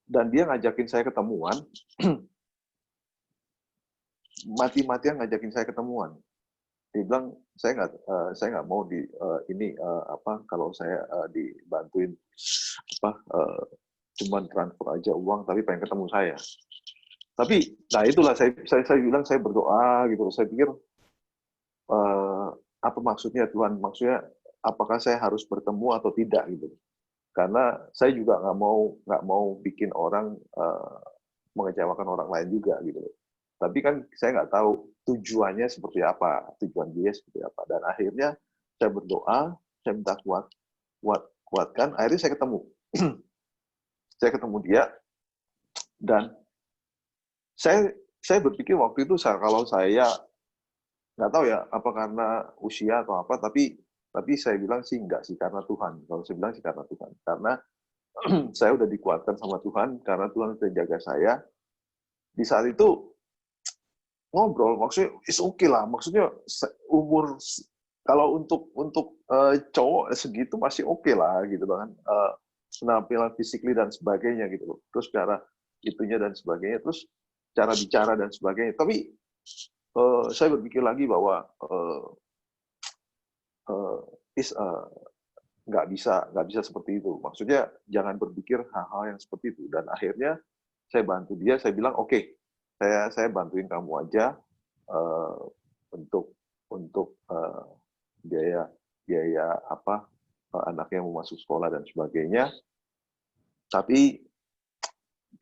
Dan dia ngajakin saya ketemuan, mati-matian ngajakin saya ketemuan. Dia bilang saya nggak mau kalau saya dibantuin cuman transfer aja uang, tapi pengen ketemu saya. Tapi nah itulah saya bilang saya berdoa gitu. Saya pikir apa maksudnya Tuhan? Maksudnya apakah saya harus bertemu atau tidak gitu? Karena saya juga nggak mau bikin orang mengecewakan orang lain juga gitu. Tapi kan saya nggak tahu tujuannya seperti apa, tujuan dia seperti apa. Dan akhirnya saya berdoa, saya minta kuatkan. Akhirnya saya ketemu, saya ketemu dia, dan saya berpikir waktu itu kalau saya nggak tahu ya apa karena usia atau apa, tapi saya bilang sih enggak sih, karena Tuhan. Kalau saya bilang sih karena Tuhan, karena saya udah dikuatkan sama Tuhan, karena Tuhan sudah jaga saya. Di saat itu ngobrol, maksudnya is okay lah, maksudnya umur kalau untuk cowok segitu masih oke lah gitu kan, penampilan fisikly dan sebagainya gitu loh, terus cara itunya dan sebagainya, terus cara bicara dan sebagainya. Tapi saya berpikir lagi bahwa nggak bisa seperti itu, maksudnya jangan berpikir hal-hal yang seperti itu. Dan akhirnya saya bantu dia, saya bilang oke, saya bantuin kamu aja untuk biaya anaknya mau masuk sekolah dan sebagainya. Tapi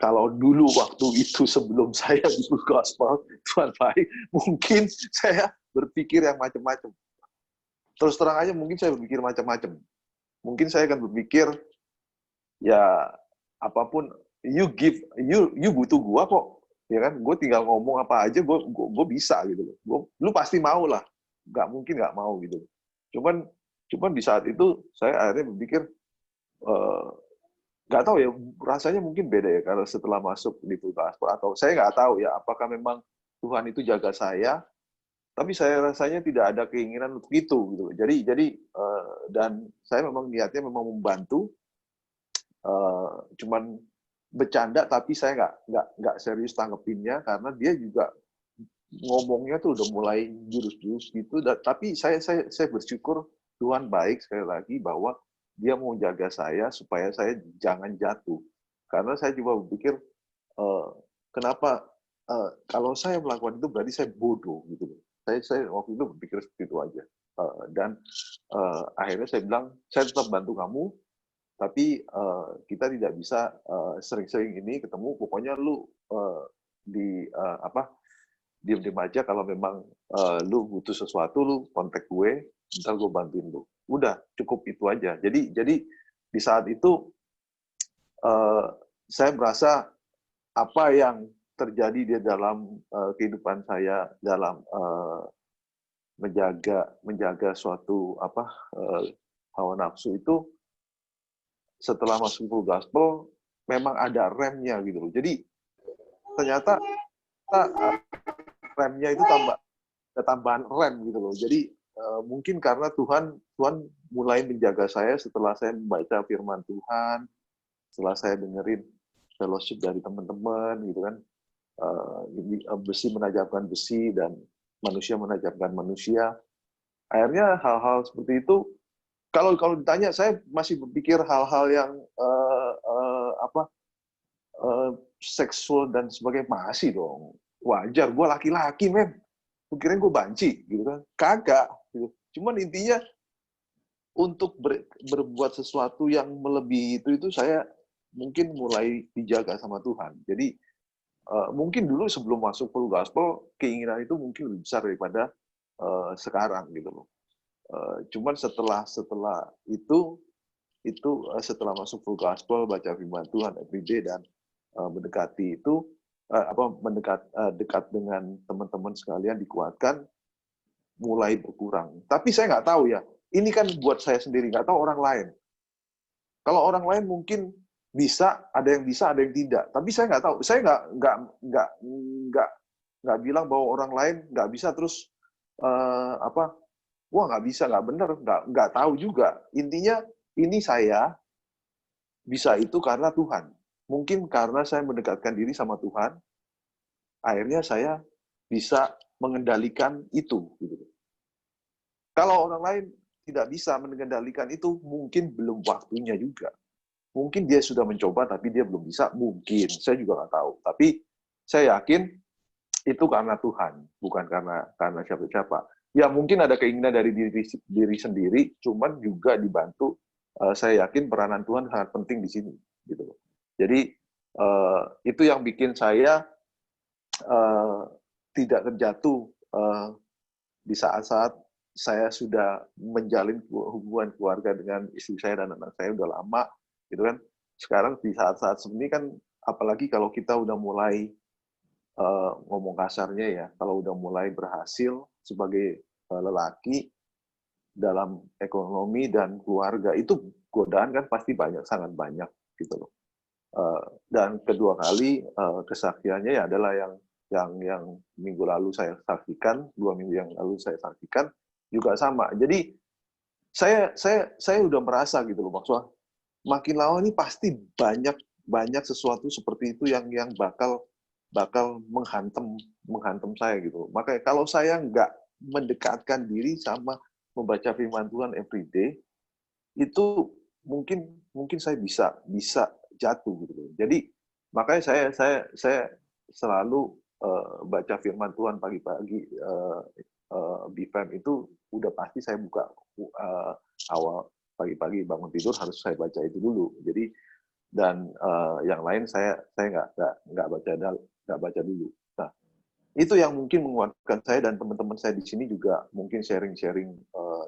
kalau dulu waktu itu sebelum saya ikut gospel, Tuhan baik, mungkin saya berpikir yang macam-macam. Terus terang aja, mungkin saya berpikir macam-macam. Mungkin saya akan berpikir ya apapun you butuh gua kok, ya kan? Gue tinggal ngomong apa aja, gue bisa gitu loh. Lu pasti mau lah, nggak mungkin nggak mau gitu. Cuman di saat itu saya akhirnya berpikir nggak tahu ya, rasanya mungkin beda ya karena setelah masuk di full gospel, atau saya nggak tahu ya apakah memang Tuhan itu jaga saya, tapi saya rasanya tidak ada keinginan untuk itu gitu. Jadi dan saya memang niatnya memang membantu, cuman bercanda, tapi saya nggak serius tanggepinnya karena dia juga ngomongnya tuh udah mulai jurus-jurus gitu. Tapi saya bersyukur Tuhan baik sekali lagi bahwa dia mau jaga saya supaya saya jangan jatuh. Karena saya juga berpikir kenapa kalau saya melakukan itu berarti saya bodoh gitu. Saya waktu itu berpikir seperti itu aja. Dan akhirnya saya bilang saya tetap bantu kamu, tapi kita tidak bisa sering-sering ini ketemu. Pokoknya lu diem-diem aja, kalau memang lu butuh sesuatu lu kontak gue, ntar gue bantuin lu. Udah cukup itu aja. Jadi di saat itu saya merasa apa yang terjadi di dalam kehidupan saya dalam menjaga suatu hawa nafsu itu, setelah masuk full gospel memang ada remnya gitu loh. Jadi ternyata remnya itu tambahan rem gitu loh. Jadi mungkin karena Tuhan mulai menjaga saya setelah saya membaca firman Tuhan, setelah saya dengerin fellowship dari teman-teman gitu kan. Besi menajamkan besi dan manusia menajamkan manusia. Akhirnya hal-hal seperti itu, kalau ditanya, saya masih berpikir hal-hal yang seksual dan sebagainya, masih dong. Wajar, gue laki-laki men. Gue kirain gue banci gitu kan. Kagak gitu. Cuman intinya untuk berbuat sesuatu yang melebihi itu saya mungkin mulai dijaga sama Tuhan. Jadi mungkin dulu sebelum masuk full gospel, keinginan itu mungkin lebih besar daripada sekarang gitu loh. Cuman setelah itu setelah masuk full gospel, baca firman Tuhan everyday dan mendekati itu dekat dengan teman-teman sekalian, dikuatkan, mulai berkurang. Tapi saya nggak tahu ya, ini kan buat saya sendiri, nggak tahu orang lain. Kalau orang lain mungkin bisa, ada yang tidak. Tapi saya nggak tahu. Saya nggak bilang bahwa orang lain nggak bisa terus wah nggak bisa, nggak benar, nggak tahu juga. Intinya ini saya bisa itu karena Tuhan. mungkin karena saya mendekatkan diri sama Tuhan, akhirnya saya bisa mengendalikan itu. Gitu. Kalau orang lain tidak bisa mengendalikan itu, mungkin belum waktunya juga. Mungkin dia sudah mencoba, tapi dia belum bisa. Mungkin, saya juga nggak tahu. Tapi saya yakin itu karena Tuhan, bukan karena siapa-siapa. Ya mungkin ada keinginan dari diri sendiri, cuman juga dibantu. Saya yakin peranan Tuhan sangat penting di sini. Gitu. Jadi itu yang bikin saya tidak terjatuh di saat-saat saya sudah menjalin hubungan keluarga dengan istri saya dan anak saya udah lama, gitu kan. Sekarang di saat-saat seperti ini kan, apalagi kalau kita udah mulai ngomong kasarnya ya, kalau udah mulai berhasil sebagai lelaki dalam ekonomi dan keluarga, itu godaan kan pasti banyak, sangat banyak gitu loh. Dan kedua kali kesaksiannya ya adalah yang minggu lalu saya saksikan, 2 minggu yang lalu saya saksikan juga sama. Jadi saya udah merasa gitu loh, maksudnya makin lama ini pasti banyak sesuatu seperti itu yang bakal menghantam saya gitu. Makanya kalau saya nggak mendekatkan diri sama membaca firman Tuhan every day, itu mungkin saya bisa jatuh gitu. Jadi makanya saya selalu baca firman Tuhan pagi-pagi, BFM itu udah pasti saya buka awal pagi-pagi bangun tidur harus saya baca itu dulu. Jadi dan yang lain saya nggak baca dulu. Nah, itu yang mungkin menguatkan saya dan teman-teman saya di sini juga mungkin sharing-sharing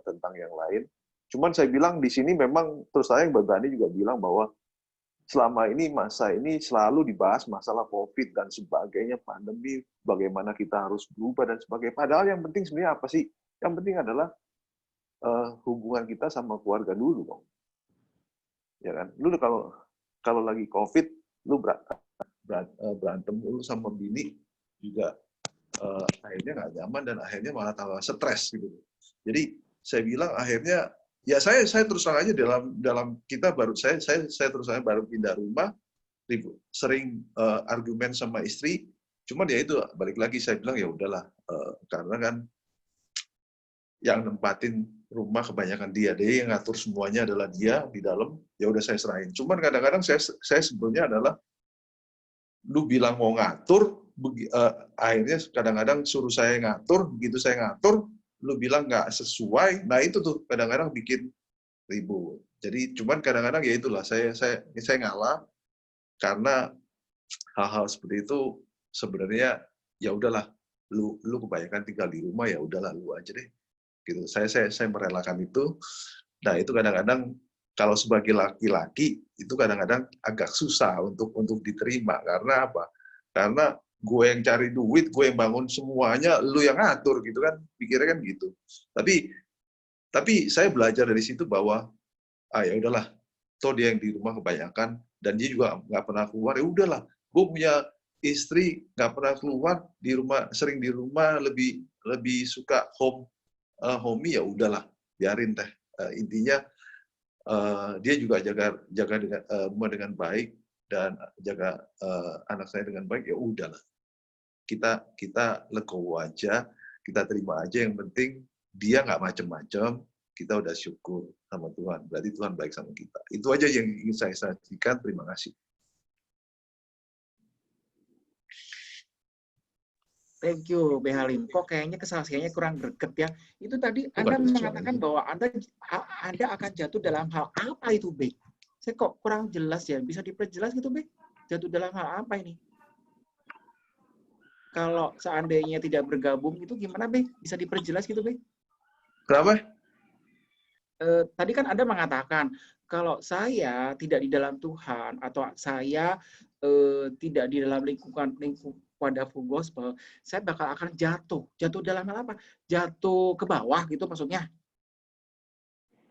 tentang yang lain. Cuman saya bilang di sini memang terus saya yang berani juga bilang bahwa selama ini masa ini selalu dibahas masalah COVID dan sebagainya, pandemi, bagaimana kita harus berubah dan sebagainya. Padahal yang penting sebenarnya apa sih? Yang penting adalah hubungan kita sama keluarga dulu, dong. Ya kan? Lu kalau lagi COVID, lu berantem dulu sama bini juga akhirnya nggak nyaman dan akhirnya malah tambah stres gitu. Jadi saya bilang akhirnya ya saya terus terang aja dalam kita baru saya terus terang baru pindah rumah, sering argumen sama istri, cuman ya itu balik lagi saya bilang ya udahlah karena kan yang nempatin rumah kebanyakan dia yang ngatur semuanya adalah dia di dalam, ya udah saya serahin. Cuman kadang-kadang saya sebetulnya adalah lu bilang mau ngatur, akhirnya kadang-kadang suruh saya ngatur, begitu saya ngatur, lu bilang nggak sesuai, nah itu tuh kadang-kadang bikin ribut. Jadi cuman kadang-kadang ya itulah saya ngalah karena hal-hal seperti itu sebenarnya ya udahlah, lu kebanyakan tinggal di rumah ya udahlah lu aja deh. Gitu. Saya merelakan itu. Nah, itu kadang-kadang kalau sebagai laki-laki itu kadang-kadang agak susah untuk diterima karena apa? Karena gue yang cari duit, gue yang bangun semuanya, lu yang ngatur gitu kan, pikirnya kan gitu. Tapi saya belajar dari situ bahwa ya udahlah, toh dia yang di rumah kebanyakan dan dia juga nggak pernah keluar, ya udahlah, gue punya istri nggak pernah keluar di rumah, sering di rumah, lebih suka homey, ya udahlah, biarin teh. Intinya dia juga jaga dengan rumah dengan baik dan jaga anak saya dengan baik, ya udahlah. Kita legowo aja, kita terima aja, yang penting dia nggak macem-macem, kita udah syukur sama Tuhan. Berarti Tuhan baik sama kita. Itu aja yang ingin saya sampaikan. Terima kasih. Thank you, B. Halim. Kok kayaknya kesaksiannya kurang greget ya. Itu tadi Anda mengatakan bahwa Anda akan jatuh dalam hal apa itu, B? Saya kok kurang jelas ya. Bisa diperjelas gitu, B? Jatuh dalam hal apa ini? Kalau seandainya tidak bergabung itu gimana, B? Bisa diperjelas gitu, B? Kenapa? Tadi kan Anda mengatakan kalau saya tidak di dalam Tuhan atau saya tidak di dalam lingkungan Wonderful Gospel, saya bakal akan jatuh. Jatuh dalam hal apa? Jatuh ke bawah gitu maksudnya?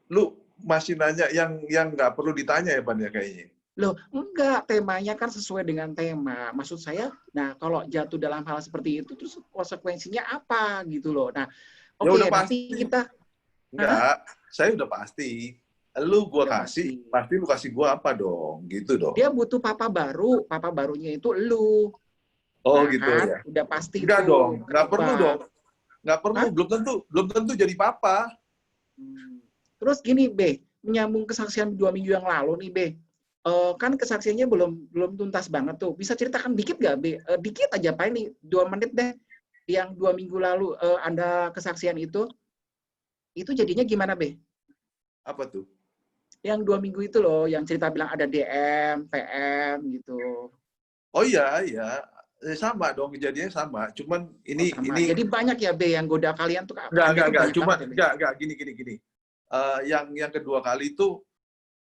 Lu masih nanya yang nggak perlu ditanya ya, Pan, ya kayaknya. Loh, enggak. Temanya kan sesuai dengan tema. Maksud saya, nah kalau jatuh dalam hal seperti itu, terus konsekuensinya apa gitu loh. Nah, oke, udah nanti pasti. kita... Enggak, saya udah pasti. lu gua udah kasih, pasti. pasti lu kasih gua apa dong, gitu dong. Dia butuh papa baru, papa barunya itu lu. Oh Nah gitu kan, ya. udah pasti Enggak tuh dong, nggak perlu dong. ketebak. Nggak perlu, Hah? belum tentu jadi papa. Hmm. Terus gini, B, menyambung kesaksian 2 minggu yang lalu nih, B. Kan kesaksiannya belum belum tuntas banget tuh. Bisa ceritakan dikit nggak, B? Dikit aja, Pak, ini 2 menit deh. Yang 2 minggu lalu Anda kesaksian itu jadinya gimana, B? Apa tuh? Yang 2 minggu itu loh, yang cerita bilang ada DM, PM gitu. Oh iya, iya. Sama dong, kejadiannya sama. Cuman Oh ini sama. Jadi banyak ya, B, yang goda kalian tuh, Anda tuh enggak. banyak Cuman banget ya, B? enggak, gini. Yang kedua kali itu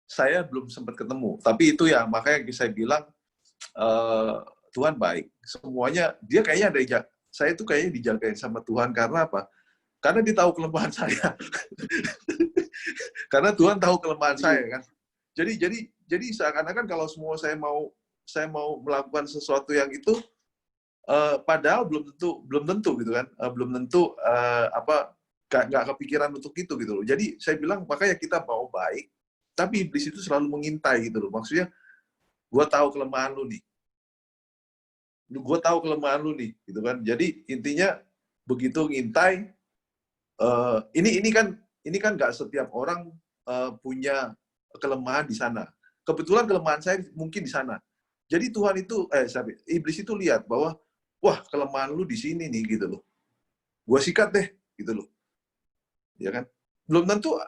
saya belum sempat ketemu. Tapi itu ya makanya saya bilang eh, Tuhan baik. Semuanya dia kayaknya saya tuh kayaknya dijagain sama Tuhan karena apa? Karena dia tahu kelemahan saya. Karena Tuhan tahu kelemahan saya Iya. kan. Jadi seakan-akan kalau semua saya mau melakukan sesuatu yang itu padahal belum tentu gitu kan. Belum tentu apa nggak kepikiran untuk itu gitu loh. Jadi saya bilang makanya kita mau baik, tapi iblis itu selalu mengintai gitu loh. Maksudnya gue tahu kelemahan lu nih. Gue tahu kelemahan lu nih gitu kan. Jadi intinya begitu ngintai ini kan nggak setiap orang punya kelemahan di sana. Kebetulan kelemahan saya mungkin di sana. Jadi Tuhan itu, iblis itu lihat bahwa, wah kelemahan lu di sini nih gitu loh. Gua sikat deh gitu loh, ya kan? Belum tentu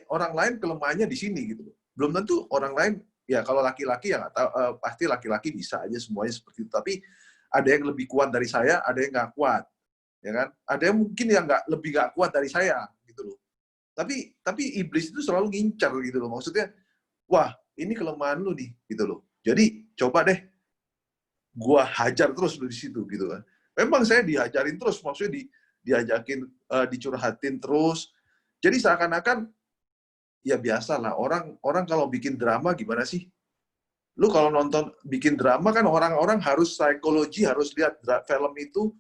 orang lain kelemahannya di sini gitu loh. Belum tentu orang lain, ya kalau laki-laki ya nggak tahu, pasti laki-laki bisa aja semuanya seperti itu. Tapi ada yang lebih kuat dari saya, ada yang nggak kuat, ya kan? Ada yang mungkin yang lebih nggak kuat dari saya gitu loh. Tapi iblis itu selalu ngincar gitu loh. Maksudnya, wah ini kelemahan lu nih gitu loh. Jadi coba deh gua hajar terus lu di situ gitu kan. Memang saya diajarin terus, maksudnya diajakin dicurhatin terus. Jadi seakan-akan ya biasa lah orang kalau bikin drama gimana sih? Lu kalau nonton bikin drama kan orang-orang harus psikologi, harus lihat film itu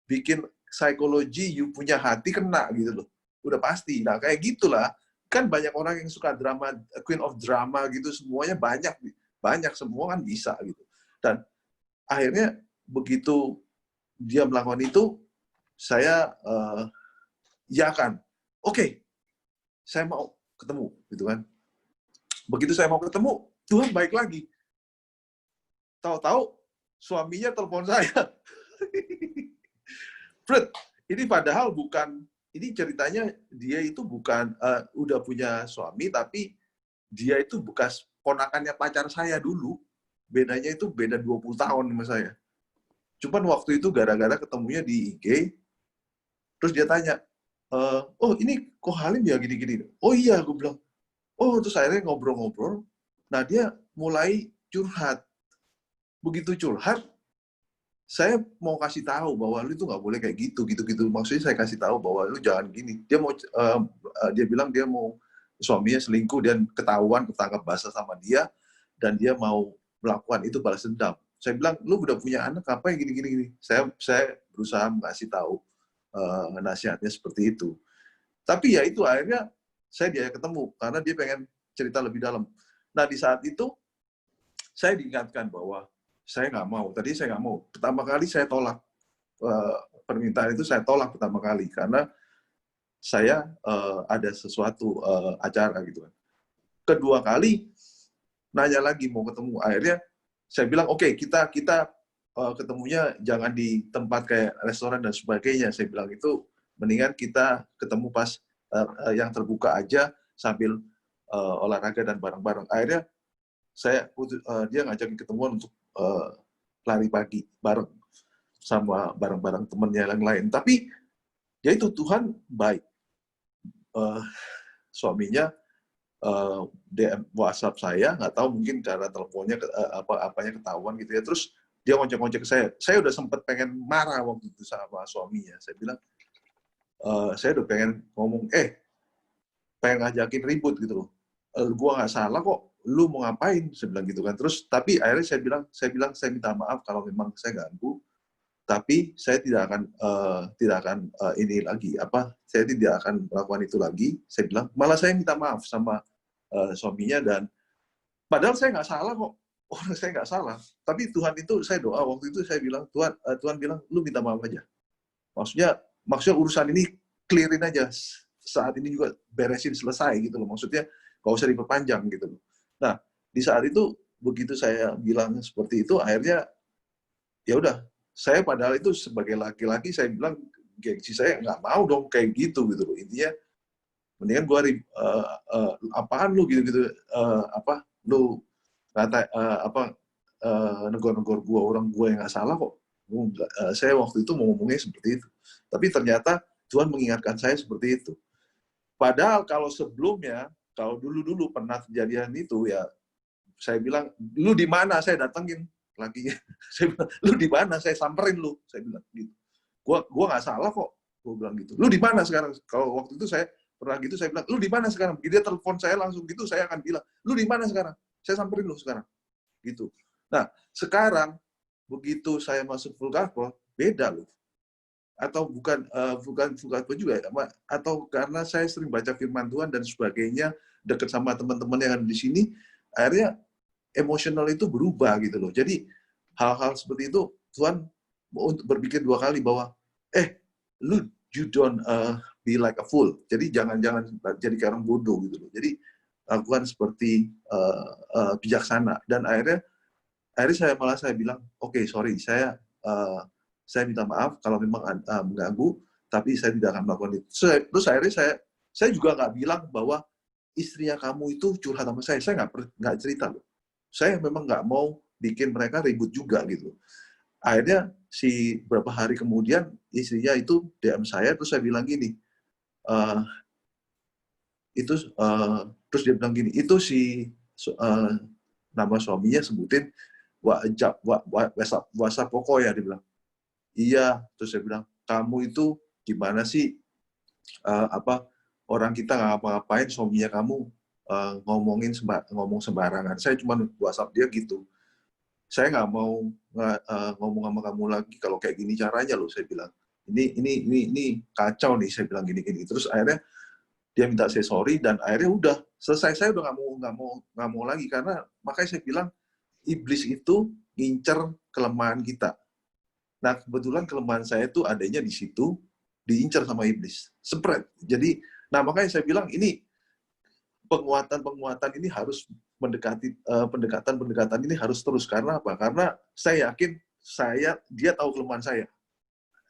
bikin psikologi, you punya hati kena gitu loh. Udah pasti. Nah, kayak gitulah. Kan banyak orang yang suka drama, queen of drama gitu, semuanya banyak. Banyak, semua kan bisa gitu. Dan akhirnya begitu dia melakukan itu, saya ya kan, oke, saya mau ketemu gitu kan. Begitu saya mau ketemu, Tuhan baik lagi. Tahu-tahu suaminya telepon saya. Fred, ini padahal bukan, ini ceritanya dia itu bukan udah punya suami, tapi dia itu bekas ponakannya pacar saya dulu. Bedanya itu beda 20 tahun sama saya. Cuman waktu itu gara-gara ketemunya di IG, terus dia tanya, oh ini kok Halim ya gini-gini? Oh iya, gue bilang. Oh, terus akhirnya ngobrol-ngobrol. Nah, dia mulai curhat. Begitu curhat, saya mau kasih tahu bahwa lu itu nggak boleh kayak gitu, gitu. Maksudnya saya kasih tahu bahwa lu jangan gini. Dia bilang dia mau suaminya selingkuh dan ketahuan ketangkap basah sama dia dan dia mau melakukan itu balas dendam. Saya bilang lu udah punya anak apa yang gini. Saya berusaha mengasih tahu nasihatnya seperti itu. Tapi ya itu akhirnya saya dia ketemu karena dia pengen cerita lebih dalam. Nah di saat itu saya diingatkan bahwa saya nggak mau. Tadi saya nggak mau. Pertama kali saya tolak permintaan itu, saya tolak pertama kali karena saya ada sesuatu acara gitu kan. Kedua kali nanya lagi mau ketemu. Akhirnya saya bilang oke, kita ketemunya jangan di tempat kayak restoran dan sebagainya. Saya bilang itu mendingan kita ketemu pas yang terbuka aja sambil olahraga dan bareng-bareng. Akhirnya dia ngajakin ketemuan untuk lari pagi bareng sama bareng-bareng temennya yang lain. Tapi ya itu Tuhan baik. Suaminya DM WhatsApp saya, nggak tahu mungkin cara teleponnya apanya ketahuan gitu ya. Terus dia ngocek-ngocek ke saya. Saya udah sempat pengen marah waktu itu sama suaminya. Saya bilang, saya udah pengen ngomong, pengen ngajakin ribut gitu loh. Gua nggak salah kok, lu mau ngapain? Saya bilang gitu kan. Terus tapi akhirnya saya minta maaf kalau memang saya ganggu, tapi saya tidak akan ini lagi, saya tidak akan melakukan itu lagi. Saya bilang, malah saya minta maaf sama suaminya, dan padahal saya nggak salah kok. Orang saya nggak salah. Tapi Tuhan itu, saya doa waktu itu, saya bilang, Tuhan bilang, lu minta maaf aja. Maksudnya urusan ini clearin aja. Saat ini juga beresin, selesai gitu loh. Maksudnya nggak usah diperpanjang gitu loh. Nah, di saat itu, begitu saya bilang seperti itu, akhirnya ya udah, saya padahal itu sebagai laki-laki, saya bilang, gengsi saya nggak mau dong kayak gitu loh. Intinya, mendingan gue apaan lu gitu-gitu, lu kata negor-negor gue, orang gue yang nggak salah kok. Saya waktu itu mau ngomongnya seperti itu. Tapi ternyata Tuhan mengingatkan saya seperti itu. Padahal kalau sebelumnya, kalau dulu pernah kejadian itu, ya saya bilang, lu di mana? Saya datengin lakinya. Saya bilang, lu di mana? Saya samperin lu. Saya bilang gitu. Gua nggak salah kok. Gua bilang gitu. Lu di mana sekarang? Kalau waktu itu saya pernah gitu, saya bilang, lu di mana sekarang? Begitu dia telepon saya langsung gitu, saya akan bilang, lu di mana sekarang? Saya samperin lu sekarang. Gitu. Nah, sekarang begitu saya masuk full gospel, beda loh. Atau bukan juga, atau karena saya sering baca firman Tuhan dan sebagainya, dekat sama teman-teman yang ada di sini, akhirnya emosional itu berubah gitu loh. Jadi hal-hal seperti itu Tuhan untuk berpikir dua kali bahwa you don't be like a fool. Jadi jangan jadi kayak orang bodoh gitu loh. Jadi lakukan seperti bijaksana. Dan akhirnya saya bilang, oke, sorry, saya minta maaf kalau memang mengganggu, tapi saya tidak akan melakukan itu. Terus akhirnya saya juga nggak bilang bahwa istrinya kamu itu curhat sama saya. Saya nggak cerita loh. Saya memang nggak mau bikin mereka ribut juga gitu. Akhirnya beberapa hari kemudian istrinya itu DM saya, terus saya bilang gini, terus dia bilang gini, itu nama suaminya sebutin WhatsApp pokok ya, dia bilang. Iya, terus saya bilang, kamu itu gimana sih, orang kita nggak ngapa-ngapain, suaminya kamu ngomong sembarangan. Saya cuma WhatsApp dia gitu. Saya nggak mau ngomong sama kamu lagi kalau kayak gini caranya loh, saya bilang. Ini kacau nih, saya bilang gini. Terus akhirnya dia minta saya sorry, dan akhirnya udah selesai. Saya udah nggak mau lagi, karena makanya saya bilang iblis itu ngincer kelemahan kita. Nah, kebetulan kelemahan saya itu adanya di situ, diincar sama iblis. Spread. Jadi, makanya saya bilang ini penguatan ini harus pendekatan ini harus terus. Karena apa? Karena saya yakin dia tahu kelemahan saya.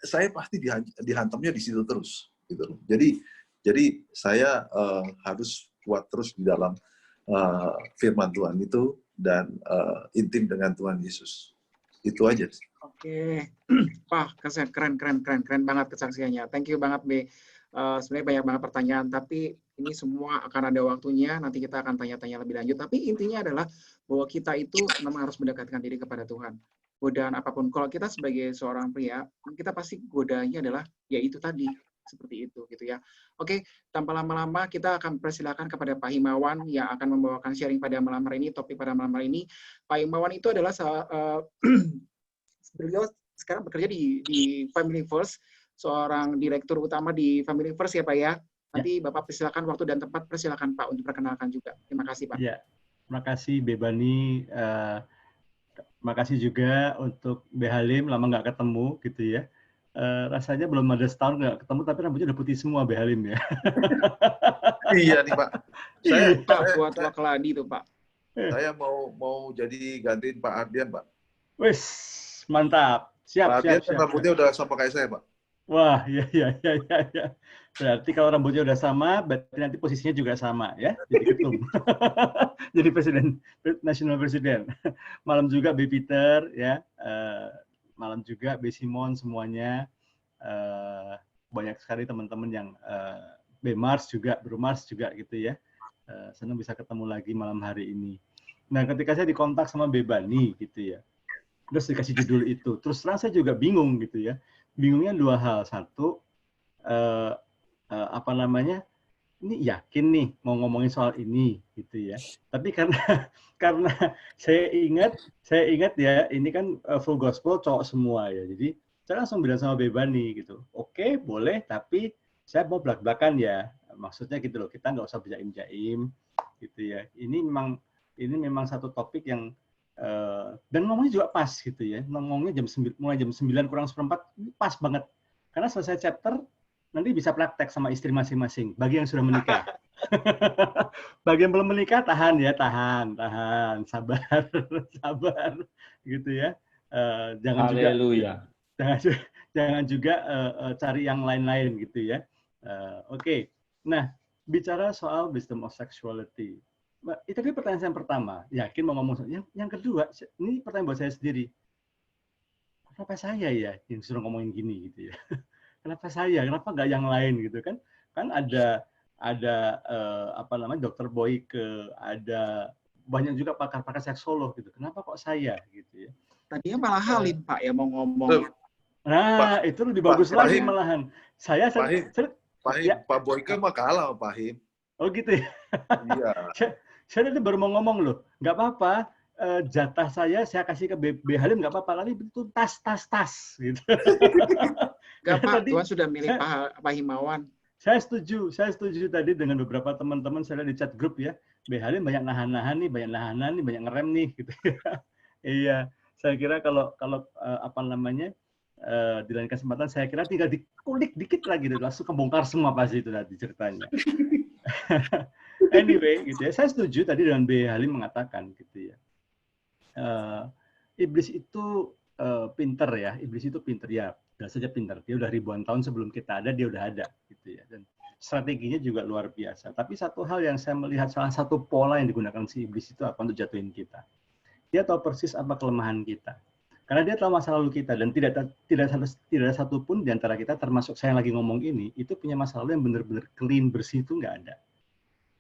Saya pasti dihantamnya di situ terus. Gitu. Jadi saya harus kuat terus di dalam firman Tuhan itu, dan intim dengan Tuhan Yesus. Itu aja. Oke, Pak, keren banget kesaksiannya. Thank you banget, B. Sebenarnya banyak banget pertanyaan, tapi ini semua akan ada waktunya. Nanti kita akan tanya-tanya lebih lanjut. Tapi intinya adalah bahwa kita itu memang harus mendekatkan diri kepada Tuhan. Godaan apapun. Kalau kita sebagai seorang pria, kita pasti godaannya adalah ya itu tadi, seperti itu gitu ya. Oke, tanpa lama-lama kita akan persilakan kepada Pak Himawan yang akan membawakan sharing pada malam hari ini, topik pada malam hari ini. Pak Himawan itu adalah beliau sekarang bekerja di Family First, seorang direktur utama di Family First ya Pak ya. Nanti Bapak persilakan waktu dan tempat, persilakan Pak untuk perkenalkan juga. Terima kasih Pak. Ya, terima kasih Bebani. Makasih juga untuk B. Halim, lama nggak ketemu gitu ya. Rasanya belum ada setahun nggak ketemu, tapi rambutnya udah putih semua B. Halim ya. Iya nih Pak. Saya tua keladi tuh Pak. Saya mau jadi gantiin Pak Ardian Pak. Wis, mantap. Siap. Rambutnya udah sama kayak saya Pak. Wah, ya. Berarti kalau rambutnya udah sama, berarti nanti posisinya juga sama ya, jadi ketum. Jadi national president. Malam juga B. Peter ya, malam juga B. Simon semuanya. Banyak sekali teman-teman yang B. Mars juga, Bro Mars juga gitu ya. Senang bisa ketemu lagi malam hari ini. Nah, ketika saya dikontak sama Bebani gitu ya, terus dikasih judul itu, terus terang saya juga bingung gitu ya. Bingungnya dua hal. Satu, ini yakin nih mau ngomongin soal ini gitu ya. Tapi karena saya ingat ya, ini kan full gospel cowok semua ya. Jadi saya langsung bilang sama Bebani gitu, oke boleh, tapi saya mau belak-belakan ya, Maksudnya gitu loh, kita nggak usah berjaim-jaim gitu ya. Ini memang satu topik yang dan ngomongnya juga pas gitu ya. Ngomongnya mulai jam 9 kurang seperempat pas banget. Karena selesai chapter nanti bisa praktek sama istri masing-masing. Bagi yang sudah menikah. Bagi yang belum menikah tahan ya, tahan, sabar, sabar gitu ya. Jangan Haleluya. juga jangan juga cari yang lain-lain gitu ya. Oke. Nah, bicara soal wisdom of sexuality. Itu tadi pertanyaan yang pertama. Yakin mau ngomong. Yang kedua, ini pertanyaan buat saya sendiri. Kenapa saya ya yang suruh ngomongin gini gitu ya? Kenapa saya? Kenapa nggak yang lain gitu kan? Kan ada apa namanya Dr. Boyke, ada banyak juga pakar-pakar seksolog gitu. Kenapa kok saya gitu ya? Tadinya malah Halim Pak ya mau ngomong. Nah, itu lebih bagus lagi malahan. Pak Boyke mah kalah sama Pak Him. Oh gitu ya? Iya. Saya tadi baru mau ngomong loh, nggak apa-apa, jatah saya kasih ke B. Halim, nggak apa-apa, nanti itu tas gitu. Nggak Pak, Tuhan sudah milih Pak Himawan. Saya setuju tadi dengan beberapa teman-teman saya di chat grup ya, B. Halim banyak nahan-nahan nih, banyak ngerem nih, gitu. Iya, saya kira kalau apa namanya, di lain kesempatan saya kira tinggal dikulik dikit lagi, langsung kebongkar semua pasti itu tadi ceritanya. Anyway, gitu ya. Saya setuju tadi dengan B. Halim mengatakan gitu ya. Iblis itu pinter ya. Iblis itu pinter ya. Udah saja pinter. Dia udah ribuan tahun sebelum kita ada, dia udah ada gitu ya. Dan strateginya juga luar biasa. Tapi satu hal yang saya melihat, salah satu pola yang digunakan si iblis itu apa untuk jatuhin kita. Dia tahu persis apa kelemahan kita. Karena dia tahu masa lalu kita dan tidak ada satupun di antara kita, termasuk saya yang lagi ngomong ini, itu punya masa lalu yang benar-benar clean, bersih, itu nggak ada.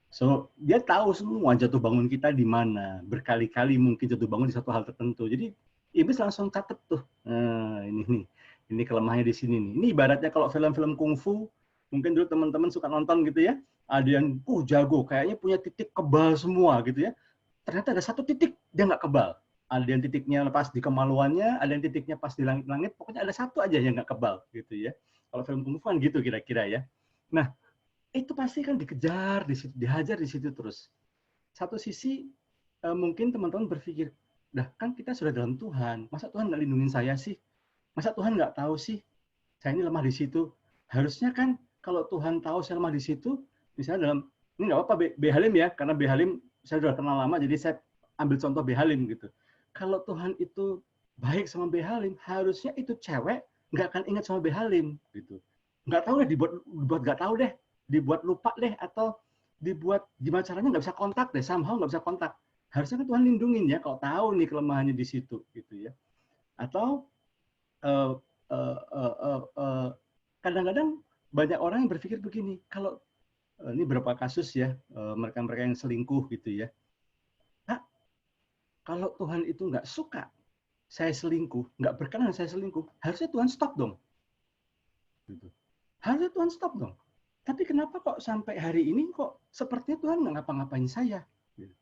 So, dia tahu semua jatuh bangun kita di mana, berkali-kali mungkin jatuh bangun di satu hal tertentu. Jadi iblis langsung catat tuh, ini kelemahannya di sini nih. Ini ibaratnya kalau film-film kungfu, mungkin dulu teman-teman suka nonton gitu ya, ada yang jago, kayaknya punya titik kebal semua gitu ya. Ternyata ada satu titik dia nggak kebal. Ada yang titiknya pas di kemaluannya, ada yang titiknya pas di langit-langit, pokoknya ada satu aja yang nggak kebal gitu ya. Kalau film kungfu kan gitu kira-kira ya. Nah, itu pasti kan dikejar, dihajar di situ terus. Satu sisi mungkin teman-teman berpikir, dah kan kita sudah dalam Tuhan, masa Tuhan nggak lindungin saya sih? Masa Tuhan nggak tahu sih? Saya ini lemah di situ. Harusnya kan kalau Tuhan tahu saya lemah di situ, misalnya dalam, ini nggak apa-apa B. Halim ya, karena B. Halim saya sudah kenal lama, jadi saya ambil contoh B. Halim gitu. Kalau Tuhan itu baik sama B. Halim, harusnya itu cewek nggak akan ingat sama B. Halim gitu. Nggak tahu deh, dibuat nggak tahu deh, dibuat lupa deh, atau dibuat gimana caranya nggak bisa kontak deh, somehow nggak bisa kontak. Harusnya kan Tuhan lindungin ya, kalau tahu nih kelemahannya di situ gitu ya. Atau kadang-kadang banyak orang yang berpikir begini, kalau ini berapa kasus ya, mereka-mereka yang selingkuh gitu ya. Kalau Tuhan itu nggak suka saya selingkuh, nggak berkenan saya selingkuh, harusnya Tuhan stop dong. Gitu. Harusnya Tuhan stop dong. Tapi kenapa kok sampai hari ini kok sepertinya Tuhan nggak ngapa-ngapain saya? Gitu.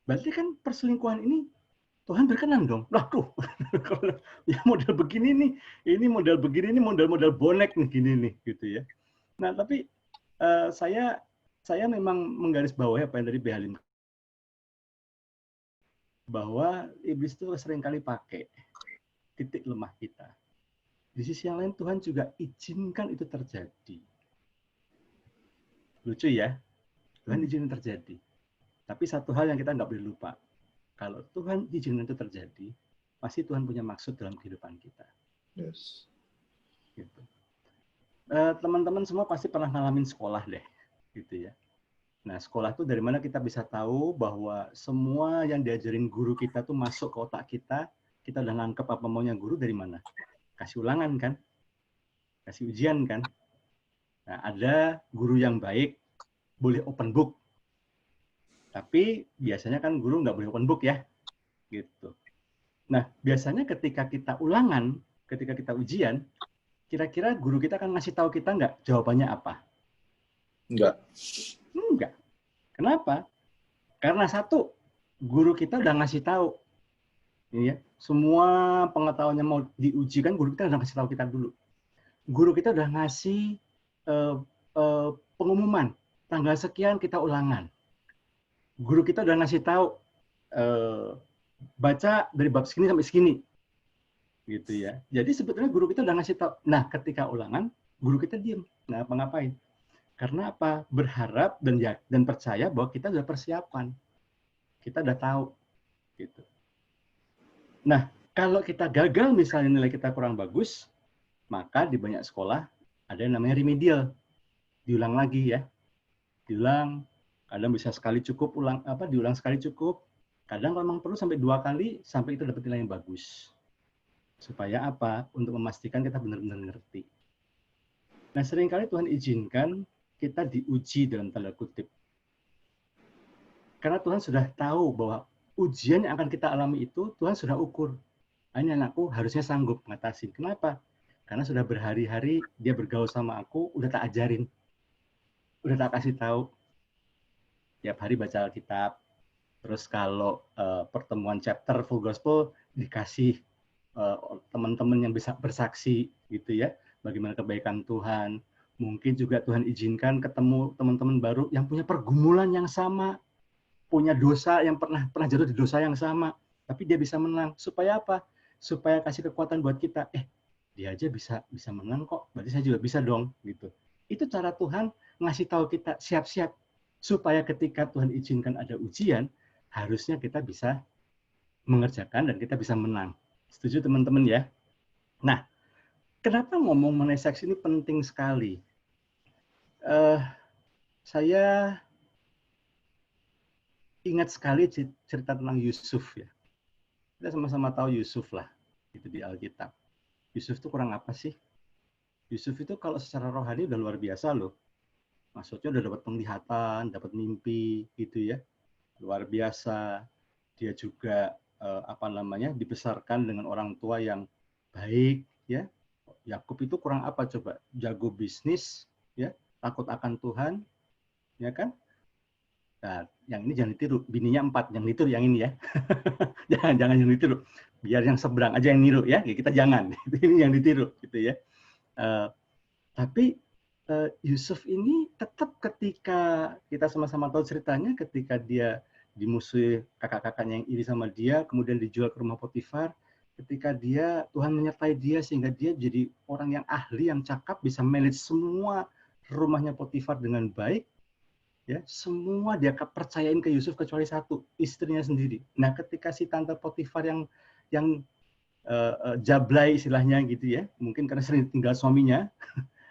Berarti kan perselingkuhan ini Tuhan berkenan dong. Lah tuh, ya model begini nih, ini model begini, ini model bonek nih gini nih, gitu ya. Nah tapi saya memang menggarisbawahi apa yang tadi B. Halim, bahwa iblis itu seringkali pakai titik lemah kita. Di sisi yang lain Tuhan juga izinkan itu terjadi. Lucu ya, Tuhan izinkan terjadi. Tapi satu hal yang kita nggak boleh lupa, kalau Tuhan izinkan itu terjadi, pasti Tuhan punya maksud dalam kehidupan kita. Yes. Gitu. Teman-teman semua pasti pernah ngalamin sekolah deh, gitu ya. Nah, sekolah itu dari mana kita bisa tahu bahwa semua yang diajarin guru kita tuh masuk ke otak kita udah nangkep apa maunya guru dari mana? Kasih ulangan kan? Kasih ujian kan? Nah, ada guru yang baik, boleh open book. Tapi biasanya kan guru nggak boleh open book ya. Gitu. Nah, biasanya ketika kita ulangan, ketika kita ujian, kira-kira guru kita akan ngasih tahu kita nggak jawabannya apa? Enggak. Enggak. Kenapa? Karena satu, guru kita udah ngasih tahu. Ya, semua pengetahuannya mau diuji kan guru kita udah ngasih tahu kita dulu. Guru kita udah ngasih pengumuman. tanggal sekian kita ulangan. Guru kita udah ngasih tahu baca dari bab segini sampai segini, gitu ya. Jadi sebetulnya guru kita udah ngasih tahu. Nah, ketika ulangan, guru kita diem, nggak apa-ngapain. Karena apa? Berharap dan percaya bahwa kita udah persiapan, kita udah tahu, gitu. Nah, kalau kita gagal misalnya nilai kita kurang bagus, maka di banyak sekolah ada yang namanya remedial, diulang lagi ya, diulang. Kadang bisa sekali cukup, diulang sekali cukup. Kadang memang perlu sampai 2 kali sampai itu dapat nilai yang bagus. Supaya apa? Untuk memastikan kita benar-benar ngerti. Nah, seringkali Tuhan izinkan kita diuji dalam tanda kutip. Karena Tuhan sudah tahu bahwa ujian yang akan kita alami itu Tuhan sudah ukur. Ini anakku harusnya sanggup mengatasi. Kenapa? Karena sudah berhari-hari dia bergaul sama aku, udah tak ajarin. Udah tak kasih tahu. Tiap hari baca Alkitab. Terus kalau pertemuan chapter full gospel dikasih teman-teman yang bisa bersaksi gitu ya, bagaimana kebaikan Tuhan. Mungkin juga Tuhan izinkan ketemu teman-teman baru yang punya pergumulan yang sama, punya dosa yang pernah jatuh di dosa yang sama, tapi dia bisa menang. Supaya apa? Supaya kasih kekuatan buat kita. Dia aja bisa menang kok, berarti saya juga bisa dong gitu. Itu cara Tuhan ngasih tahu kita siap-siap supaya ketika Tuhan izinkan ada ujian, harusnya kita bisa mengerjakan dan kita bisa menang. Setuju teman-teman ya? Nah, kenapa ngomong mengenai seks ini penting sekali? Saya ingat sekali cerita tentang Yusuf ya. Kita sama-sama tahu Yusuf lah, itu di Alkitab. Yusuf itu kurang apa sih? Yusuf itu kalau secara rohani udah luar biasa loh. Maksudnya udah dapat penglihatan, dapat mimpi gitu ya. Luar biasa. Dia juga dibesarkan dengan orang tua yang baik ya. Yakub itu kurang apa coba? Jago bisnis ya, takut akan Tuhan ya kan? Nah, yang ini jangan ditiru, bininya 4, yang ditiru yang ini ya. jangan yang ditiru. Biar yang seberang aja yang niru ya, kita jangan. Ini yang ditiru gitu ya. Tapi Yusuf ini tetap ketika kita sama-sama tahu ceritanya, ketika dia dimusuhi kakak-kakaknya yang iri sama dia, kemudian dijual ke rumah Potifar, ketika Tuhan menyertai dia sehingga dia jadi orang yang ahli, yang cakap, bisa manage semua rumahnya Potifar dengan baik, ya semua dia percayain ke Yusuf kecuali satu, istrinya sendiri. Nah, ketika si tante Potifar yang jablay istilahnya gitu ya, mungkin karena sering tinggal suaminya,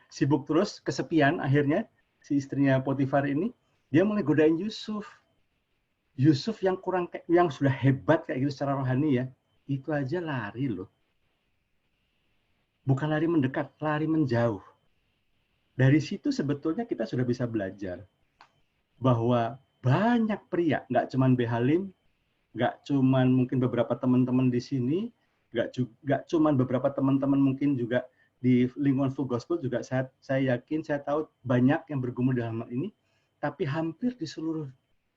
sibuk terus, kesepian akhirnya si istrinya Potifar ini, dia mulai godain Yusuf. Yusuf yang sudah hebat kayak gitu secara rohani ya, itu aja lari loh. Bukan lari mendekat, lari menjauh. Dari situ sebetulnya kita sudah bisa belajar bahwa banyak pria, nggak cuma Behalim, nggak cuma mungkin beberapa teman-teman di sini, nggak cuma beberapa teman-teman mungkin juga di lingkungan full gospel juga saya yakin, saya tahu banyak yang bergumul dalam hal ini, tapi hampir di seluruh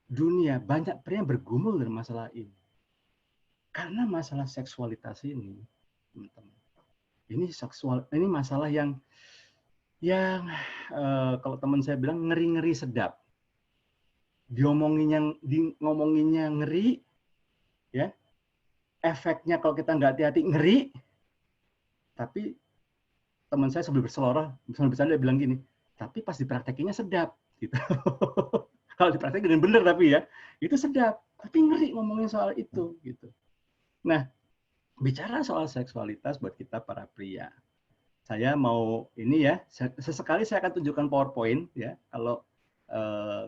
dunia banyak pria yang bergumul dengan masalah ini. Karena masalah seksualitas ini, teman-teman, ini masalah yang kalau teman saya bilang ngeri-ngeri sedap. Ngomonginnya ngeri, ya. Efeknya kalau kita nggak hati-hati ngeri, tapi teman saya sambil bercanda dia bilang gini, tapi pas dipraktekinnya sedap, gitu. Kalau dipraktekin dengan benar tapi ya, itu sedap, tapi ngeri ngomongin soal itu, gitu. Nah, bicara soal seksualitas buat kita para pria, saya mau ini ya, sesekali saya akan tunjukkan PowerPoint ya, kalau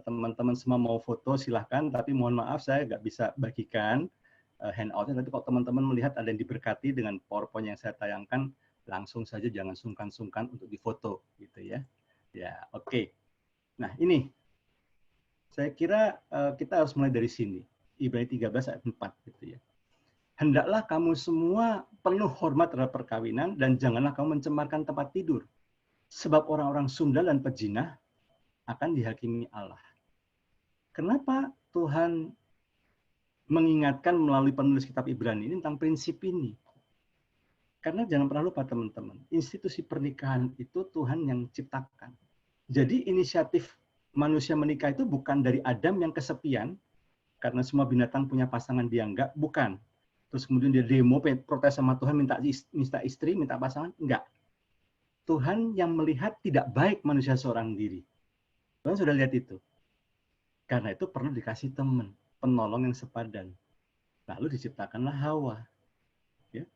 teman-teman semua mau foto silahkan, tapi mohon maaf saya nggak bisa bagikan handout-nya, tapi kalau teman-teman melihat ada yang diberkati dengan PowerPoint yang saya tayangkan, langsung saja jangan sungkan-sungkan untuk difoto gitu ya. Ya, oke. Nah, ini saya kira kita harus mulai dari sini. Ibrani 13 ayat 4 gitu ya. Hendaklah kamu semua penuh hormat terhadap perkawinan dan janganlah kamu mencemarkan tempat tidur. Sebab orang-orang sundal dan pejinah akan dihakimi Allah. Kenapa Tuhan mengingatkan melalui penulis kitab Ibrani ini tentang prinsip ini? Karena jangan pernah lupa teman-teman, institusi pernikahan itu Tuhan yang ciptakan. Jadi inisiatif manusia menikah itu bukan dari Adam yang kesepian, karena semua binatang punya pasangan dia enggak, bukan. Terus kemudian dia demo, protes sama Tuhan, minta istri, minta pasangan, enggak. Tuhan yang melihat tidak baik manusia seorang diri. Tuhan sudah lihat itu. Karena itu perlu dikasih teman, penolong yang sepadan. Lalu diciptakanlah Hawa. Ya.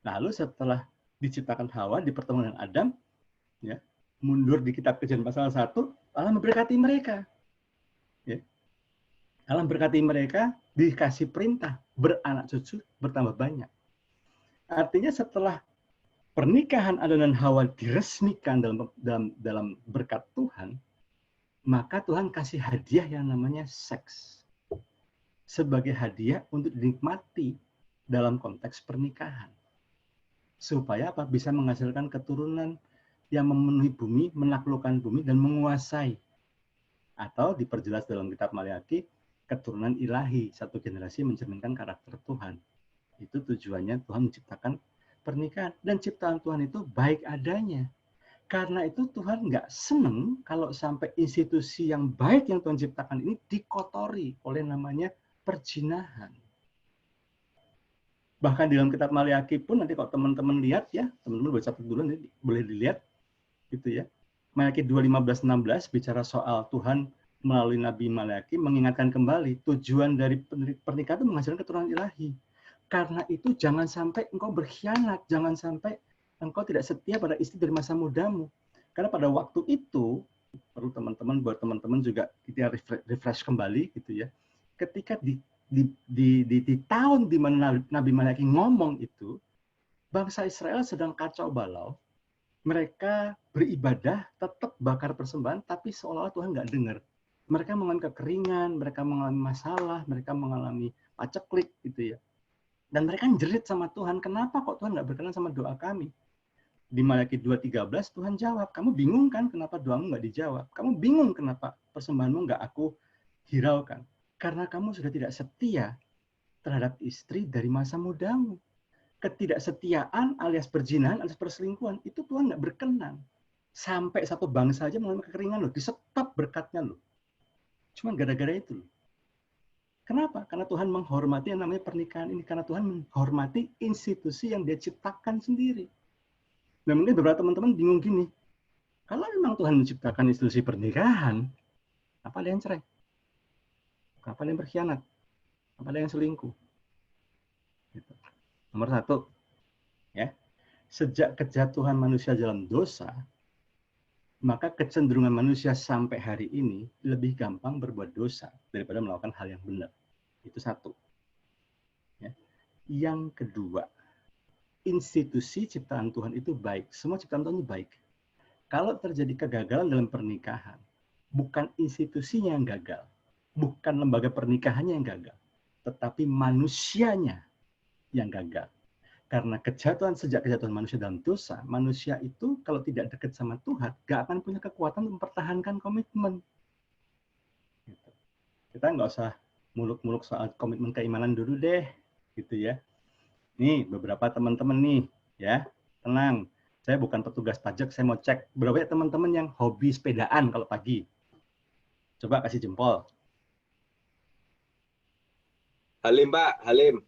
Lalu setelah diciptakan Hawa, dipertemukan dengan Adam, ya, mundur di kitab Kejadian pasal 1, Allah memberkati mereka. Ya. Allah memberkati mereka, dikasih perintah, beranak cucu, bertambah banyak. Artinya setelah pernikahan Adam dan Hawa diresmikan dalam berkat Tuhan, maka Tuhan kasih hadiah yang namanya seks. Sebagai hadiah untuk dinikmati dalam konteks pernikahan. Supaya apa? Bisa menghasilkan keturunan yang memenuhi bumi, menaklukkan bumi, dan menguasai. Atau diperjelas dalam kitab Maleakhi, keturunan ilahi, satu generasi mencerminkan karakter Tuhan. Itu tujuannya Tuhan menciptakan pernikahan. Dan ciptaan Tuhan itu baik adanya. Karena itu Tuhan nggak seneng kalau sampai institusi yang baik yang Tuhan ciptakan ini dikotori oleh namanya perzinahan. Bahkan di dalam kitab Maleakhi pun nanti kalau teman-teman lihat ya, teman-teman baca dulu nanti boleh dilihat gitu ya. Maleakhi 2:15-16 bicara soal Tuhan melalui Nabi Maleakhi mengingatkan kembali tujuan dari pernikahan itu menghasilkan keturunan ilahi. Karena itu jangan sampai engkau berkhianat, jangan sampai engkau tidak setia pada istri dari masa mudamu. Karena pada waktu itu, perlu teman-teman, buat teman-teman juga kita refresh kembali gitu ya. Ketika di tahun di mana Nabi Maleakhi ngomong itu, bangsa Israel sedang kacau balau, mereka beribadah, tetap bakar persembahan, tapi seolah-olah Tuhan nggak dengar. Mereka mengalami kekeringan, mereka mengalami masalah, mereka mengalami paceklik gitu ya. Dan mereka jerit sama Tuhan, kenapa kok Tuhan nggak berkenan sama doa kami? Di Maleakhi 2:13 Tuhan jawab, kamu bingung kan kenapa doamu nggak dijawab? Kamu bingung kenapa persembahanmu nggak aku hiraukan? Karena kamu sudah tidak setia terhadap istri dari masa mudamu. Ketidaksetiaan alias perzinahan alias perselingkuhan itu Tuhan nggak berkenan. Sampai satu bangsa aja mengalami kekeringan loh, disetop berkatnya loh. Cuma gara-gara itu loh. Kenapa? Karena Tuhan menghormati yang namanya pernikahan ini. Karena Tuhan menghormati institusi yang dia ciptakan sendiri. Nah mungkin beberapa teman-teman bingung gini, kalau memang Tuhan menciptakan institusi pernikahan, apa ada yang cerai? Apa ada yang berkhianat? Apa ada yang selingkuh? Gitu. Nomor 1, ya, sejak kejatuhan manusia dalam dosa, maka kecenderungan manusia sampai hari ini lebih gampang berbuat dosa daripada melakukan hal yang benar. Itu 1. Ya. Yang kedua, institusi ciptaan Tuhan itu baik. Semua ciptaan Tuhan itu baik. Kalau terjadi kegagalan dalam pernikahan, bukan institusinya yang gagal, bukan lembaga pernikahannya yang gagal, tetapi manusianya yang gagal. Karena sejak kejatuhan manusia dalam dosa, manusia itu kalau tidak dekat sama Tuhan, gak akan punya kekuatan untuk mempertahankan komitmen. Gitu. Kita nggak usah muluk-muluk soal komitmen keimanan dulu deh, gitu ya. Nih, beberapa teman-teman nih, ya, tenang. Saya bukan petugas pajak, saya mau cek berapa teman-teman yang hobi sepedaan kalau pagi. Coba kasih jempol. Halim, Pak. Halim.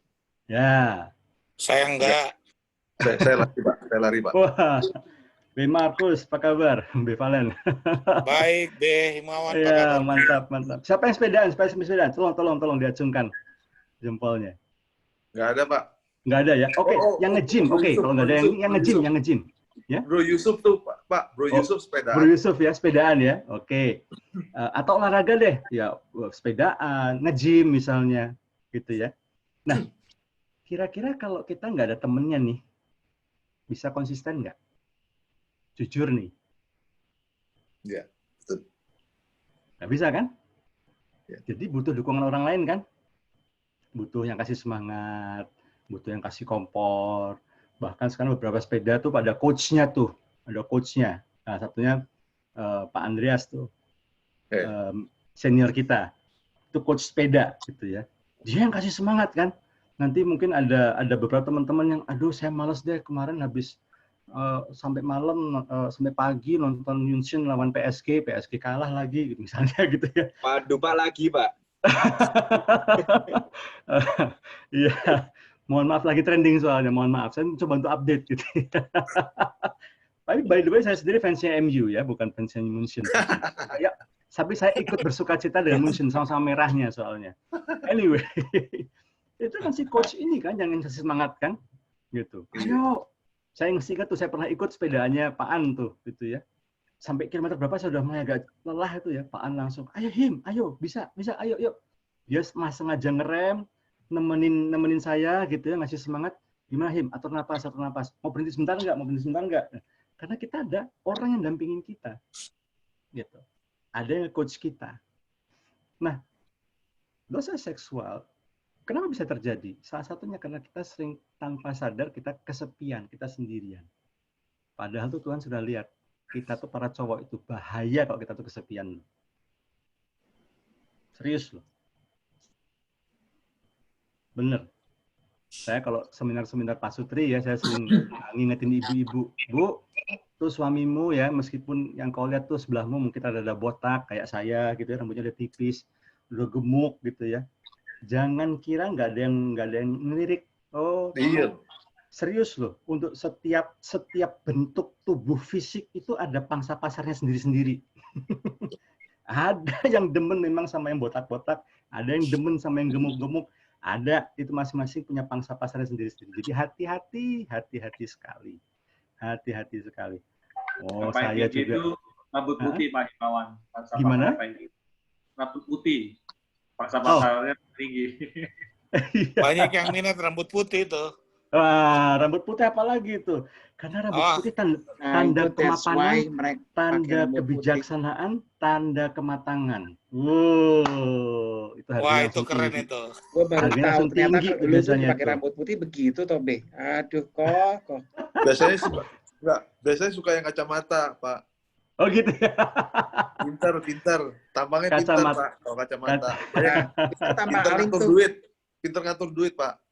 Ya. Saya enggak. Saya lari, Pak. Saya lari, Pak. Wah, B. Markus, apa kabar? B. Valen. Baik, B. Himawan. Ya, mantap, mantap. Siapa yang sepedaan? Tolong diacungkan jempolnya. Nggak ada, Pak. Nggak ada ya? Oke, yang nge-gym. Oke, kalau nggak ada yang nge-gym. Ya? Bro Yusuf tuh, Pak. Bro Yusuf sepedaan. Bro Yusuf ya, sepedaan ya. Oke. Atau olahraga deh. Ya, sepedaan, nge-gym misalnya. Gitu ya. Nah, kira-kira kalau kita nggak ada temennya nih, bisa konsisten nggak? Jujur nih. Iya, betul. Nggak bisa kan? Ya. Jadi butuh dukungan orang lain kan? Butuh yang kasih semangat, butuh yang kasih kompor. Bahkan sekarang beberapa sepeda tuh pada coach-nya tuh. Ada coach-nya. Nah, satunya Pak Andreas tuh. Senior kita. Itu coach sepeda gitu ya. Dia yang kasih semangat kan? Nanti mungkin ada beberapa teman-teman yang, aduh saya malas deh kemarin habis sampai malam, sampai pagi nonton München lawan PSG kalah lagi, gitu, misalnya gitu ya. Waduh, Pak, lagi, Pak. Iya, mohon maaf lagi trending soalnya, mohon maaf. Saya coba untuk update gitu. Tapi by the way saya sendiri fansnya MU ya, bukan fansnya München. Tapi saya ikut bersukacita dengan München sama-sama merahnya soalnya. Anyway, itu kan si coach ini kan yang ngasih semangat kan, gitu. Ayo, saya ingat tuh saya pernah ikut sepedaannya Pak An tuh, gitu ya. Sampai kilometer berapa saya udah mulai agak lelah itu ya, Pak An langsung, ayo Him, ayo, bisa, ayo, yuk. Dia sengaja ngerem, nemenin saya gitu ya, ngasih semangat. Gimana Him, atur napas. Mau berhenti sebentar nggak? Karena kita ada orang yang dampingin kita, gitu. Ada yang coach kita. Nah, dosa seksual, kenapa bisa terjadi? Salah satunya karena kita sering tanpa sadar kita kesepian, kita sendirian. Padahal tuh Tuhan sudah lihat, kita tuh para cowok itu bahaya kalau kita tuh kesepian. Serius loh. Bener. Saya kalau seminar-seminar Pak Sutri ya, saya sering ngingetin ibu-ibu, Bu, tuh suamimu ya, meskipun yang kau lihat tuh sebelahmu mungkin ada botak kayak saya gitu ya, rambutnya udah tipis, udah gemuk gitu ya. Jangan kira nggak ada yang ngelirik. Oh, iya. Serius loh, untuk setiap bentuk tubuh fisik itu ada pangsa pasarnya sendiri-sendiri. Ada yang demen memang sama yang botak-botak, ada yang demen sama yang gemuk-gemuk. Ada, itu masing-masing punya pangsa pasarnya sendiri-sendiri. Jadi hati-hati sekali. Hati-hati sekali. Oh, saya juga. Itu rambut putih, Pak Himawan. Gimana? Rambut putih. Pangsa pasarnya tinggi. Banyak yang minat rambut putih itu. Wah, rambut putih apalagi itu? Karena rambut putih tanda kemapanan, tanda kebijaksanaan, tanda kematangan. Wow, itu harganya. Wah, itu keren tinggi. Itu. Gue baru tahu ternyata dulu pakai rambut putih begitu toh, Be. Aduh, kok. Biasanya suka yang kacamata, Pak. Oh gitu ya. Pinter. Tampangnya pinter, Pak. Kalau kacamata. Pinter ngatur duit, Pak.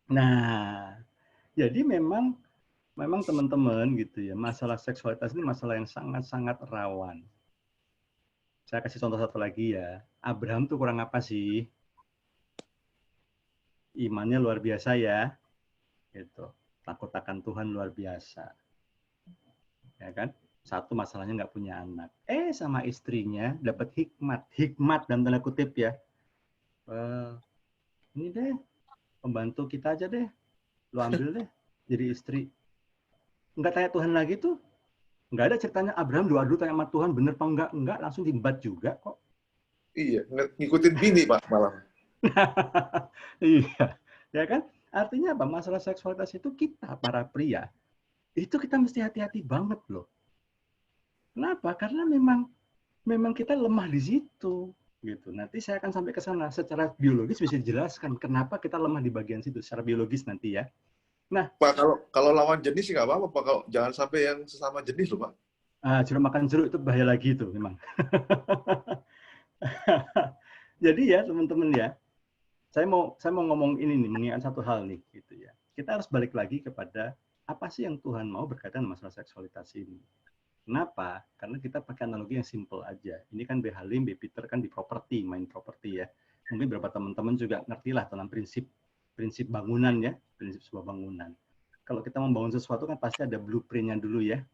Nah, jadi memang teman-teman gitu ya, masalah seksualitas ini masalah yang sangat-sangat rawan. Saya kasih contoh satu lagi ya. Abraham tuh kurang apa sih? Imannya luar biasa ya. Gitu. Takut akan Tuhan luar biasa. Ya kan? Satu masalahnya nggak punya anak. Sama istrinya dapat hikmat dalam tanda kutip ya. Ini deh, pembantu kita aja deh. Lu ambil deh jadi istri. Nggak tanya Tuhan lagi tuh. Nggak ada ceritanya Abraham doa dulu tanya sama Tuhan bener apa enggak. Enggak, langsung diembat juga kok. Iya, ngikutin bini Pak malah. Iya, ya kan? Artinya apa? Masalah seksualitas itu kita para pria itu kita mesti hati-hati banget loh. Kenapa? Karena memang kita lemah di situ gitu. Nanti saya akan sampai ke sana secara biologis bisa dijelaskan kenapa kita lemah di bagian situ secara biologis nanti ya. Nah, Pak, kalau lawan jenis sih nggak apa-apa, Pak. Kalau jangan sampai yang sesama jenis loh, Pak. Jeruk makan jeruk itu bahaya lagi itu memang. Jadi ya teman-teman ya, saya mau ngomong ini nih, mengingat satu hal nih gitu ya. Kita harus balik lagi kepada apa sih yang Tuhan mau berkaitan masalah seksualitas ini. Kenapa? Karena kita pakai analogi yang simple aja. Ini kan B. Halim, B. Peter kan di properti, main properti ya. Mungkin beberapa teman-teman juga ngerti lah tentang prinsip bangunan ya, prinsip sebuah bangunan. Kalau kita membangun sesuatu kan pasti ada blueprint-nya dulu ya.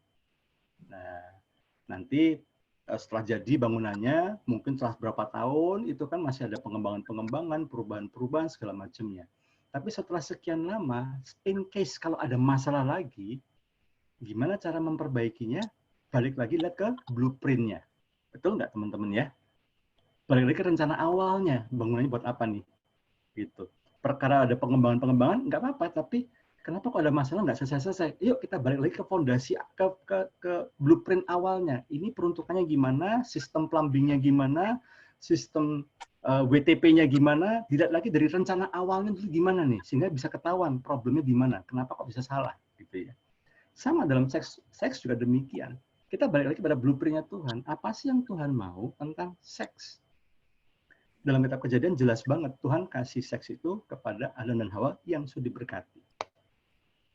Nah, nanti setelah jadi bangunannya, mungkin setelah berapa tahun itu kan masih ada pengembangan, perubahan segala macamnya. Tapi setelah sekian lama, in case kalau ada masalah lagi, gimana cara memperbaikinya? Balik lagi lihat ke blueprint-nya. Betul nggak teman-teman ya? Balik lagi ke rencana awalnya, bangunannya buat apa nih? Gitu. Perkara ada pengembangan nggak apa-apa, tapi kenapa kok ada masalah nggak selesai-selesai? Yuk kita balik lagi ke fondasi, ke blueprint awalnya. Ini peruntukannya gimana, sistem plumbingnya gimana, sistem WTP-nya gimana, dilihat lagi dari rencana awalnya dulu gimana nih, sehingga bisa ketahuan problemnya di mana, kenapa kok bisa salah, gitu ya. Sama dalam seks juga demikian. Kita balik lagi pada blueprint-nya Tuhan. Apa sih yang Tuhan mau tentang seks? Dalam kitab Kejadian jelas banget Tuhan kasih seks itu kepada Adam dan Hawa yang sudah diberkati.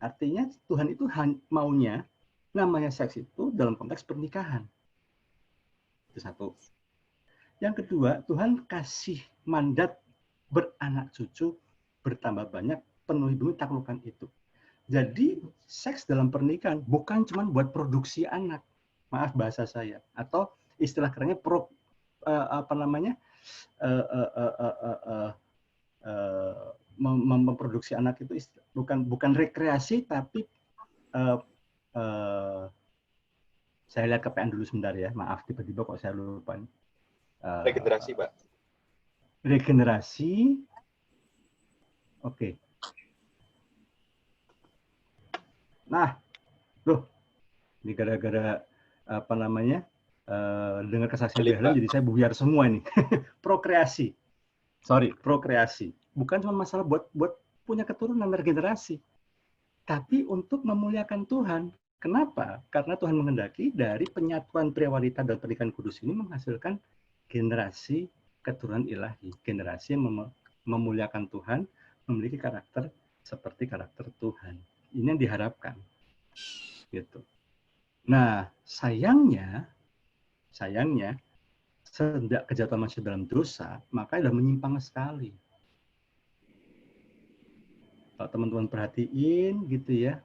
Artinya Tuhan itu maunya namanya seks itu dalam konteks pernikahan. Itu satu. Yang kedua, Tuhan kasih mandat beranak cucu, bertambah banyak, penuhi bumi, taklukkan itu. Jadi seks dalam pernikahan bukan cuma buat produksi anak, maaf bahasa saya, atau istilah kerennya memproduksi anak itu bukan rekreasi, tapi saya lihat ke PN dulu sebentar ya, maaf tiba-tiba kok saya lupa. Regenerasi, Pak. Regenerasi, oke. Nah, loh, ini gara-gara dengar kesaksian Belen, jadi saya buyar semua ini. Prokreasi, prokreasi. Bukan cuma masalah buat punya keturunan regenerasi, tapi untuk memuliakan Tuhan. Kenapa? Karena Tuhan menghendaki dari penyatuan pria wanita dan pernikahan kudus ini menghasilkan generasi keturunan ilahi, generasi yang memuliakan Tuhan, memiliki karakter seperti karakter Tuhan. Ini yang diharapkan, gitu. Nah, sayangnya, sejak kejatuhan manusia dalam dosa, maka sudah menyimpang sekali. Kalau teman-teman perhatiin, gitu ya,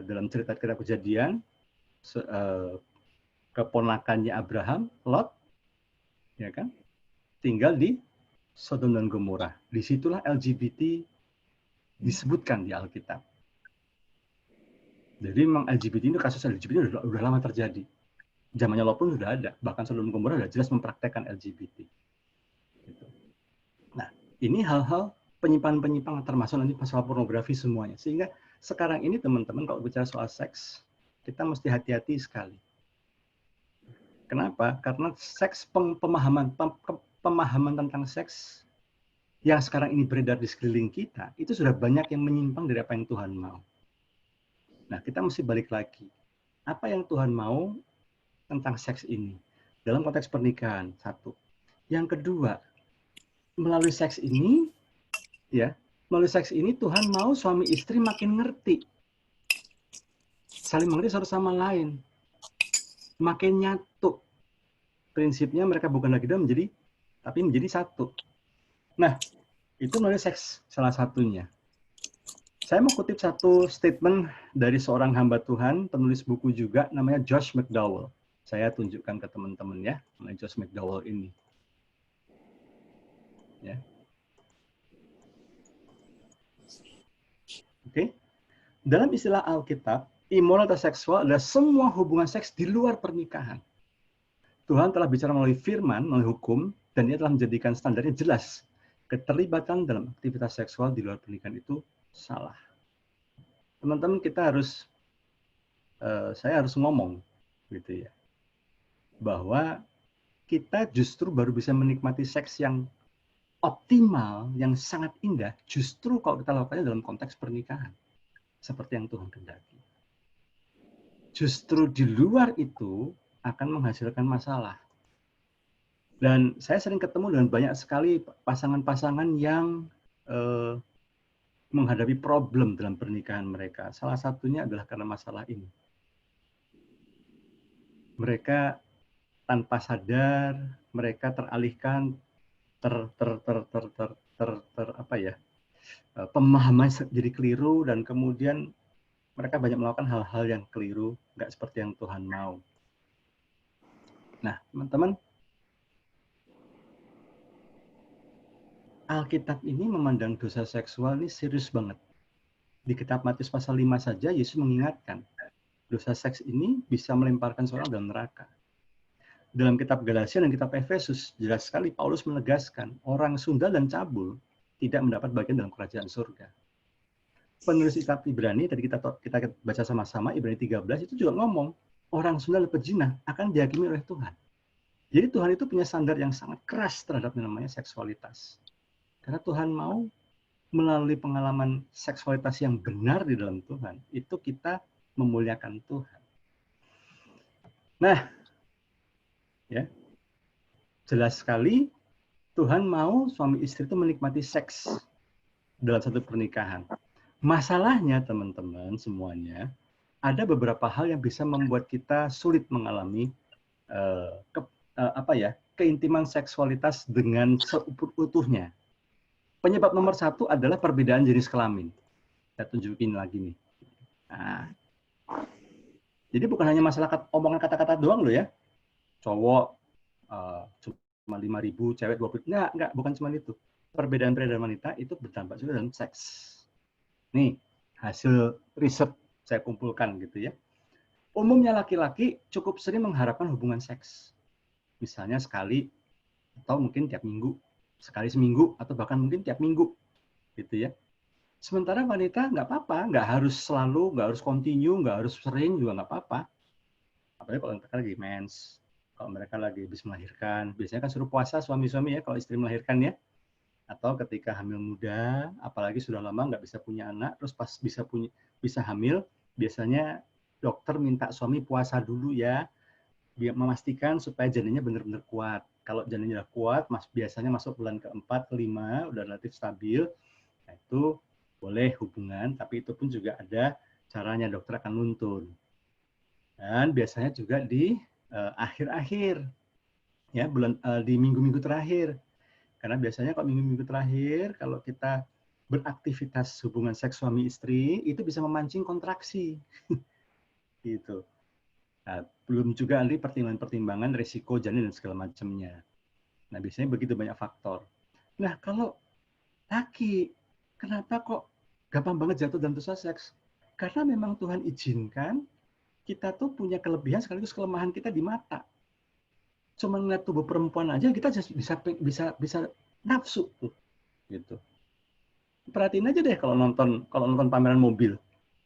dalam cerita-cerita Kejadian, keponakannya Abraham, Lot, ya kan, tinggal di Sodom dan Gomora. Disitulah LGBT disebutkan di Alkitab. Jadi memang LGBT ini, kasus LGBT udah lama terjadi. Zamannya Lot pun sudah ada. Bahkan Sodom dan Gomora sudah jelas mempraktekkan LGBT. Gitu. Nah, ini hal-hal penyimpangan-penyimpangan, termasuk nanti masalah pornografi semuanya. Sehingga sekarang ini teman-teman kalau bicara soal seks, kita mesti hati-hati sekali. Kenapa? Karena seks, pemahaman tentang seks yang sekarang ini beredar di sekeliling kita, itu sudah banyak yang menyimpang dari apa yang Tuhan mau. Nah, kita mesti balik lagi. Apa yang Tuhan mau tentang seks ini? Dalam konteks pernikahan, satu. Yang kedua, melalui seks ini, Tuhan mau suami istri makin ngerti. Saling mengerti satu sama lain. Makin nyatu. Prinsipnya mereka bukan lagi dua tapi menjadi satu. Nah, itu melalui seks salah satunya. Saya mau kutip satu statement dari seorang hamba Tuhan, penulis buku juga, namanya Josh McDowell. Saya tunjukkan ke teman-teman ya, mengenai Josh McDowell ini. Ya. Oke. Dalam istilah Alkitab, imoralitas seksual adalah semua hubungan seks di luar pernikahan. Tuhan telah bicara melalui firman, melalui hukum, dan Dia telah menjadikan standarnya jelas. Keterlibatan dalam aktivitas seksual di luar pernikahan itu salah. Teman-teman, saya harus ngomong, gitu ya, bahwa kita justru baru bisa menikmati seks yang optimal, yang sangat indah, justru kalau kita lakukannya dalam konteks pernikahan, seperti yang Tuhan kehendaki. Justru di luar itu akan menghasilkan masalah. Dan saya sering ketemu dengan banyak sekali pasangan-pasangan yang menghadapi problem dalam pernikahan mereka. Salah satunya adalah karena masalah ini. Mereka tanpa sadar, mereka teralihkan, pemahaman jadi keliru, dan kemudian mereka banyak melakukan hal-hal yang keliru, nggak seperti yang Tuhan mau. Nah, teman-teman, Alkitab ini memandang dosa seksual ini serius banget. Di kitab Matius pasal 5 saja, Yesus mengingatkan, dosa seks ini bisa melemparkan seorang dalam neraka. Dalam kitab Galatia dan kitab Efesus, jelas sekali Paulus menegaskan, orang sundal dan cabul tidak mendapat bagian dalam kerajaan surga. Penulis kitab Ibrani, tadi kita baca sama-sama, Ibrani 13, itu juga ngomong, orang sundal dan pezina akan dihakimi oleh Tuhan. Jadi Tuhan itu punya standar yang sangat keras terhadap namanya seksualitas. Karena Tuhan mau melalui pengalaman seksualitas yang benar di dalam Tuhan, itu kita memuliakan Tuhan. Nah, ya, jelas sekali Tuhan mau suami istri itu menikmati seks dalam satu pernikahan. Masalahnya teman-teman semuanya, ada beberapa hal yang bisa membuat kita sulit mengalami keintiman seksualitas dengan seutuhnya. Penyebab nomor satu adalah perbedaan jenis kelamin. Saya tunjukin lagi nih. Nah, jadi bukan hanya masalah omongan kata-kata doang loh ya. Cowok cuma 5.000, cewek 20. Enggak, bukan cuma itu. Perbedaan-perbedaan wanita itu berdampak juga dalam seks. Nih, hasil riset saya kumpulkan gitu ya. Umumnya laki-laki cukup sering mengharapkan hubungan seks. Misalnya sekali atau mungkin tiap minggu, sekali seminggu atau bahkan mungkin tiap minggu, gitu ya. Sementara wanita nggak apa-apa, nggak harus selalu, nggak harus continue, nggak harus sering juga nggak apa-apa. Apalagi kalau mereka lagi mens, kalau mereka lagi habis melahirkan, biasanya kan suruh puasa suami-suami ya kalau istri melahirkan ya. Atau ketika hamil muda, apalagi sudah lama nggak bisa punya anak, terus pas bisa hamil, biasanya dokter minta suami puasa dulu ya, biar memastikan supaya janinnya benar-benar kuat. Kalau janinnya udah kuat, biasanya masuk bulan keempat, kelima, udah relatif stabil, nah itu boleh hubungan, tapi itu pun juga ada caranya, dokter akan nuntun. Dan biasanya juga di akhir-akhir, ya di minggu-minggu terakhir. Karena biasanya kalau minggu-minggu terakhir, kalau kita beraktivitas hubungan seks suami istri, itu bisa memancing kontraksi. Gitu. Nah, belum juga ada pertimbangan-pertimbangan risiko janin dan segala macamnya. Nah, biasanya begitu banyak faktor. Nah, kalau laki, kenapa kok gampang banget jatuh dalam dosa seks? Karena memang Tuhan izinkan kita tuh punya kelebihan sekaligus kelemahan kita di mata. Cuma ngeliat tubuh perempuan aja kita bisa nafsu tuh, gitu. Perhatiin aja deh kalau nonton pameran mobil.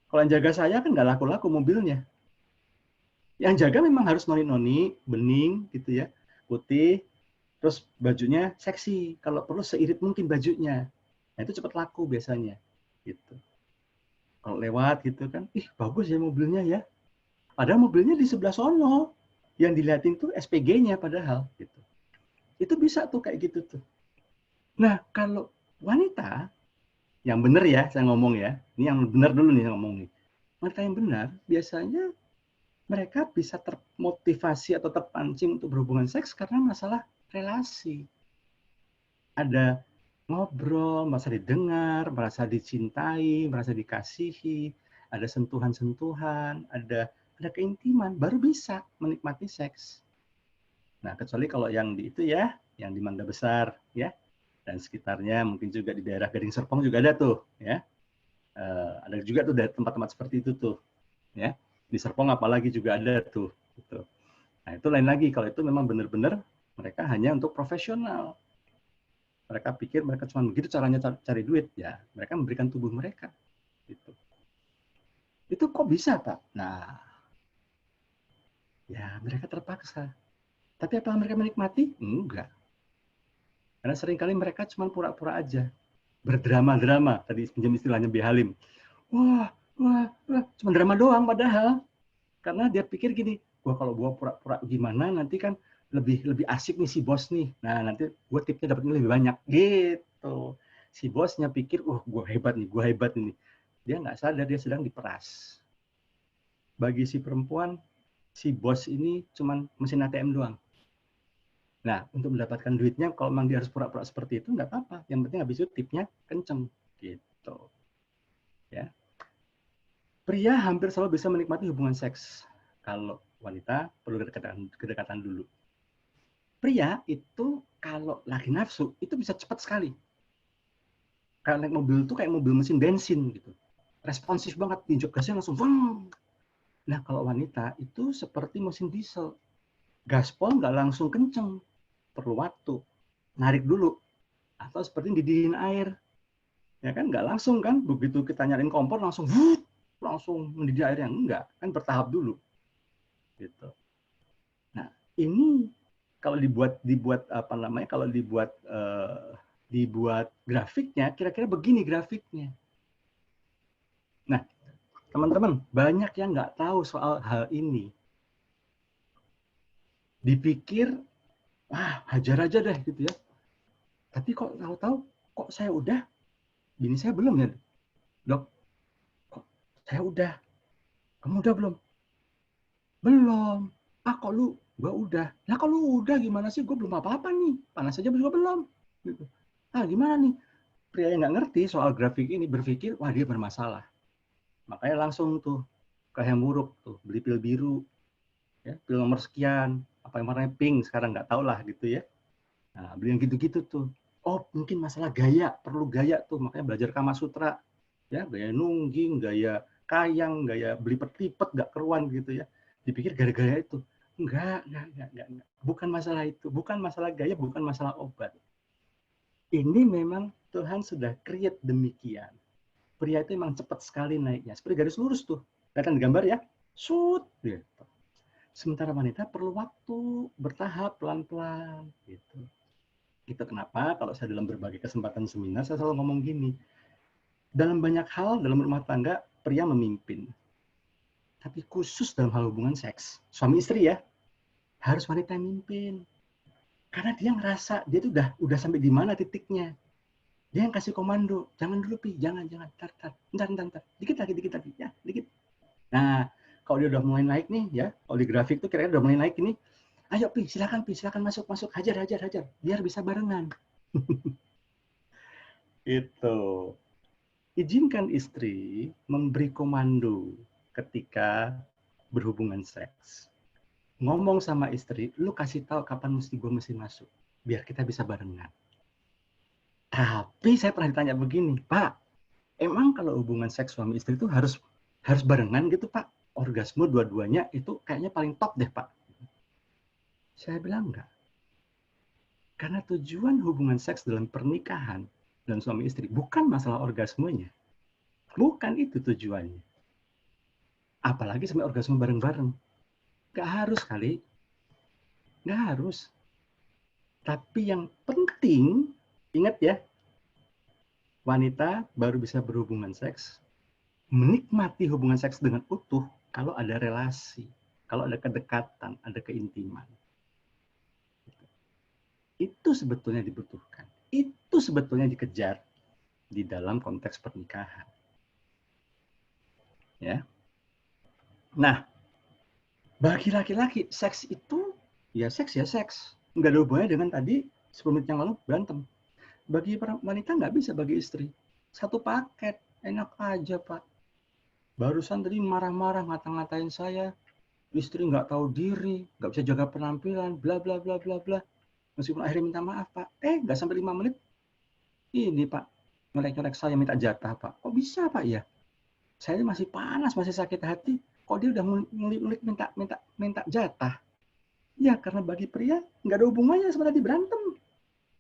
Kalau yang jaga saya kan nggak laku-laku mobilnya. Yang jaga memang harus noni-noni, bening gitu ya, putih, terus bajunya seksi. Kalau perlu seirit mungkin bajunya. Nah, itu cepat laku biasanya. Gitu. Kalau lewat gitu kan, ih bagus ya mobilnya ya. Padahal mobilnya di sebelah sono. Yang dilihatin tuh SPG-nya padahal. Gitu. Itu bisa tuh kayak gitu tuh. Nah, kalau wanita, yang benar ya saya ngomong ya, ini yang benar dulu nih saya ngomong nih. Wanita yang benar biasanya mereka bisa termotivasi atau terpancing untuk berhubungan seks karena masalah relasi. Ada ngobrol, merasa didengar, merasa dicintai, merasa dikasihi, ada sentuhan-sentuhan, ada keintiman, baru bisa menikmati seks. Nah, kecuali kalau yang di itu ya, yang di Mangga Besar ya, dan sekitarnya, mungkin juga di daerah Gading Serpong juga ada tuh ya. Ada juga tuh tempat-tempat seperti itu tuh ya. Di Serpong apalagi juga ada tuh gitu. Nah, itu lain lagi kalau itu memang benar-benar mereka hanya untuk profesional. Mereka pikir mereka cuma begitu caranya cari duit, ya mereka memberikan tubuh mereka gitu. Itu kok bisa, Pak? Nah, ya mereka terpaksa. Tapi apa mereka menikmati? Enggak. Karena seringkali mereka cuma pura-pura aja. Berdrama-drama, tadi pinjam istilahnya Bi Halim. Wah, cuma drama doang padahal. Karena dia pikir gini, wah kalau gua pura-pura gimana nanti kan lebih asik nih si bos nih. Nah, nanti gua tipnya dapatnya lebih banyak gitu. Si bosnya pikir, wah gua hebat nih. Dia nggak sadar dia sedang diperas. Bagi si perempuan, si bos ini cuma mesin ATM doang. Nah, untuk mendapatkan duitnya, kalau memang dia harus pura-pura seperti itu, nggak apa-apa. Yang penting habis itu tipnya kenceng gitu. Ya. Pria hampir selalu bisa menikmati hubungan seks. Kalau wanita perlu kedekatan dulu. Pria itu kalau lagi nafsu itu bisa cepat sekali. Kalau naik mobil itu kayak mobil mesin bensin gitu. Responsif banget, injek gasnya langsung weng. Nah, kalau wanita itu seperti mesin diesel. Gaspol nggak langsung kenceng. Perlu waktu. Narik dulu. Atau seperti didihin air. Ya kan nggak langsung kan, begitu kita nyalain kompor langsung mendidih airnya. Enggak, kan bertahap dulu. Gitu. Nah, ini kalau dibuat apa namanya? Kalau dibuat grafiknya, kira-kira begini grafiknya. Nah, teman-teman, banyak yang nggak tahu soal hal ini. Dipikir, hajar aja deh gitu ya. Tapi kok tahu-tahu, kok saya udah, bini saya belum ya, dok? Saya udah. Kamu udah belum? Belum. Ah, kok lu? Gua udah. Lah kalau lu udah gimana sih? Gue belum apa-apa nih. Panas aja juga belum. Gitu. Ah, gimana nih? Pria yang nggak ngerti soal grafik ini berpikir, wah dia bermasalah. Makanya langsung tuh ke Hemuruk tuh, beli pil biru. Ya, pil nomor sekian. Apa yang warnanya pink, sekarang nggak tahu lah gitu ya. Nah, beli yang gitu-gitu tuh. Oh, mungkin masalah gaya, perlu gaya tuh. Makanya belajar Kama Sutra. Ya, gaya nungging, gaya kayang, gaya belipet-lipet, nggak keruan gitu ya. Dipikir gara-gara itu. Enggak. Bukan masalah itu. Bukan masalah gaya, bukan masalah obat. Ini memang Tuhan sudah create demikian. Pria itu memang cepat sekali naiknya. Seperti garis lurus tuh. Kelihatan di gambar ya. Shoot. Gitu. Sementara wanita perlu waktu, bertahap, pelan-pelan. Gitu. Itu kenapa kalau saya dalam berbagai kesempatan seminar, saya selalu ngomong gini. Dalam banyak hal, dalam rumah tangga, pria memimpin. Tapi khusus dalam hal hubungan seks, suami istri ya, harus wanita yang memimpin. Karena dia ngerasa, dia tuh udah sampai di mana titiknya. Dia yang kasih komando, jangan dulu Pi, jangan, ntar, dikit lagi, ya, dikit. Nah, kalau dia udah mulai naik nih, ya, kalau di grafik tuh kira-kira udah mulai naik ini, ayo Pi, silakan masuk, hajar, biar bisa barengan. Itu. Izinkan istri memberi komando ketika berhubungan seks. Ngomong sama istri, lu kasih tahu kapan gue mesti masuk, biar kita bisa barengan. Tapi saya pernah ditanya begini, Pak, emang kalau hubungan seks suami istri itu harus barengan gitu Pak? Orgasme dua-duanya itu kayaknya paling top deh Pak. Saya bilang enggak. Karena tujuan hubungan seks dalam pernikahan dan suami istri bukan masalah orgasmenya. Bukan itu tujuannya. Apalagi sampai orgasme bareng-bareng. Nggak harus kali. Nggak harus. Tapi yang penting, ingat ya, wanita baru bisa berhubungan seks, menikmati hubungan seks dengan utuh kalau ada relasi, kalau ada kedekatan, ada keintiman. Itu sebetulnya dibutuhkan. Itu sebetulnya dikejar di dalam konteks pernikahan. Ya. Nah, bagi laki-laki, seks itu ya seks. Nggak ada hubungannya dengan tadi 10 menit yang lalu berantem. Bagi wanita nggak bisa, bagi istri. Satu paket, enak aja Pak. Barusan tadi marah-marah, ngata-ngatain saya. Istri nggak tahu diri, nggak bisa jaga penampilan, bla bla bla bla bla. Meskipun akhirnya minta maaf Pak. Nggak sampai 5 menit. Ini Pak, nyolek-nyolek saya minta jatah Pak. Kok bisa Pak ya? Saya masih panas, masih sakit hati. Kok dia udah ngulik minta jatah? Ya karena bagi pria nggak ada hubungannya sama tadi berantem.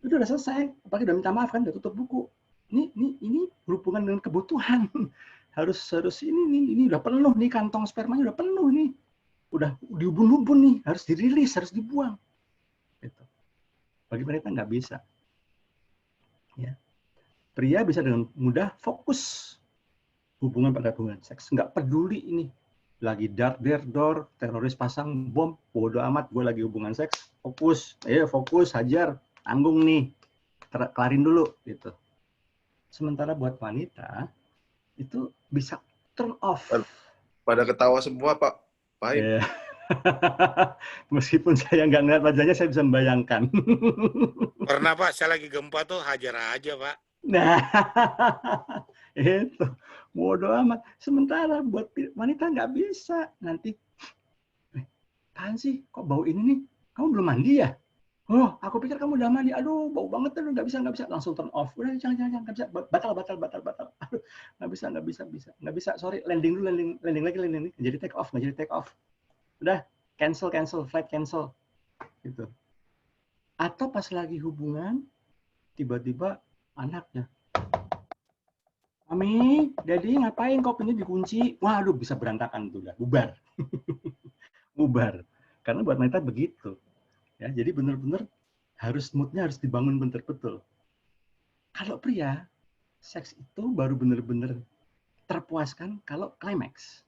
Itu udah selesai, apalagi udah minta maaf kan, udah tutup buku. Ini berhubungan dengan kebutuhan. harus ini udah penuh nih, kantong spermanya udah penuh nih. Udah diubun-ubun nih, harus dirilis, harus dibuang. Gitu. Bagi wanita nggak bisa. Ya. Pria bisa dengan mudah fokus hubungan pada hubungan seks. Nggak peduli ini. Lagi dar-der-dor, teroris pasang bom, bodo amat, gue lagi hubungan seks, fokus, fokus, hajar, tanggung nih, kelarin dulu, gitu. Sementara buat wanita, itu bisa turn off. Pada ketawa semua, Pak. Pahit. Meskipun saya nggak ngeliat wajahnya, saya bisa membayangkan. Pernah Pak, saya lagi gempa tuh hajar aja Pak. Nah, itu bodo amat. Sementara buat wanita nggak bisa. Nanti, apaan sih? Kok bau ini nih? Kamu belum mandi ya? Oh, aku pikir kamu udah mandi. Aduh, bau banget tuh, nggak bisa. Langsung turn off. Udah, jangan, nggak bisa. Batal. Aduh, nggak bisa. Sorry, landing dulu, landing lagi. Jadi take off. Udah, cancel, flight cancel. Gitu. Atau pas lagi hubungan, tiba-tiba anaknya, Mami, Daddy ngapain kok pintu dikunci? Waduh, bisa berantakan tuh, udah bubar. Bubar. Karena buat wanita begitu. Ya, jadi benar-benar moodnya harus dibangun betul-betul. Kalau pria, seks itu baru benar-benar terpuaskan kalau klimaks.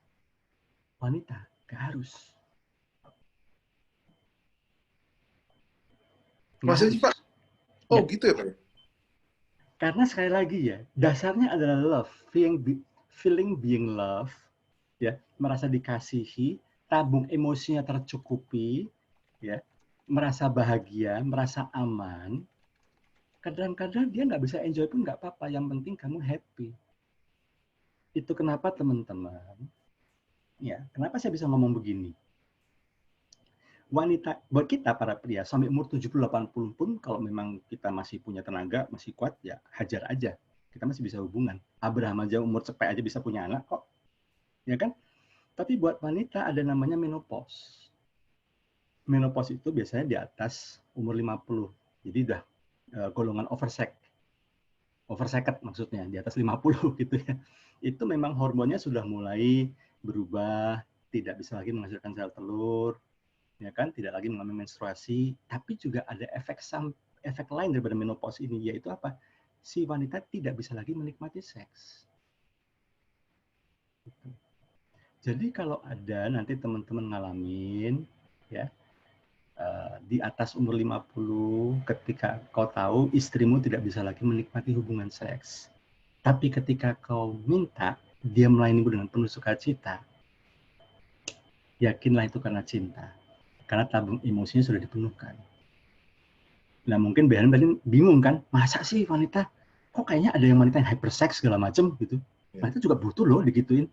Wanita gak harus. Masa sih Pak? Oh ya. Gitu ya Pak? Karena sekali lagi ya, dasarnya adalah love, feeling being loved, ya, merasa dikasihi, tabung emosinya tercukupi, ya, merasa bahagia, merasa aman. Kadang-kadang dia nggak bisa enjoy pun nggak apa-apa, yang penting kamu happy. Itu kenapa teman-teman, ya, kenapa saya bisa ngomong begini? Wanita, buat kita para pria, sampai umur 70-80 pun, kalau memang kita masih punya tenaga, masih kuat, ya hajar aja. Kita masih bisa hubungan. Abraham aja umur cepet aja bisa punya anak kok. Ya kan? Tapi buat wanita ada namanya menopause. Menopause itu biasanya di atas umur 50. Jadi udah golongan oversect maksudnya, di atas 50 gitu ya. Itu memang hormonnya sudah mulai berubah, tidak bisa lagi menghasilkan sel telur, ya kan, tidak lagi mengalami menstruasi, tapi juga ada efek lain daripada menopause ini, yaitu apa? Si wanita tidak bisa lagi menikmati seks. Jadi kalau ada nanti teman-teman ngalamin, ya, di atas umur 50, ketika kau tahu istrimu tidak bisa lagi menikmati hubungan seks, tapi ketika kau minta dia melayanimu dengan penuh sukacita, yakinlah itu karena cinta. Karena tabung emosinya sudah dipenuhkan. Nah mungkin BHN bingung kan, masa sih wanita, kok kayaknya ada yang wanita yang hypersex segala macam gitu. Nah itu juga butuh loh digituin,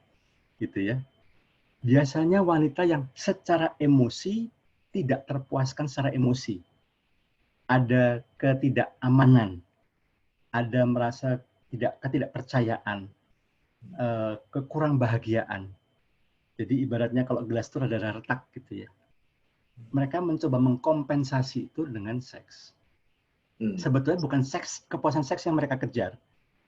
gitu ya. Biasanya wanita yang secara emosi tidak terpuaskan secara emosi. Ada ketidakamanan, ada merasa ketidakpercayaan, kekurang bahagiaan. Jadi ibaratnya kalau gelas itu rada retak gitu ya. Mereka mencoba mengkompensasi itu dengan seks. Sebetulnya bukan seks, kepuasan seks yang mereka kejar,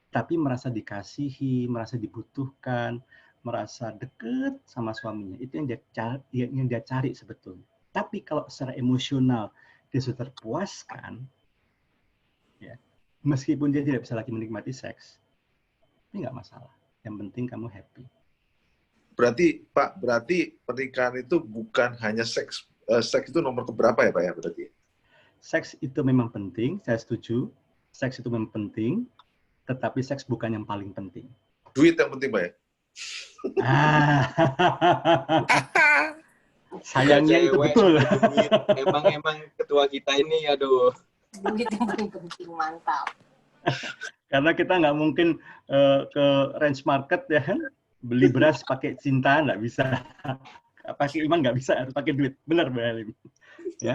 tapi merasa dikasihi, merasa dibutuhkan, merasa dekat sama suaminya. Itu yang dia cari sebetulnya. Tapi kalau secara emosional dia sudah terpuaskan, ya, meskipun dia tidak bisa lagi menikmati seks, ini nggak masalah. Yang penting kamu happy. Berarti Pak, pernikahan itu bukan hanya seks. Seks itu nomor keberapa ya Pak ya berarti? Seks itu memang penting, saya setuju. Seks itu memang penting, tetapi seks bukan yang paling penting. Duit yang penting Pak ya? Sayangnya itu betul. Emang ketua kita ini, aduh. Duit yang paling penting, mantap. Karena kita nggak mungkin ke range market ya kan, beli beras pakai cinta nggak bisa, pakai iman nggak bisa, harus pakai duit. Benar Mbak Halim. Ya.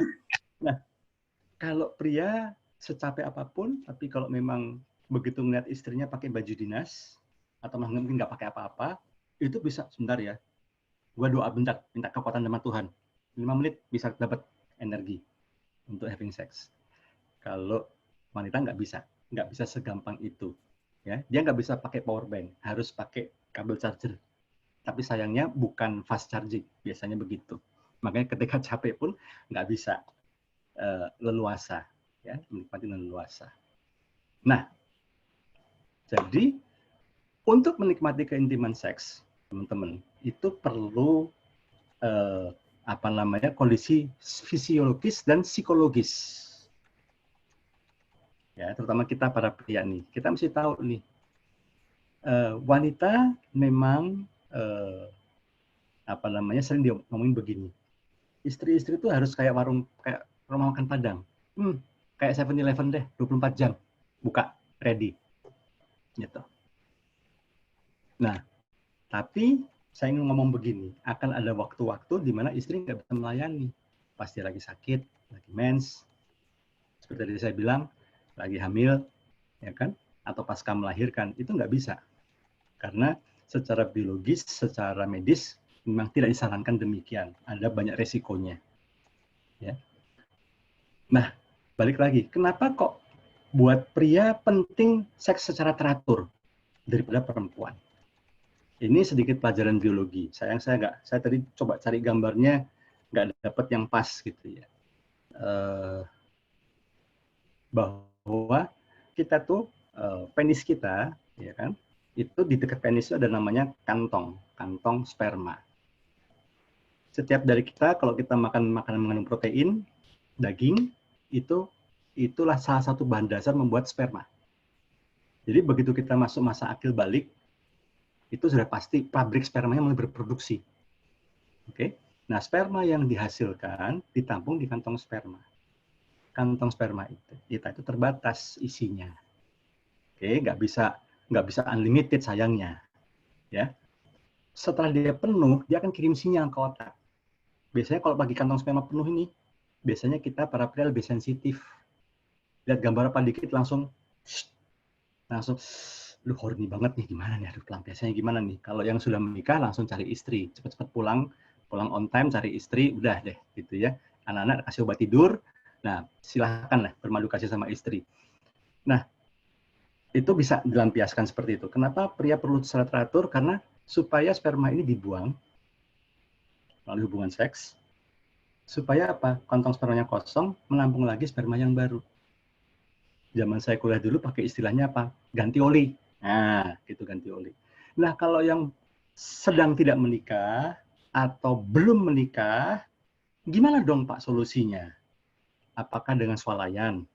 Nah, kalau pria secapek apapun, tapi kalau memang begitu melihat istrinya pakai baju dinas atau mungkin nggak pakai apa-apa, itu bisa sebentar ya. Gua doa bentar, minta kekuatan sama Tuhan. 5 menit bisa dapat energi untuk having sex. Kalau wanita nggak bisa segampang itu. Ya, dia nggak bisa pakai power bank, harus pakai kabel charger. Tapi sayangnya bukan fast charging, biasanya begitu. Makanya ketika capek pun nggak bisa leluasa, ya, menikmati leluasa. Nah, jadi untuk menikmati keintiman seks, teman-teman, itu perlu kondisi fisiologis dan psikologis. Ya, terutama kita para pria nih, kita mesti tahu nih, wanita memang sering ngomongin begini, istri-istri itu harus kayak rumah makan Padang, kayak 7-Eleven deh, 24 jam buka, ready, gitu. Nah, tapi saya ingin ngomong begini, akan ada waktu-waktu di mana istri nggak bisa melayani, pasti lagi sakit, lagi mens, seperti tadi saya bilang, lagi hamil, ya kan, atau pasca melahirkan, itu nggak bisa, karena secara biologis, secara medis memang tidak disarankan demikian, ada banyak resikonya, ya. Nah, balik lagi, kenapa kok buat pria penting seks secara teratur daripada perempuan? Ini sedikit pelajaran biologi. Sayang saya tadi coba cari gambarnya nggak dapat yang pas gitu ya. Bahwa kita tuh penis kita, ya kan, itu di dekat penis itu ada namanya kantong sperma. Setiap dari kita kalau kita makan makanan mengandung protein, daging, itulah salah satu bahan dasar membuat sperma. Jadi begitu kita masuk masa akil balik, itu sudah pasti pabrik spermanya mulai berproduksi. Oke. Nah, sperma yang dihasilkan ditampung di kantong sperma. Kantong sperma itu kita itu terbatas isinya. Oke, nggak bisa unlimited sayangnya. Ya. Setelah dia penuh, dia akan kirim sinyal ke otak. Biasanya kalau bagi kantong sperma penuh ini, biasanya kita para pria lebih sensitif. Lihat gambar apa dikit langsung lu horny banget nih, gimana nih, aduh pelampiasannya gimana nih. Kalau yang sudah menikah langsung cari istri, cepat-cepat pulang on time, cari istri, udah deh gitu ya. Anak-anak kasih obat tidur, nah silahkan lah bermadu kasih sama istri. Nah, itu bisa dilampiaskan seperti itu. Kenapa pria perlu secara teratur? Karena supaya sperma ini dibuang melalui hubungan seks, supaya apa? Kantong spermanya kosong, menampung lagi sperma yang baru. Zaman saya kuliah dulu pakai istilahnya apa? Ganti oli. Nah, gitu ganti oli. Nah, kalau yang sedang tidak menikah atau belum menikah, gimana dong Pak solusinya? Apakah dengan swalayan?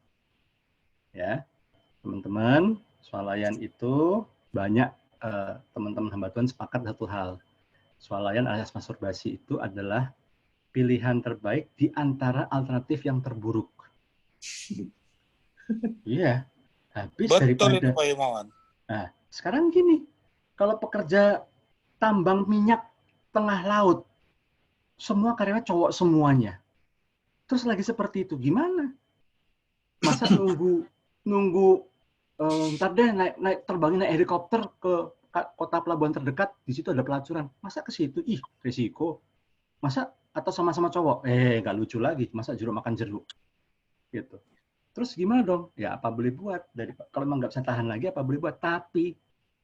Ya, teman-teman, swalayan itu banyak teman-teman hamba Tuhan sepakat satu hal. Swalayan alias masturbasi itu adalah pilihan terbaik di antara alternatif yang terburuk. Iya, habis Betul daripada. itu Pak Himawan. Nah, sekarang gini, kalau pekerja tambang minyak tengah laut, semua karyawan cowok semuanya. Terus lagi seperti itu, gimana? Masa nunggu ntar deh naik terbangin naik helikopter ke kota pelabuhan terdekat, di situ ada pelacuran. Masa ke situ? Ih, resiko. Masa atau sama-sama cowok? Nggak lucu lagi. Masa jeruk makan jeruk? Gitu. Terus gimana dong? Ya apa boleh buat? Kalau memang nggak bisa tahan lagi, apa boleh buat? Tapi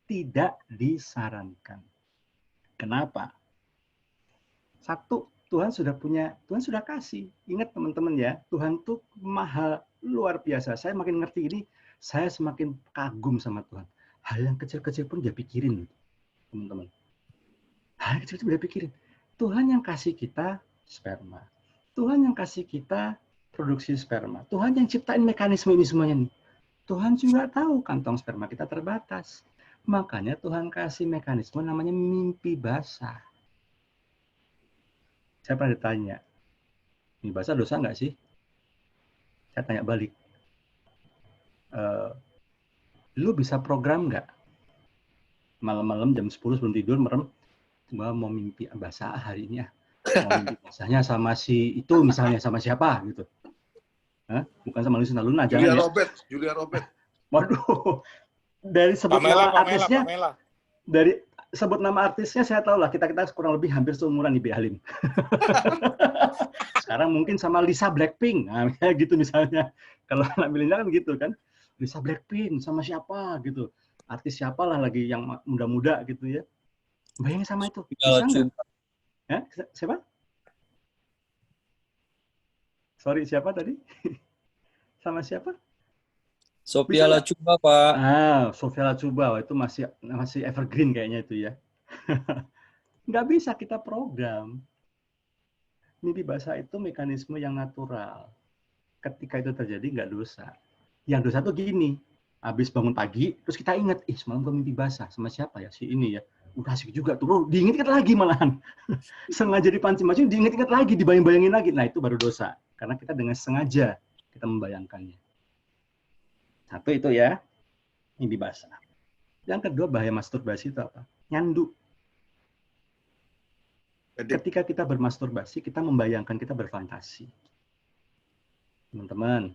tidak disarankan. Kenapa? Satu, Tuhan sudah kasih. Ingat teman-teman ya, Tuhan tuh maha luar biasa. Saya makin ngerti ini, saya semakin kagum sama Tuhan. Hal yang kecil-kecil pun dia pikirin, teman-teman. Hal yang kecil-kecil dia pikirin. Tuhan yang kasih kita sperma. Tuhan yang kasih kita produksi sperma. Tuhan yang ciptain mekanisme ini semuanya nih. Tuhan juga tahu kantong sperma kita terbatas. Makanya Tuhan kasih mekanisme namanya mimpi basah. Saya pernah ditanya, mimpi basah dosa nggak sih? Saya tanya balik. Lu bisa program nggak? Malam-malam jam 10 sebelum tidur merem, mau mimpi basah hari ini ya. Mau mimpi basahnya sama si itu misalnya, sama siapa gitu. Hah? Bukan sama Lucinta Luna, jangan ya. Julia Robert. Waduh, dari sebut nama artisnya, dari sebut nama artisnya saya tahu lah, kita kurang lebih hampir seumuran di Halim. Sekarang mungkin sama Lisa Blackpink, nah, gitu misalnya. Kalau anak milenial kan gitu kan, Lisa Blackpink sama siapa gitu, artis siapa lah lagi yang muda-muda gitu ya. Bayangin sama itu, bisa nggak? Ya, siapa? Sorry, siapa tadi? Sama siapa? Sophia Latjuba, Pak. Sophia Latjuba, itu masih evergreen kayaknya itu ya. Nggak bisa kita program. Mimpi basah itu mekanisme yang natural. Ketika itu terjadi nggak dosa. Yang dosa tuh gini, habis bangun pagi, terus kita ingat, semalam gue mimpi basah sama siapa ya, si ini ya. Udah asik juga tuh, diingat-ingat lagi malahan. Sengaja dipancing-pancing, diingat-ingat lagi, dibayang-bayangin lagi. Nah itu baru dosa. Karena kita dengan sengaja kita membayangkannya. Satu itu ya, mimpi basah. Yang kedua, bahaya masturbasi itu apa? Nyandu. Ketika kita bermasturbasi, kita membayangkan, kita berfantasi. Teman-teman,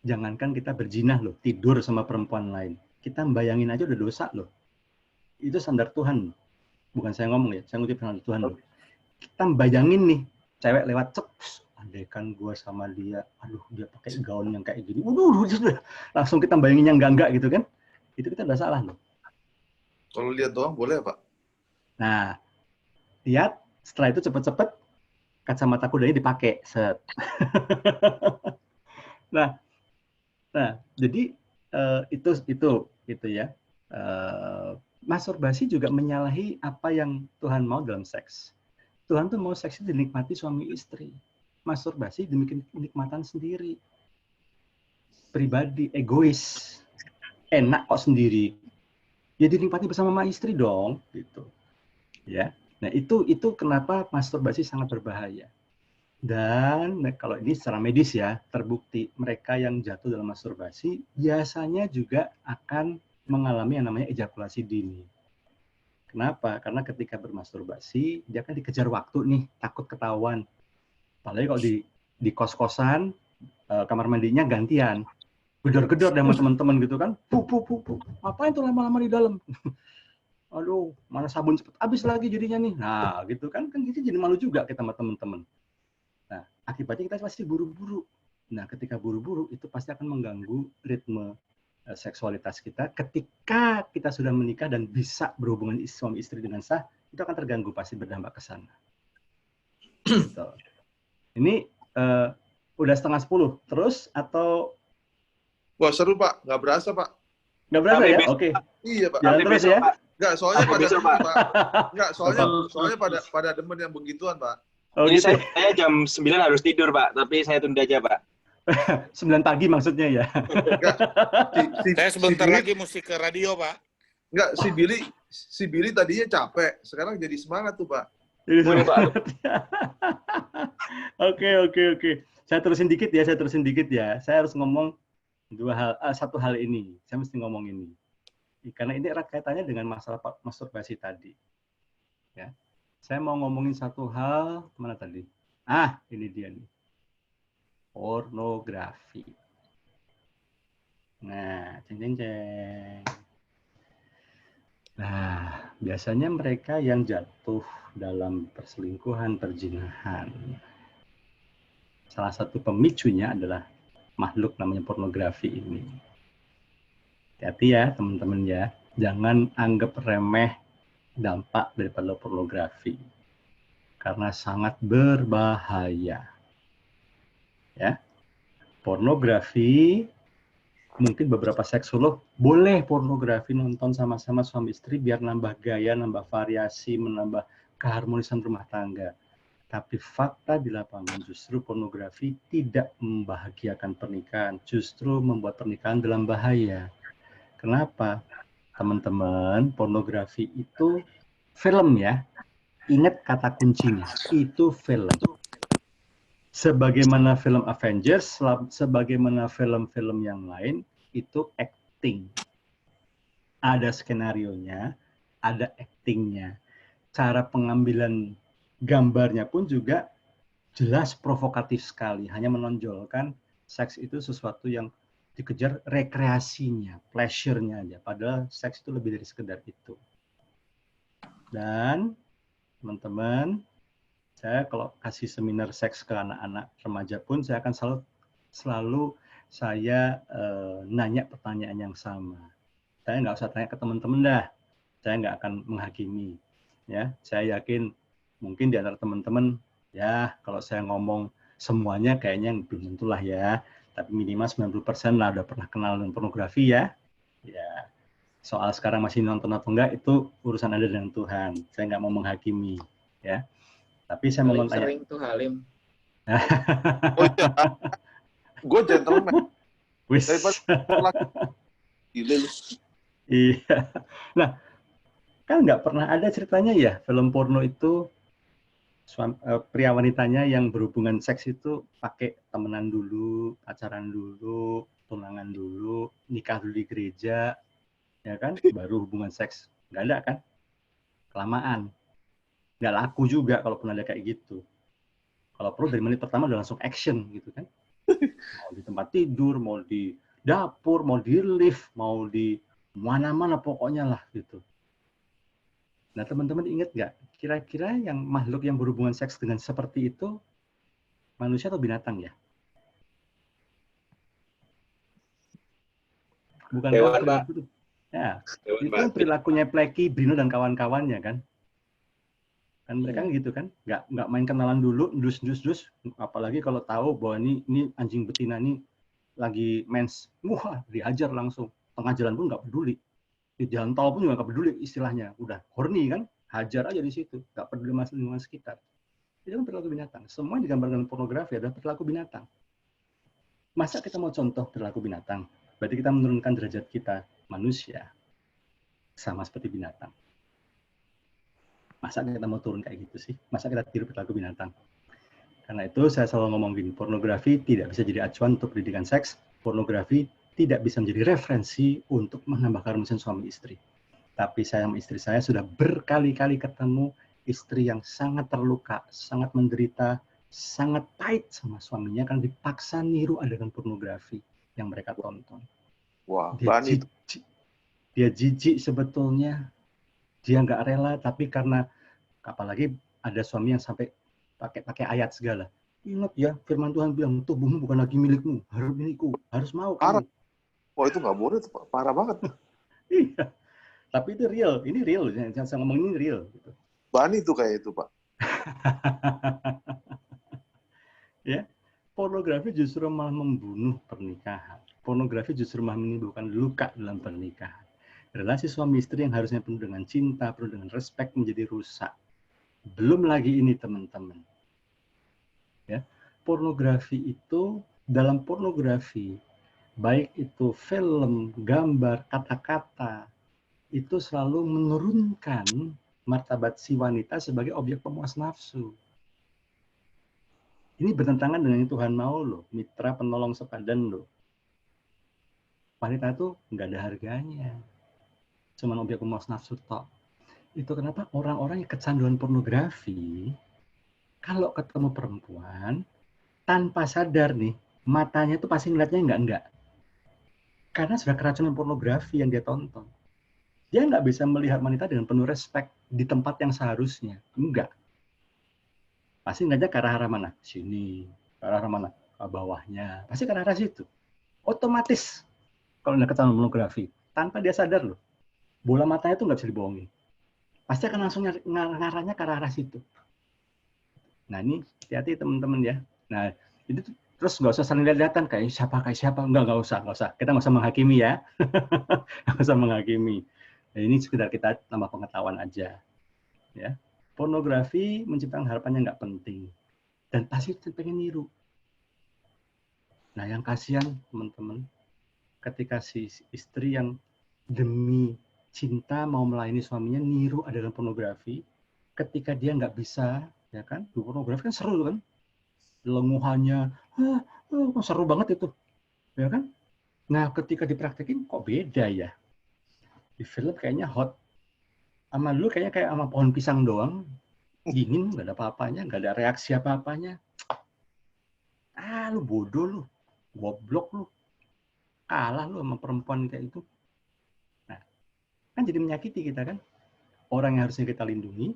jangankan kita berzina loh, tidur sama perempuan lain. Kita membayangin aja udah dosa loh. Itu standar Tuhan. Bukan saya ngomong ya, saya ngutip standar Tuhan loh. Kita membayangin nih, cewek lewat cep, andaikan gue sama dia, aduh dia pakai gaun yang kayak gini, langsung kita bayangin yang enggak gitu kan, itu kita udah salah loh. Kalau lihat doang boleh Pak? Nah, lihat, setelah itu cepet-cepet kacamata kudanya dipakai, set. nah, jadi itu ya. Masturbasi juga menyalahi apa yang Tuhan mau dalam seks. Tuhan tuh mau seks itu dinikmati suami istri. Masturbasi demikian kenikmatan sendiri. Pribadi, egois. Enak kok sendiri. ya dinikmati bersama sama istri dong, gitu. Ya. Nah, itu kenapa masturbasi sangat berbahaya. Dan kalau ini secara medis ya, terbukti mereka yang jatuh dalam masturbasi biasanya juga akan mengalami yang namanya ejakulasi dini. Kenapa? Karena ketika bermasturbasi, dia kan dikejar waktu nih, takut ketahuan. Apalagi kalau di kos-kosan, kamar mandinya gantian. Gedor-gedor sama teman-teman gitu kan. Pu, ngapain tuh lama-lama di dalam? Aduh, mana sabun cepet habis lagi jadinya nih. Nah, gitu kan gitu jadi malu juga kita sama teman-teman. Nah, akibatnya kita pasti buru-buru. Nah, ketika buru-buru itu pasti akan mengganggu ritme seksualitas kita. Ketika kita sudah menikah dan bisa berhubungan suami istri dengan sah, itu akan terganggu, pasti berdampak ke sana. Gitu. Ini udah 9:30 terus atau? Wah, seru Pak, nggak berasa Pak. Nggak berasa ya? Oke. Iya Pak. Jalan terus ya? Nggak, soalnya pada besok, demen Pak. Pak. Nggak, soalnya pada demen yang begituan Pak. Oh, Ini gitu. saya jam 9 harus tidur, Pak. Tapi saya tunda aja, Pak. 9 pagi maksudnya ya? Nggak, Saya sebentar lagi mesti ke radio, Pak. Nggak, si Billy tadinya capek, sekarang jadi semangat tuh Pak. Boleh, Pak. Oke. Saya terusin dikit ya. Saya harus ngomong satu hal ini. Saya mesti ngomong ini. Karena ini erat kaitannya dengan masalah masturbasi tadi. Ya. Saya mau ngomongin satu hal, mana tadi? Ini dia nih. Pornografi. Nah, ceng. Nah, biasanya mereka yang jatuh dalam perselingkuhan, perzinahan. Salah satu pemicunya adalah makhluk namanya pornografi ini. Hati-hati ya teman-teman ya, jangan anggap remeh dampak daripada pornografi. Karena sangat berbahaya. Ya. Pornografi, mungkin beberapa seksolog boleh pornografi nonton sama-sama suami istri biar nambah gaya, nambah variasi, menambah keharmonisan rumah tangga. Tapi fakta di lapangan justru pornografi tidak membahagiakan pernikahan, justru membuat pernikahan dalam bahaya. Kenapa? Teman-teman, pornografi itu film ya. Ingat kata kuncinya, itu film. Sebagaimana film Avengers, sebagaimana film-film yang lain, itu acting. Ada skenarionya, ada actingnya. Cara pengambilan gambarnya pun juga jelas provokatif sekali. Hanya menonjolkan seks itu sesuatu yang dikejar rekreasinya, pleasure-nya aja. Padahal seks itu lebih dari sekedar itu. Dan teman-teman, saya kalau kasih seminar seks ke anak-anak remaja pun saya akan selalu nanya pertanyaan yang sama. Saya nggak usah tanya ke teman-teman dah. Saya nggak akan menghakimi. Ya, saya yakin mungkin di antara teman-teman ya kalau saya ngomong semuanya kayaknya belum tentulah ya. Tapi minimal 90% lah udah pernah kenal dengan pornografi ya. Ya. Soal sekarang masih nonton atau enggak itu urusan Anda dengan Tuhan. Saya nggak mau menghakimi ya. Tapi saya mau tanya. Sering tuh Halim. Oh iya, gue gentleman. Wis. Gila lu. Iya. Nah, kan nggak pernah ada ceritanya ya film porno itu pria wanitanya yang berhubungan seks itu pakai temenan dulu, pacaran dulu, tunangan dulu, nikah dulu di gereja, ya kan? Baru hubungan seks. Nggak ada kan? Kelamaan. Nggak laku juga kalaupun ada kayak gitu. Kalau perlu dari menit pertama udah langsung action gitu kan. Mau di tempat tidur, mau di dapur, mau di lift, mau di mana-mana pokoknya lah gitu. Nah teman-teman ingat nggak, kira-kira yang makhluk yang berhubungan seks dengan seperti itu, manusia atau binatang ya? Bukan Hewan, Pak. Ya, Hewan, itu Pak. kan perilakunya Pleki, Brino, dan kawan-kawannya kan? Kan mereka gitu kan, nggak main kenalan dulu, dus, apalagi kalau tahu bahwa ini anjing betina ini lagi mens, wah dihajar langsung, tengah jalan pun nggak peduli, di jalan tol pun juga nggak peduli istilahnya, udah horny kan, hajar aja di situ, nggak peduli sama lingkungan sekitar. Itu kan perilaku binatang. Semua yang digambarkan pornografi adalah perilaku binatang. Masa kita mau contoh perilaku binatang? Berarti kita menurunkan derajat kita manusia. sama seperti binatang. Masa kita mau turun kayak gitu sih? Masa kita tiru perilaku binatang? Karena itu saya selalu ngomong gini, pornografi tidak bisa jadi acuan untuk pendidikan seks, pornografi tidak bisa menjadi referensi untuk menambah keharmonisan suami istri. Tapi saya sama istri saya sudah berkali-kali ketemu istri yang sangat terluka, sangat menderita, sangat pahit sama suaminya karena dipaksa niru adegan pornografi yang mereka tonton. Wah, Dia jijik sebetulnya, dia nggak rela, tapi karena apalagi ada suami yang sampai pakai ayat segala. Ingat ya, firman Tuhan bilang, tubuhmu bukan lagi milikmu, harus milikku, harus mau kamu. Wah, itu nggak boleh, itu parah banget. Iya, tapi itu real, ini real, yang saya ngomong ini real. Gitu. Bani tuh kayak itu, Pak. Ya, pornografi justru malah membunuh pernikahan. Pornografi justru malah menimbulkan luka dalam pernikahan. Relasi suami istri yang harusnya penuh dengan cinta, penuh dengan respect menjadi rusak. Belum lagi ini teman-teman. Ya, pornografi itu, dalam pornografi, baik itu film, gambar, kata-kata, itu selalu menurunkan martabat si wanita sebagai objek pemuas nafsu. Ini bertentangan dengan yang Tuhan mau loh, mitra penolong sepadan loh. Wanita itu nggak ada harganya. Cuma objek pemuas nafsu tok. Itu kenapa orang-orang yang kecanduan pornografi, kalau ketemu perempuan, tanpa sadar nih, matanya itu pasti ngeliatnya enggak. Karena sudah keracunan pornografi yang dia tonton. Dia nggak bisa melihat wanita dengan penuh respect di tempat yang seharusnya. Enggak. Pasti ngeliatnya ke arah mana? Sini. Ke arah mana? Ke bawahnya. Pasti ke arah situ. Otomatis. Kalau udah kecanduan pornografi. Tanpa dia sadar loh. Bola matanya itu nggak bisa dibohongin. Pasti akan langsung ngarahnya ke arah situ. Nah ini hati-hati teman-teman ya. Nah itu terus nggak usah saling lihat-lihatan kayak siapa. Nggak usah. Kita nggak usah menghakimi ya. Nggak usah menghakimi. Nah, ini sekedar kita tambah pengetahuan aja. Ya. Pornografi menciptakan harapan yang nggak penting. Dan pasti pengen niru. Nah yang kasihan teman-teman, ketika si istri yang demi cinta mau melayani suaminya niru adegan pornografi, ketika dia nggak bisa, ya kan? Pornografi kan seru kan? Lenguhannya, seru banget itu, ya kan? Nah, ketika dipraktekin kok beda ya? Di film kayaknya hot, sama dulu kayaknya kayak sama pohon pisang doang, dingin, nggak ada apa-apanya, nggak ada reaksi apa-apanya. Lu bodoh lu, goblok lu, kalah lu sama perempuan kayak itu. Kan jadi menyakiti kita kan. Orang yang harusnya kita lindungi,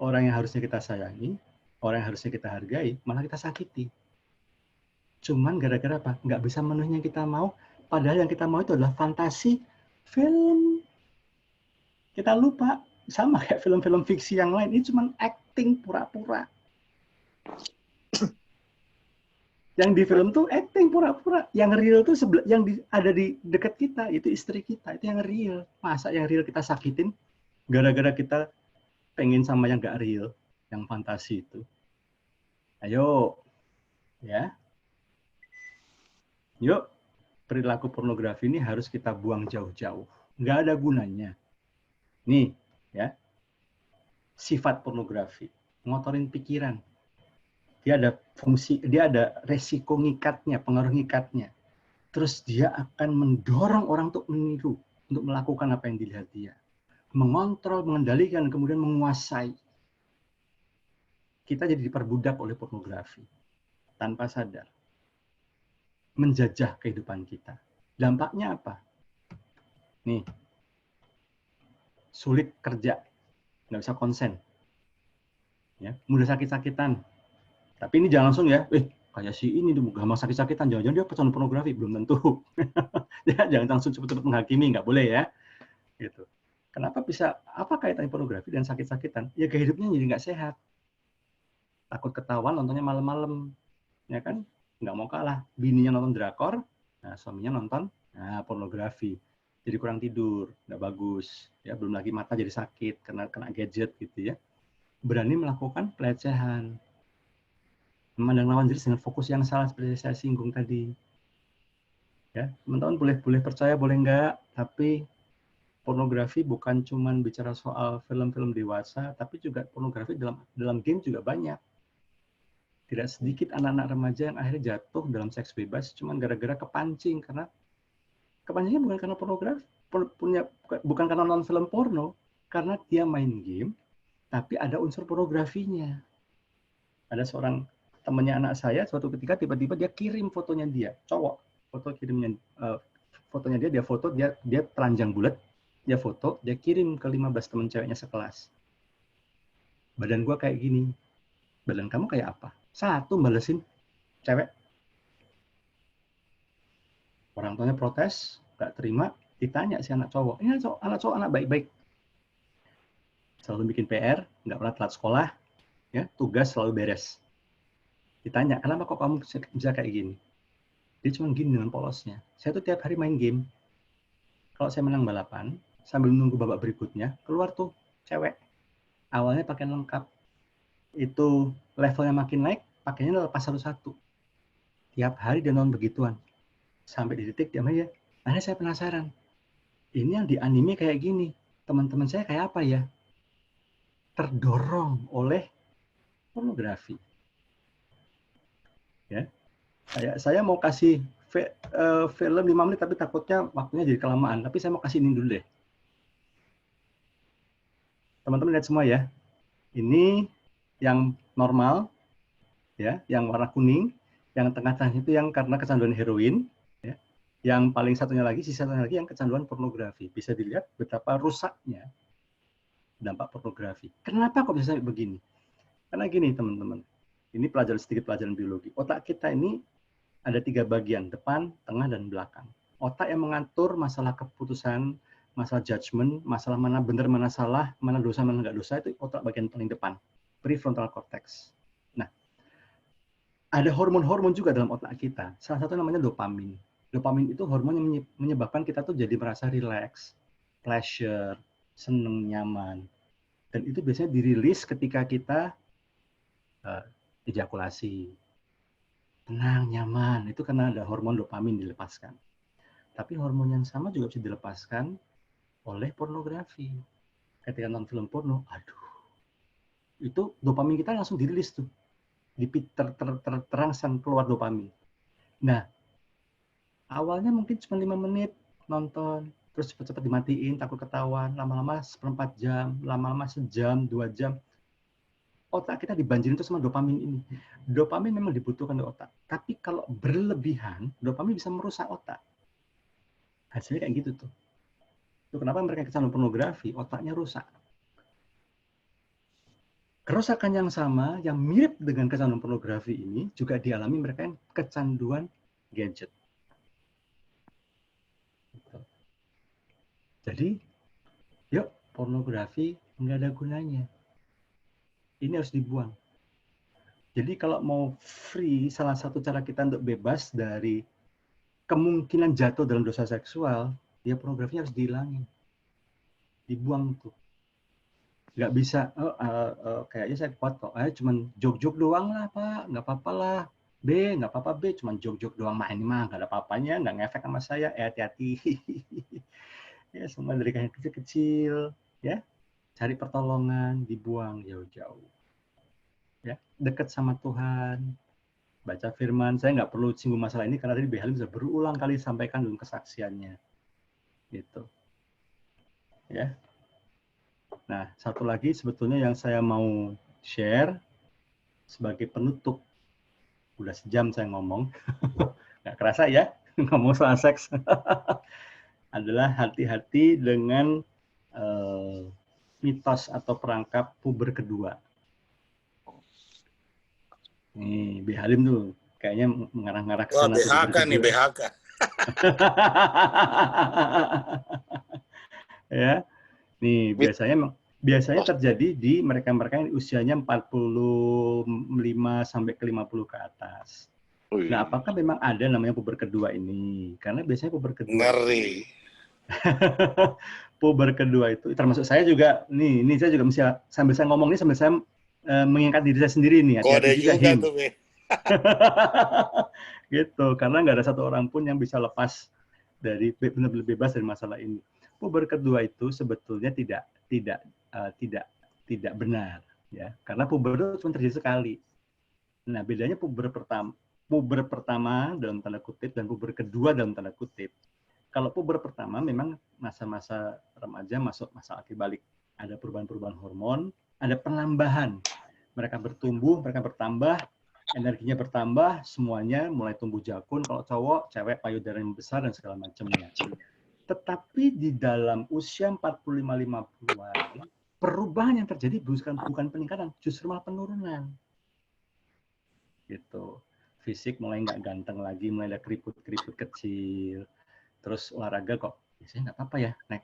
orang yang harusnya kita sayangi, orang yang harusnya kita hargai, malah kita sakiti. Cuman gara-gara apa? Nggak bisa memenuhi yang kita mau, padahal yang kita mau itu adalah fantasi film. Kita lupa, sama kayak film-film fiksi yang lain, ini cuma acting pura-pura. Yang di film tuh acting pura-pura, yang real tuh yang ada di dekat kita, itu istri kita, itu yang real. Masa yang real kita sakitin gara-gara kita pengen sama yang gak real, yang fantasi itu. Ayo, ya. Yuk, perilaku pornografi ini harus kita buang jauh-jauh. Nggak ada gunanya. Nih, ya. Sifat pornografi, ngotorin pikiran. Dia ada fungsi, dia ada resiko ngikatnya, pengaruh ngikatnya. Terus dia akan mendorong orang untuk meniru, untuk melakukan apa yang dilihat dia. Mengontrol, mengendalikan, kemudian menguasai. Kita jadi diperbudak oleh pornografi. Tanpa sadar. Menjajah kehidupan kita. Dampaknya apa? Nih. Sulit kerja. Nggak bisa konsen. Ya, mudah sakit-sakitan. Tapi ini jangan langsung ya, kayak si ini gampang sakit-sakitan, jangan-jangan dia pecandu pornografi, belum tentu. Ya, jangan langsung cepat-cepat menghakimi, nggak boleh ya. Gitu. Kenapa bisa, apa kaitannya pornografi dan sakit-sakitan? Ya kehidupnya jadi nggak sehat. Takut ketahuan nontonnya malam-malam, ya kan? Nggak mau kalah. Bininya nonton drakor, nah suaminya nonton pornografi. Jadi kurang tidur, nggak bagus. Ya, belum lagi mata jadi sakit karena kena gadget gitu ya. Berani melakukan pelecehan. Memandang lawan jenis dengan fokus yang salah seperti saya singgung tadi. Ya, teman-teman boleh percaya, boleh enggak, tapi pornografi bukan cuma bicara soal film-film dewasa, tapi juga pornografi dalam game juga banyak. Tidak sedikit anak-anak remaja yang akhirnya jatuh dalam seks bebas cuma gara-gara kepancing, karena kepancingnya bukan karena pornografi, bukan karena nonton film porno, karena dia main game, tapi ada unsur pornografinya. Ada seorang temannya anak saya, suatu ketika tiba-tiba dia kirim fotonya dia, cowok, fotonya dia foto, dia telanjang bulat, dia foto, dia kirim ke 15 teman ceweknya sekelas. Badan gua kayak gini. Badan kamu kayak apa? Satu balesin cewek. Orang tuanya protes, nggak terima, ditanya si anak cowok. Ini anak cowok anak baik-baik. Selalu bikin PR, nggak pernah telat sekolah, ya, tugas selalu beres. Ditanya, kenapa kok kamu bisa kayak gini? Dia cuma gini dengan polosnya. Saya tuh tiap hari main game. Kalau saya menang balapan, sambil menunggu babak berikutnya, keluar tuh cewek. Awalnya pakai lengkap. Itu levelnya makin naik, pakainya lepas satu-satu. Tiap hari dia nonton begituan. Sampai di titik dia ya. Akhirnya saya penasaran. Ini yang di anime kayak gini. Teman-teman saya kayak apa ya? Terdorong oleh pornografi. Ya. Saya mau kasih film 5 menit tapi takutnya waktunya jadi kelamaan. Tapi saya mau kasih ini dulu deh. Teman-teman lihat semua ya. Ini yang normal, ya, yang warna kuning, yang tengah-tengah itu yang karena kecanduan heroin, ya. Yang paling satunya lagi, sisanya lagi yang kecanduan pornografi. Bisa dilihat betapa rusaknya dampak pornografi. Kenapa kok bisa begini? Karena gini teman-teman, ini sedikit pelajaran biologi. Otak kita ini ada 3 bagian, depan, tengah, dan belakang. Otak yang mengatur masalah keputusan, masalah judgment, masalah mana benar, mana salah, mana dosa, mana nggak dosa, itu otak bagian paling depan, prefrontal cortex. Nah, ada hormon-hormon juga dalam otak kita. Salah satu namanya dopamin. Dopamin itu hormon yang menyebabkan kita tuh jadi merasa relax, pleasure, seneng, nyaman. Dan itu biasanya dirilis ketika kita ejakulasi. Tenang, nyaman. Itu karena ada hormon dopamin dilepaskan. Tapi hormon yang sama juga bisa dilepaskan oleh pornografi. Ketika nonton film porno, aduh, itu dopamin kita langsung dirilis tuh. Terangsang keluar dopamin. Nah, awalnya mungkin cuma 5 menit nonton, terus cepat-cepat dimatiin, takut ketahuan, lama-lama 1/4 jam, lama-lama sejam, 2 jam. Otak kita dibanjirin tuh sama dopamin ini. Dopamin memang dibutuhkan di otak. Tapi kalau berlebihan, dopamin bisa merusak otak. Hasilnya kayak gitu tuh. Itu kenapa mereka kecanduan pornografi, otaknya rusak. Kerusakan yang sama, yang mirip dengan kecanduan pornografi ini, juga dialami mereka yang kecanduan gadget. Jadi, yuk, pornografi nggak ada gunanya. Ini harus dibuang. Jadi kalau mau free, salah satu cara kita untuk bebas dari kemungkinan jatuh dalam dosa seksual, ya pornografinya harus dihilangin. Dibuang tuh. Nggak bisa, kayaknya saya kuat kok, cuman jok-jok doang lah Pak, nggak apa-apa lah. Nggak apa-apa B, cuman jok-jok doang, ini mah nggak ada apa-apanya, nggak ngefek sama saya, hati-hati. Ya, semua dari kayak kecil-kecil, ya, cari pertolongan, dibuang jauh-jauh. Ya, dekat sama Tuhan, baca firman. Saya nggak perlu singgung masalah ini karena tadi Behalim bisa berulang kali sampaikan dalam kesaksiannya. Gitu. Ya. Nah, satu lagi sebetulnya yang saya mau share sebagai penutup. Udah sejam saya ngomong. Nggak kerasa ya, ngomong soal seks. Adalah hati-hati dengan mitos atau perangkap puber kedua. Nih, Behalim tuh kayaknya mengarah-ngarah ke sana. Wah, BHK nih, BHK. Ya. Nih, biasanya terjadi di mereka-mereka yang usianya 45 sampai ke 50 ke atas. Nah, apakah memang ada namanya puber kedua ini? Karena biasanya puber kedua Ngeri. puber kedua itu termasuk saya juga nih, ini saya juga mesti sambil saya ngomong ini sambil saya mengingat diri saya sendiri nih. Kode juga tuh, Be. Gitu, karena nggak ada satu orang pun yang bisa lepas dari benar-benar bebas dari masalah ini. puber kedua itu sebetulnya tidak benar, ya, karena puber itu cuma terjadi sekali. Nah, bedanya puber pertama dalam tanda kutip dan puber kedua dalam tanda kutip. Kalau puber pertama memang masa-masa remaja masuk masa aki balik, ada perubahan-perubahan hormon, ada penambahan. Mereka bertumbuh, mereka bertambah, energinya bertambah, semuanya mulai tumbuh jakun. Kalau cowok, cewek payudara yang besar dan segala macamnya. Tetapi di dalam usia 45-50-an, perubahan yang terjadi bukan peningkatan, justru malah penurunan. Gitu. Fisik mulai nggak ganteng lagi, mulai ada keriput-keriput kecil. Terus olahraga kok biasanya nggak apa-apa ya, naik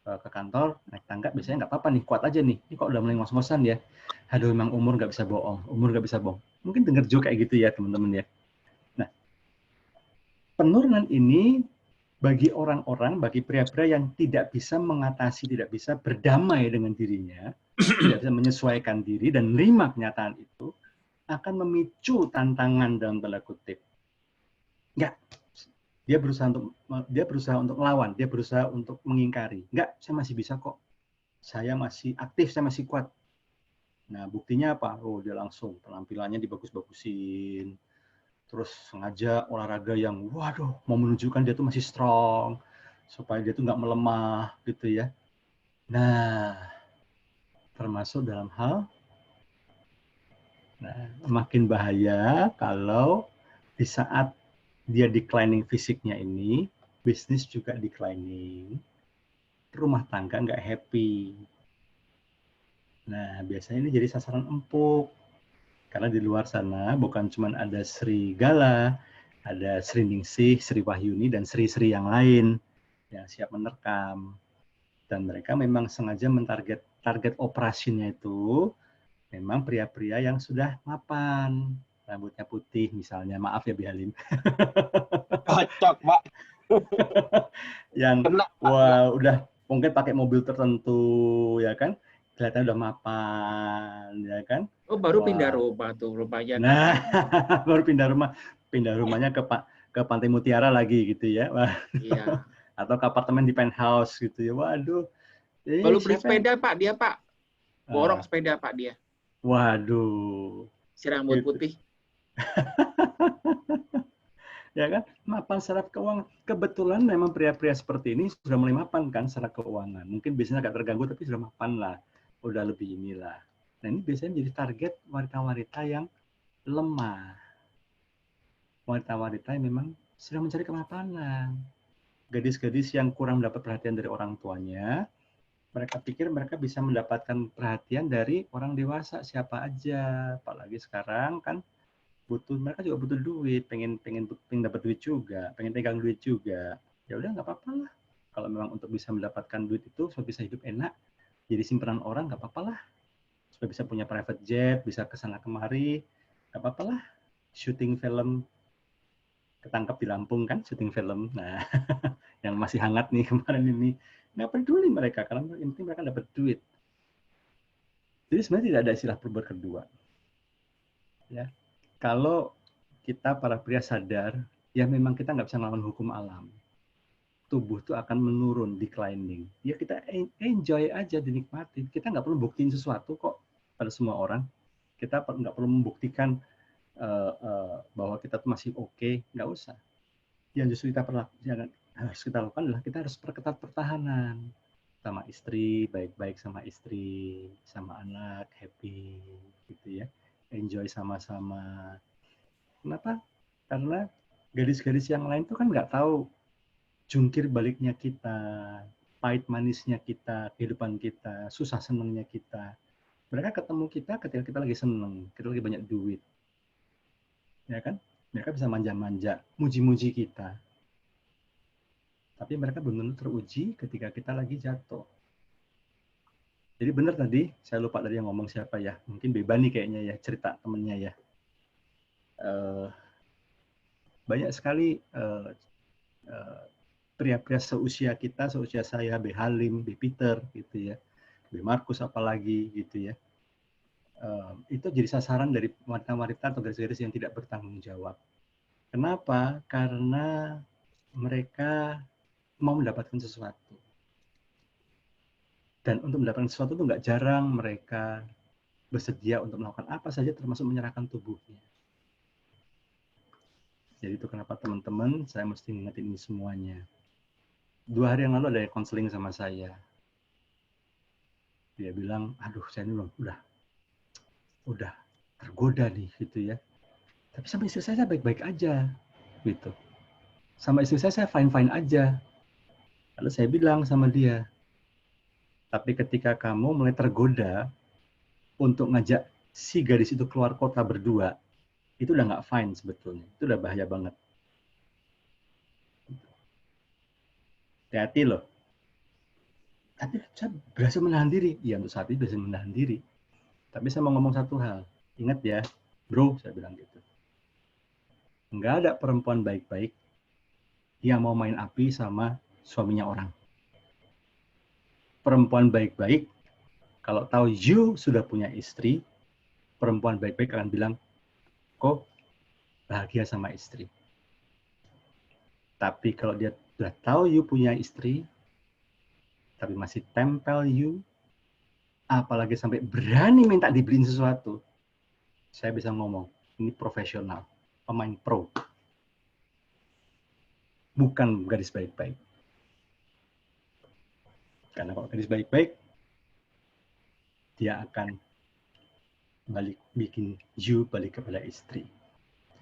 ke kantor, naik tangga biasanya nggak apa-apa nih, kuat aja nih. Ini kok udah mulai ngos-ngosan ya. Aduh, memang umur nggak bisa bohong. Mungkin denger juga kayak gitu ya teman-teman ya. Nah, penurunan ini bagi orang-orang, bagi pria-pria yang tidak bisa mengatasi, tidak bisa berdamai dengan dirinya, tidak bisa menyesuaikan diri dan menerima kenyataan itu, akan memicu tantangan dalam tanda kutip. Enggak, dia berusaha untuk melawan, dia berusaha untuk mengingkari. Enggak, saya masih bisa kok. Saya masih aktif, saya masih kuat. Nah, buktinya apa? Oh, dia langsung penampilannya dibagus-bagusin. Terus sengaja olahraga yang, waduh, mau menunjukkan dia tuh masih strong, supaya dia tuh nggak melemah, gitu ya. Nah, termasuk dalam hal, makin bahaya kalau di saat dia declining fisiknya ini, bisnis juga declining, rumah tangga nggak happy. Nah, biasanya ini jadi sasaran empuk. Karena di luar sana bukan cuma ada Sri Gala, ada Sri Ningsih, Sri Wahyuni, dan Sri-Sri yang lain yang siap menerkam. Dan mereka memang sengaja target operasinya itu memang pria-pria yang sudah mapan. Rambutnya putih misalnya, maaf ya Bihalim. Cocok, Pak. Yang wah udah mungkin pakai mobil tertentu ya kan, kelihatan udah mapan ya kan. Oh, baru Wah. pindah rumah tuh rupanya. Nah, baru pindah rumahnya ke Pantai Mutiara lagi gitu ya. Wah. Iya. Atau ke apartemen di penthouse gitu ya. Waduh. Baru beli sepeda Pak dia Pak. Borong sepeda Pak dia. Waduh. Si rambut gitu. Putih. Ya kan, mapan secara keuangan. Kebetulan memang pria-pria seperti ini sudah mulai mapan kan secara keuangan. Mungkin biasanya agak terganggu tapi sudah mapan lah. Udah lebih inilah. Nah, ini biasanya jadi target wanita-wanita yang lemah. Wanita-wanita yang memang sedang mencari kemapanan. Gadis-gadis yang kurang mendapat perhatian dari orang tuanya, mereka pikir mereka bisa mendapatkan perhatian dari orang dewasa siapa aja. Apalagi sekarang kan mereka juga butuh duit, pengen dapat duit juga, pengen pegang duit juga. Ya udah nggak apa-apa lah. Kalau memang untuk bisa mendapatkan duit itu supaya bisa hidup enak, jadi simpanan orang nggak apa-apa lah. Supaya bisa punya private jet, bisa kesana kemari, nggak apa-apa lah. Syuting film, ketangkap di Lampung kan, syuting film. Nah, yang masih hangat nih kemarin ini. Nggak peduli mereka, karena yang penting mereka dapat duit. Jadi sebenarnya tidak ada istilah puber kedua. Ya. Kalau kita para pria sadar, ya memang kita nggak bisa melawan hukum alam. Tubuh itu akan menurun, declining. Ya kita enjoy aja, dinikmati. Kita nggak perlu buktiin sesuatu kok pada semua orang. Kita nggak perlu membuktikan bahwa kita tuh masih oke, nggak usah. Yang justru harus kita lakukan adalah kita harus perketat pertahanan sama istri, baik-baik sama istri, sama anak, happy, gitu ya. Enjoy sama-sama. Kenapa? Karena gadis-gadis yang lain tuh kan nggak tahu jungkir baliknya kita, pahit manisnya kita, kehidupan kita, susah senangnya kita. Mereka ketemu kita ketika kita lagi seneng, kita lagi banyak duit. Ya kan? Mereka bisa manja-manja, muji-muji kita. Tapi mereka belum tentu teruji ketika kita lagi jatuh. Jadi benar tadi, saya lupa tadi yang ngomong siapa ya. Mungkin Beba nih kayaknya ya, cerita temennya ya. Banyak sekali pria-pria seusia kita, seusia saya, B. Halim, B. Peter, gitu ya. B. Markus apalagi, gitu ya. Itu jadi sasaran dari wanita-wanita atau gadis-gadis yang tidak bertanggung jawab. Kenapa? Karena mereka mau mendapatkan sesuatu. Dan untuk mendapatkan sesuatu itu nggak jarang mereka bersedia untuk melakukan apa saja termasuk menyerahkan tubuhnya. Jadi itu kenapa teman-teman saya mesti ngingetin ini semuanya. 2 hari yang lalu ada yang konseling sama saya. Dia bilang, aduh saya ini udah tergoda nih gitu ya. Tapi sama istri saya baik-baik aja gitu. Sama istri saya fine-fine aja. Lalu saya bilang sama dia, tapi ketika kamu mulai tergoda untuk ngajak si gadis itu keluar kota berdua, itu udah nggak fine sebetulnya. Itu udah bahaya banget. Hati-hati loh. Tapi saya berhasil menahan diri. Ya untuk saat ini berhasil menahan diri. Tapi saya mau ngomong satu hal. Ingat ya, bro, saya bilang gitu. Nggak ada perempuan baik-baik yang mau main api sama suaminya orang. Perempuan baik-baik, kalau tahu you sudah punya istri, perempuan baik-baik akan bilang, kok bahagia sama istri. Tapi kalau dia sudah tahu you punya istri, tapi masih tempel you, apalagi sampai berani minta dibeliin sesuatu, saya bisa ngomong, ini profesional, pemain pro. Bukan gadis baik-baik. Karena kalau gadis baik-baik, dia akan bikin you balik kepada istri.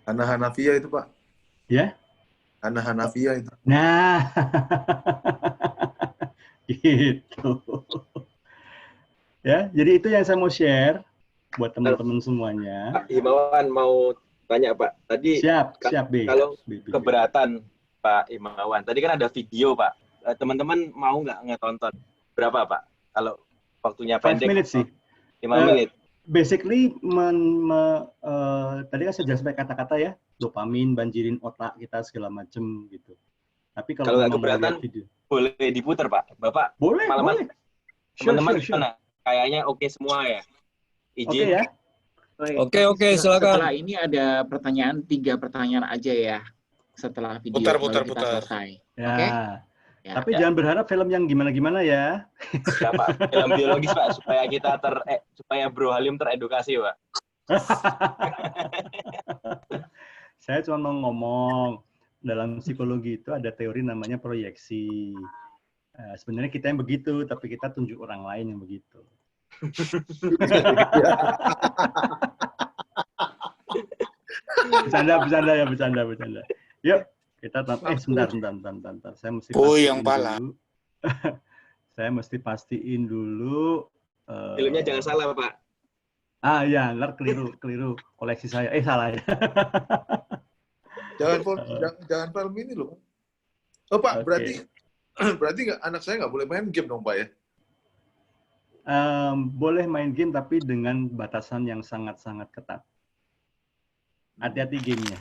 Hana Hanafiyah itu, Pak. Ya? Hana Hanafiyah itu. Nah, gitu. Ya, jadi itu yang saya mau share buat teman-teman semuanya. Pak Himawan mau tanya Pak. Tadi Siap, B. kalau B. keberatan Pak Himawan, tadi kan ada video Pak. Teman-teman mau nggak ngetonton? Berapa Pak? Kalau waktunya 5 pendek. minutes sih. 5 menit. Basically, tadi kan saya jelas pakai kata-kata ya, dopamin, banjirin otak kita segala macem gitu. Tapi kalau nggak keberatan, boleh diputar Pak. Bapak, boleh. Teman-teman Sure. gimana? Kayaknya oke semua ya. Izin. Oke ya. Oke, silakan. Setelah ini ada 3 pertanyaan aja ya. Setelah video Putar. selesai. Ya. Oke? Ya. Tapi jangan berharap film yang gimana-gimana ya. Ya Pak, film biologis Pak, supaya kita supaya Bro Halim teredukasi Pak. Saya cuma mau ngomong, dalam psikologi itu ada teori namanya proyeksi. Sebenarnya kita yang begitu, tapi kita tunjuk orang lain yang begitu. Bercanda. Yuk, kita sebentar. Saya mesti yang pala. Saya mesti pastiin dulu. Filmnya jangan salah Pak. Ya, ntar keliru koleksi saya. Salah ya. Jangan film ini loh. Oh Pak, Okay. berarti anak saya nggak boleh main game dong Pak ya? Boleh main game tapi dengan batasan yang sangat-sangat ketat. Hati-hati gamenya.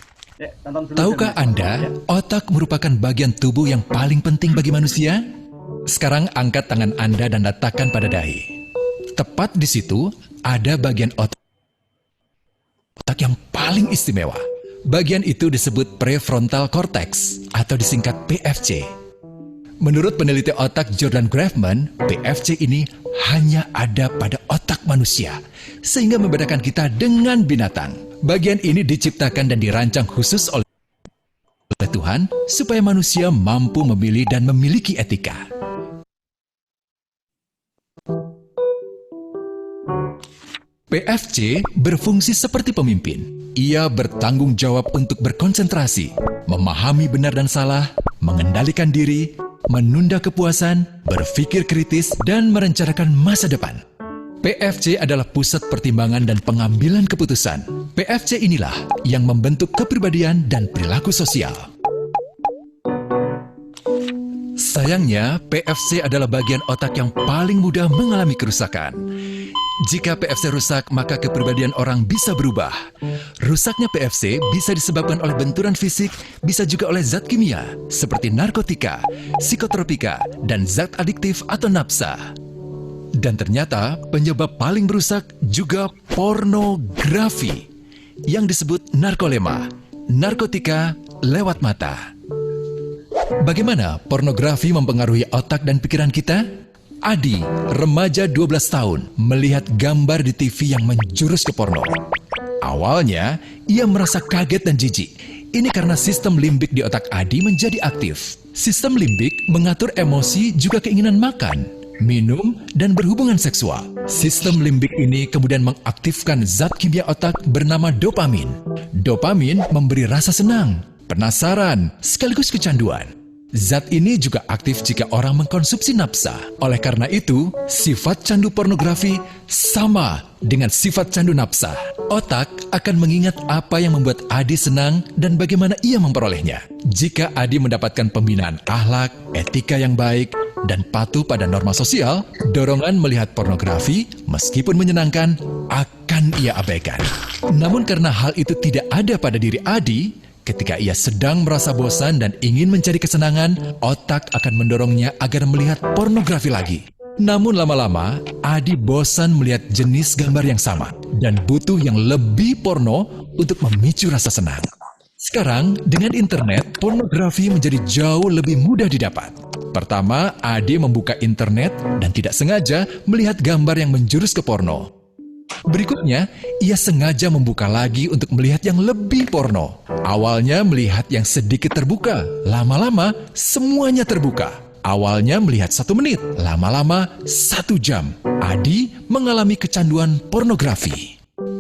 Tahukah Anda, otak merupakan bagian tubuh yang paling penting bagi manusia? Sekarang angkat tangan Anda dan letakkan pada dahi. Tepat di situ ada bagian otak yang paling istimewa. Bagian itu disebut prefrontal cortex atau disingkat PFC. Menurut peneliti otak Jordan Grafman, PFC ini hanya ada pada otak manusia, sehingga membedakan kita dengan binatang. Bagian ini diciptakan dan dirancang khusus oleh Tuhan supaya manusia mampu memilih dan memiliki etika. PFC berfungsi seperti pemimpin. Ia bertanggung jawab untuk berkonsentrasi, memahami benar dan salah, mengendalikan diri, menunda kepuasan, berpikir kritis, dan merencanakan masa depan. PFC adalah pusat pertimbangan dan pengambilan keputusan. PFC inilah yang membentuk kepribadian dan perilaku sosial. Sayangnya, PFC adalah bagian otak yang paling mudah mengalami kerusakan. Jika PFC rusak, maka kepribadian orang bisa berubah. Rusaknya PFC bisa disebabkan oleh benturan fisik, bisa juga oleh zat kimia, seperti narkotika, psikotropika, dan zat adiktif atau nafsa. Dan ternyata penyebab paling merusak juga pornografi, yang disebut narkolema, narkotika lewat mata. Bagaimana pornografi mempengaruhi otak dan pikiran kita? Adi, remaja 12 tahun, melihat gambar di TV yang menjurus ke porno. Awalnya, ia merasa kaget dan jijik. Ini karena sistem limbik di otak Adi menjadi aktif. Sistem limbik mengatur emosi juga keinginan makan, minum, dan berhubungan seksual. Sistem limbik ini kemudian mengaktifkan zat kimia otak bernama dopamin. Dopamin memberi rasa senang, penasaran, sekaligus kecanduan. Zat ini juga aktif jika orang mengkonsumsi nafsa. Oleh karena itu, sifat candu pornografi sama dengan sifat candu nafsa. Otak akan mengingat apa yang membuat Adi senang dan bagaimana ia memperolehnya. Jika Adi mendapatkan pembinaan akhlak, etika yang baik, dan patuh pada norma sosial, dorongan melihat pornografi, meskipun menyenangkan, akan ia abaikan. Namun karena hal itu tidak ada pada diri Adi, ketika ia sedang merasa bosan dan ingin mencari kesenangan, otak akan mendorongnya agar melihat pornografi lagi. Namun lama-lama, Adi bosan melihat jenis gambar yang sama dan butuh yang lebih porno untuk memicu rasa senang. Sekarang, dengan internet, pornografi menjadi jauh lebih mudah didapat. Pertama, Adi membuka internet dan tidak sengaja melihat gambar yang menjurus ke porno. Berikutnya, ia sengaja membuka lagi untuk melihat yang lebih porno. Awalnya melihat yang sedikit terbuka, lama-lama semuanya terbuka. Awalnya melihat 1 menit, lama-lama 1 jam. Adi mengalami kecanduan pornografi.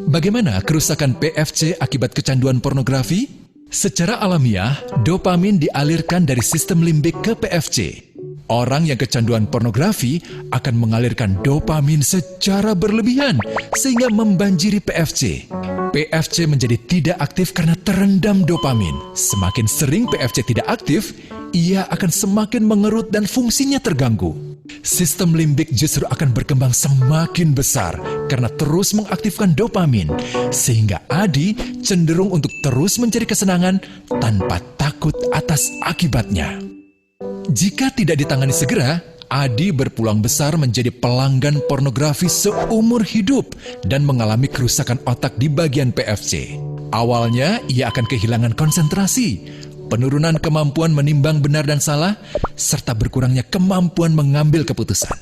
Bagaimana kerusakan PFC akibat kecanduan pornografi? Secara alamiah, dopamin dialirkan dari sistem limbik ke PFC. Orang yang kecanduan pornografi akan mengalirkan dopamin secara berlebihan sehingga membanjiri PFC. PFC menjadi tidak aktif karena terendam dopamin. Semakin sering PFC tidak aktif, ia akan semakin mengerut dan fungsinya terganggu. Sistem limbik justru akan berkembang semakin besar karena terus mengaktifkan dopamin, sehingga Adi cenderung untuk terus mencari kesenangan tanpa takut atas akibatnya. Jika tidak ditangani segera, Adi berpeluang besar menjadi pelanggan pornografi seumur hidup dan mengalami kerusakan otak di bagian PFC. Awalnya, ia akan kehilangan konsentrasi, penurunan kemampuan menimbang benar dan salah, serta berkurangnya kemampuan mengambil keputusan.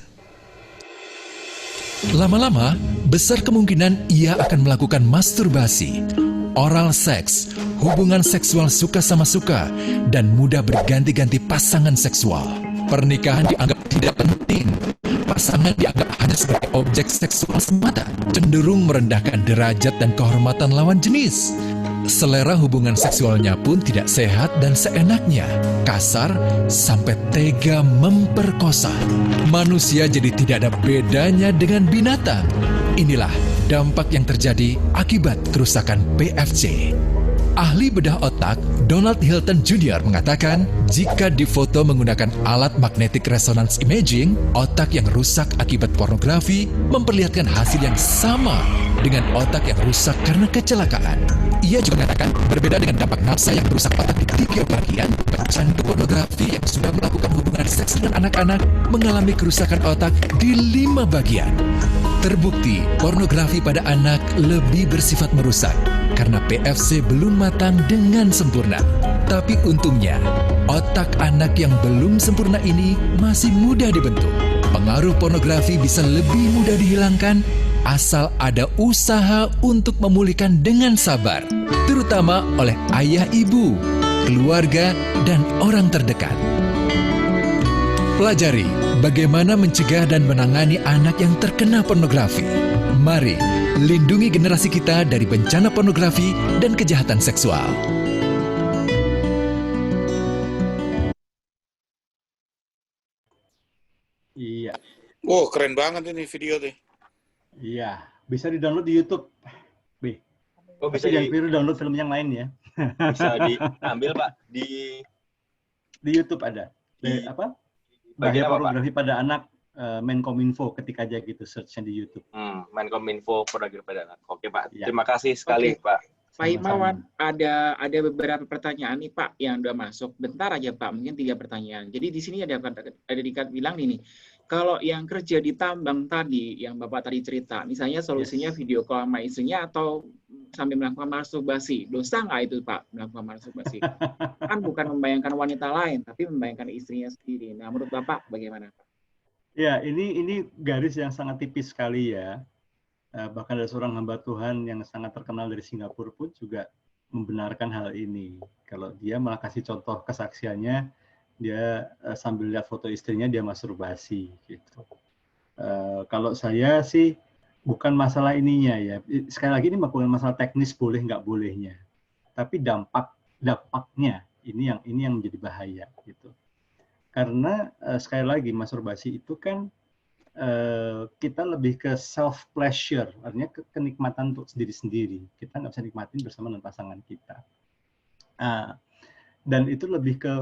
Lama-lama, besar kemungkinan ia akan melakukan masturbasi, oral seks, hubungan seksual suka sama suka, dan mudah berganti-ganti pasangan seksual. Pernikahan dianggap tidak penting. Pasangan dianggap hanya sebagai objek seksual semata, cenderung merendahkan derajat dan kehormatan lawan jenis. Selera hubungan seksualnya pun tidak sehat dan seenaknya, kasar sampai tega memperkosa. Manusia jadi tidak ada bedanya dengan binatang. Inilah dampak yang terjadi akibat kerusakan PFC. Ahli bedah otak Donald Hilton Jr. mengatakan, jika difoto menggunakan alat magnetic resonance imaging, otak yang rusak akibat pornografi memperlihatkan hasil yang sama dengan otak yang rusak karena kecelakaan. Ia juga mengatakan, berbeda dengan dampak nafsa yang merusak otak di 3 bagian, pecandu pornografi yang sudah melakukan hubungan seks dengan anak-anak mengalami kerusakan otak di 5 bagian. Terbukti, pornografi pada anak lebih bersifat merusak karena PFC belum matang dengan sempurna. Tapi untungnya, otak anak yang belum sempurna ini masih mudah dibentuk. Pengaruh pornografi bisa lebih mudah dihilangkan asal ada usaha untuk memulihkan dengan sabar, terutama oleh ayah ibu, keluarga, dan orang terdekat. Pelajari bagaimana mencegah dan menangani anak yang terkena pornografi. Mari lindungi generasi kita dari bencana pornografi dan kejahatan seksual. Iya. Oh, keren banget ini video tuh. Iya, bisa di-download di YouTube. Oh, bisa jangan keliru download film yang lain ya. bisa diambil, Pak, di YouTube ada. Bahaya bagian apa, pornografi pada anak, Menkominfo, ketik aja gitu search-nya di YouTube. Menkominfo pornografi pada anak. Oke, Pak. Ya. Terima kasih sekali, Pak. Pak Himawan, ada beberapa pertanyaan nih Pak yang udah masuk. Bentar aja Pak, mungkin 3 pertanyaan. Jadi di sini ada bilang ini, kalau yang kerja di tambang tadi, yang Bapak tadi cerita, misalnya solusinya video call sama istrinya atau sambil melakukan masturbasi, dosa nggak itu Pak melakukan masturbasi? Kan bukan membayangkan wanita lain, tapi membayangkan istrinya sendiri. Nah, menurut Bapak bagaimana Pak? Ya, ini garis yang sangat tipis sekali ya. Bahkan ada seorang hamba Tuhan yang sangat terkenal dari Singapura pun juga membenarkan hal ini. Kalau dia malah kasih contoh kesaksiannya, dia sambil lihat foto istrinya dia masturbasi gitu. Kalau saya sih bukan masalah ininya ya. Sekali lagi ini bukan masalah teknis boleh nggak bolehnya, tapi dampaknya ini yang menjadi bahaya gitu. Karena sekali lagi masturbasi itu kan kita lebih ke self pleasure, artinya kenikmatan untuk sendiri-sendiri. Kita nggak bisa nikmatin bersama dengan pasangan kita. Dan itu lebih ke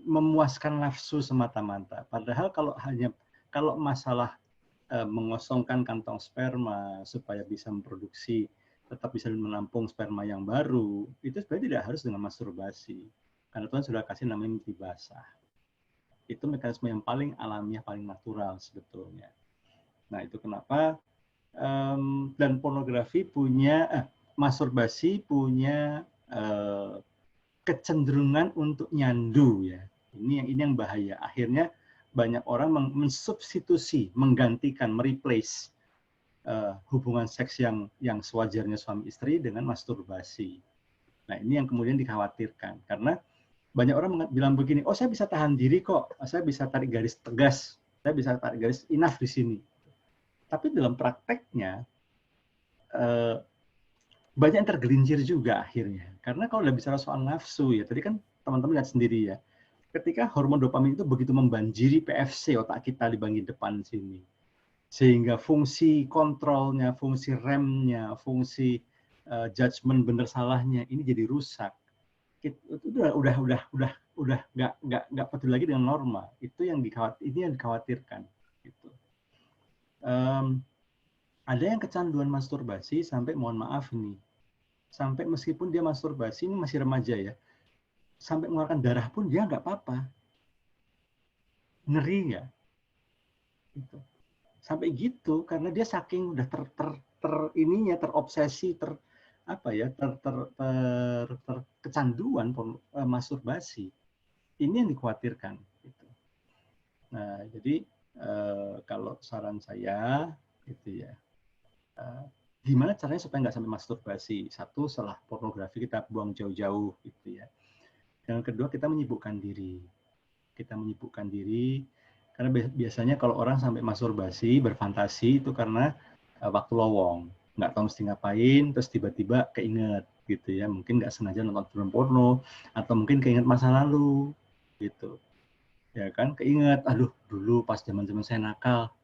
memuaskan nafsu semata-mata. Padahal kalau masalah mengosongkan kantong sperma supaya bisa memproduksi, tetap bisa menampung sperma yang baru, itu sebenarnya tidak harus dengan masturbasi. Karena Tuhan sudah kasih namanya mimpi basah. Itu mekanisme yang paling alamiah, paling natural sebetulnya. Nah, itu kenapa dan pornografi masturbasi punya kecenderungan untuk nyandu ya. Ini yang bahaya. Akhirnya banyak orang mensubstitusi, menggantikan, mereplace hubungan seks yang sewajarnya suami istri dengan masturbasi. Nah, ini yang kemudian dikhawatirkan karena banyak orang bilang begini, oh saya bisa tahan diri kok, saya bisa tarik garis tegas, saya bisa tarik garis enough di sini. Tapi dalam prakteknya banyak yang tergelincir juga akhirnya. Karena kalau udah bicara soal nafsu ya, tadi kan teman-teman lihat sendiri ya, ketika hormon dopamin itu begitu membanjiri PFC otak kita di bagian depan sini, sehingga fungsi kontrolnya, fungsi remnya, fungsi judgement benar salahnya ini jadi rusak. Itu udah nggak peduli lagi dengan norma. Ini yang dikhawatirkan. Gitu. Ada yang kecanduan masturbasi sampai mohon maaf nih, sampai meskipun dia masturbasi ini masih remaja ya, sampai mengeluarkan darah pun dia nggak apa-apa. Ngeri nggak? Gitu. Sampai gitu karena dia saking udah terobsesi, kecanduan masturbasi. Ini yang dikhawatirkan. Gitu. Nah, jadi kalau saran saya, gitu ya, gimana caranya supaya nggak sampai masturbasi? Satu, setelah pornografi kita buang jauh-jauh, gitu ya. Yang kedua, kita menyibukkan diri. Karena biasanya kalau orang sampai masturbasi, berfantasi itu karena waktu lowong, nggak tahu mesti ngapain, terus tiba-tiba keinget, gitu ya. Mungkin nggak sengaja nonton film porno, atau mungkin keinget masa lalu, gitu. Ya kan, keinget, aduh dulu pas zaman-zaman saya nakal,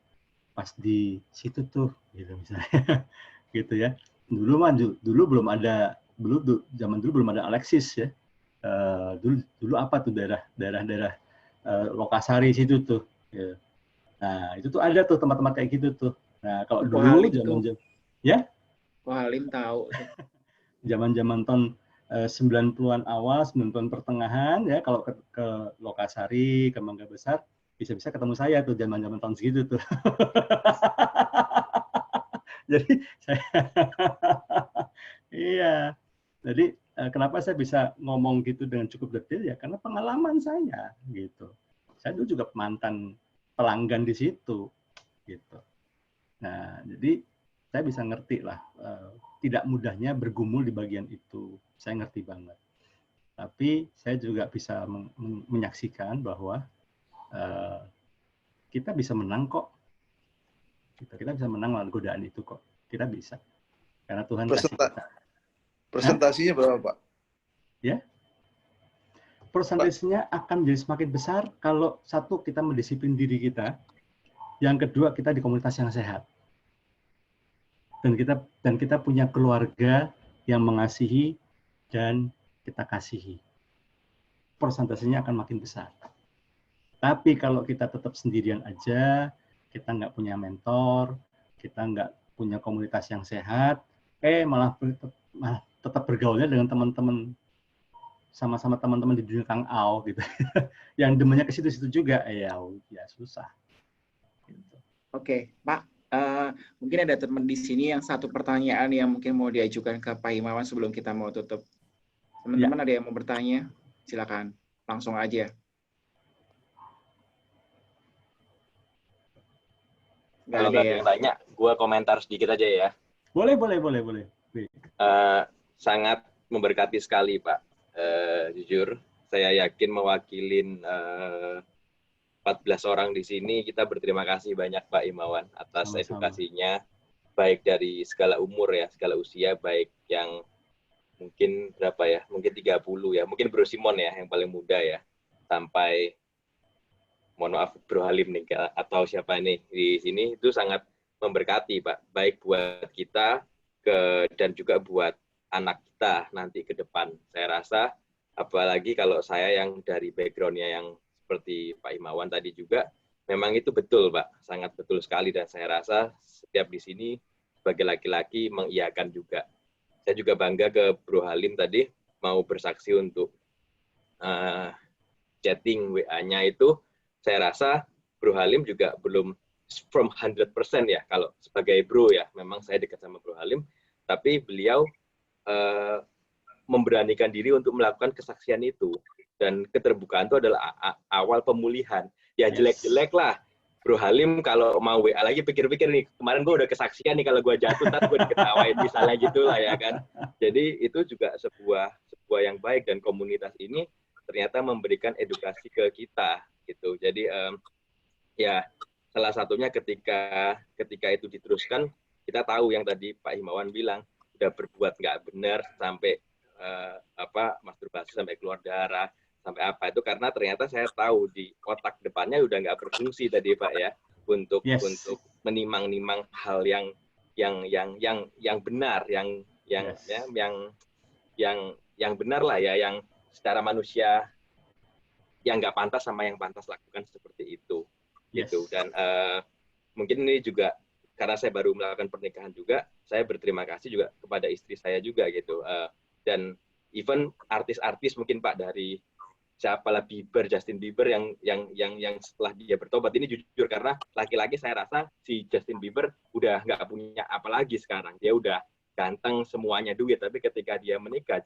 pas di situ tuh, gitu misalnya, gitu ya. Dulu belum ada, zaman dulu belum ada Alexis ya. Dulu apa tuh daerah Lokasari situ tuh. Ya. Nah itu tuh ada tuh tempat-tempat kayak gitu tuh. Nah kalau dulu zaman ya. Wah, Halim tahu. Zaman-zaman tahun 90-an awal, 90-an pertengahan ya, kalau ke Lokasari, ke Mangga Besar, bisa-bisa ketemu saya tuh zaman-zaman tahun segitu tuh. Jadi saya iya. Jadi kenapa saya bisa ngomong gitu dengan cukup detail ya karena pengalaman saya gitu. Saya dulu juga mantan pelanggan di situ gitu. Nah, jadi saya bisa ngerti lah tidak mudahnya bergumul di bagian itu. Saya ngerti banget. Tapi saya juga bisa menyaksikan bahwa kita bisa menang kok. Kita bisa menang lawan godaan itu kok. Kita bisa. Karena Tuhan kasih kita. Presentasinya berapa, Pak? Ya. Persentasenya akan menjadi semakin besar kalau satu, kita mendisiplin diri kita. Yang kedua, kita di komunitas yang sehat. Dan kita punya keluarga yang mengasihi dan kita kasihi. Persentasenya akan makin besar. Tapi kalau kita tetap sendirian aja, kita nggak punya mentor, kita nggak punya komunitas yang sehat, malah tetap bergaulnya dengan teman-teman, sama-sama teman-teman di dunia Kang Ao gitu. Yang demennya ke situ-situ juga, ya susah. Gitu. Oke, Pak. Mungkin ada teman di sini yang satu pertanyaan yang mungkin mau diajukan ke Pak Himawan sebelum kita mau tutup. Teman-teman ada yang mau bertanya? Silakan, langsung aja. Kalau nggak ada yang tanya, gue komentar sedikit aja ya. Boleh. Sangat memberkati sekali, Pak. Jujur, saya yakin mewakilin 14 orang di sini, kita berterima kasih banyak Pak Imawan atas Sama-sama. edukasinya, baik dari segala umur ya, segala usia, baik yang mungkin berapa ya, mungkin 30 ya, mungkin Bro Simon ya, yang paling muda ya, sampai, mohon maaf Bro Halim nih, atau siapa nih di sini, itu sangat memberkati Pak, baik buat kita, dan juga buat anak kita nanti ke depan. Saya rasa, apalagi kalau saya yang dari background-nya yang seperti Pak Imawan tadi juga, memang itu betul Pak, sangat betul sekali, dan saya rasa setiap di sini sebagai laki-laki mengiyakan juga. Saya juga bangga ke Bro Halim tadi, mau bersaksi untuk chatting WA-nya itu, saya rasa Bro Halim juga belum from 100% ya, kalau sebagai bro ya, memang saya dekat sama Bro Halim, tapi beliau memberanikan diri untuk melakukan kesaksian itu, dan keterbukaan itu adalah awal pemulihan. Ya jelek-jelek lah, Bro Halim kalau mau WA lagi pikir-pikir nih, kemarin gue udah kesaksian nih, kalau gue jatuh ntar gue diketawain misalnya gitulah ya kan. Jadi itu juga sebuah yang baik, dan komunitas ini ternyata memberikan edukasi ke kita gitu. Jadi ya salah satunya ketika itu diteruskan, kita tahu yang tadi Pak Himawan bilang, udah berbuat nggak benar sampai masturbasi sampai keluar darah, sampai apa itu, karena ternyata saya tahu di otak depannya udah nggak berfungsi tadi Pak ya, untuk menimang-nimang hal yang benar, yang benar lah ya, yang secara manusia yang nggak pantas sama yang pantas lakukan seperti itu gitu. Dan mungkin ini juga karena saya baru melakukan pernikahan juga, saya berterima kasih juga kepada istri saya juga gitu, dan even artis-artis mungkin Pak, dari siapalah Justin Bieber yang setelah dia bertobat ini, jujur karena laki-laki saya rasa si Justin Bieber udah nggak punya apa lagi sekarang, dia udah ganteng, semuanya duit, tapi ketika dia menikah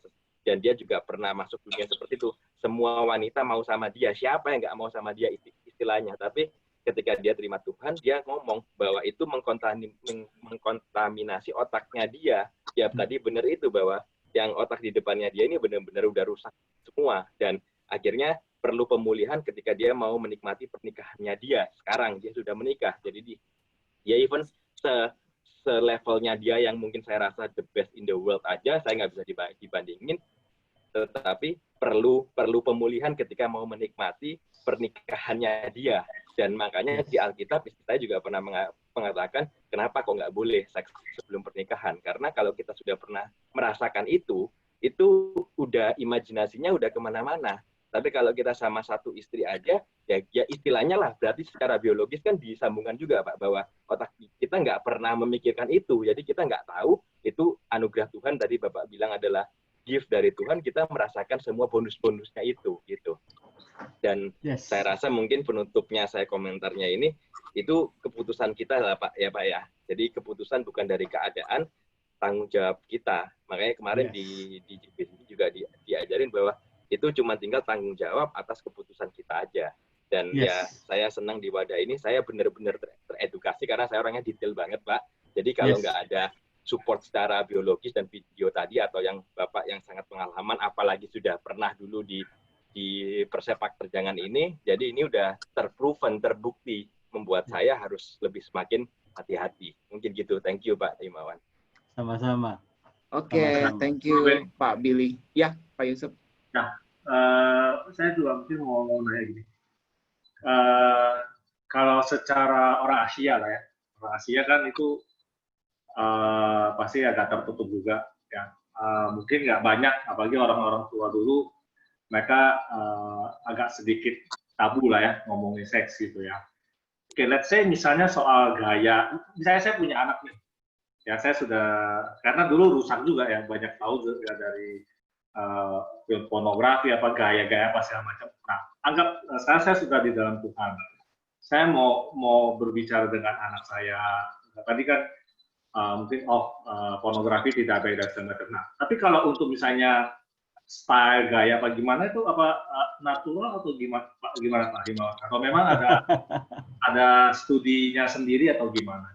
dan dia juga pernah masuk dunia seperti itu, semua wanita mau sama dia, siapa yang nggak mau sama dia istilahnya, tapi ketika dia terima Tuhan, dia ngomong bahwa itu mengkontaminasi otaknya dia. Ya tadi benar itu, bahwa yang otak di depannya dia ini benar-benar udah rusak semua, dan akhirnya perlu pemulihan ketika dia mau menikmati pernikahannya dia. Sekarang dia sudah menikah, jadi dia even se-levelnya dia yang mungkin saya rasa the best in the world aja, saya nggak bisa dibandingin, tetapi perlu pemulihan ketika mau menikmati pernikahannya dia. Dan makanya di Alkitab saya juga pernah mengatakan, kenapa kok nggak boleh seks sebelum pernikahan? Karena kalau kita sudah pernah merasakan itu udah imajinasinya udah kemana-mana. Tapi kalau kita sama satu istri aja, ya istilahnya lah, berarti secara biologis kan disambungkan juga Pak, bahwa otak kita nggak pernah memikirkan itu. Jadi kita nggak tahu itu anugerah Tuhan, tadi Bapak bilang adalah gift dari Tuhan, kita merasakan semua bonus-bonusnya itu gitu. Dan saya rasa mungkin penutupnya saya komentarnya ini, itu keputusan kita lah Pak ya. Jadi keputusan bukan dari keadaan, tanggung jawab kita. Makanya kemarin di GBC juga diajarin bahwa itu cuma tinggal tanggung jawab atas keputusan kita aja. Dan ya saya senang di wadah ini, saya benar-benar teredukasi karena saya orangnya detail banget Pak. Jadi kalau nggak ada support secara biologis dan video tadi, atau yang Bapak yang sangat pengalaman, apalagi sudah pernah dulu di persepak terjangan ini, jadi ini udah terproven, terbukti, membuat saya harus lebih semakin hati-hati. Mungkin gitu. Thank you Pak Imawan. Sama-sama. Oke, thank you Pak Billy. Ya, Pak Yusuf. Nah, saya juga mungkin mau nanya gini. Kalau secara orang Asia lah ya, orang Asia kan itu pasti agak tertutup juga. Ya. Mungkin nggak banyak, apalagi orang-orang tua dulu, mereka agak sedikit tabu lah ya ngomongin seks gitu ya. Oke, let's say misalnya soal gaya, misalnya saya punya anak nih, ya saya sudah, karena dulu rusak juga ya, banyak tahu ya dari film pornografi, apa gaya-gaya apa segala macam. Nah, anggap sekarang saya sudah di dalam Tuhan, saya mau berbicara dengan anak saya, tadi kan mungkin pornografi tidak baik dan semacamnya. Nah, tapi kalau untuk misalnya style gaya apa gimana itu apa natural atau gimana Pak Himawan? Atau memang ada studinya sendiri atau gimana?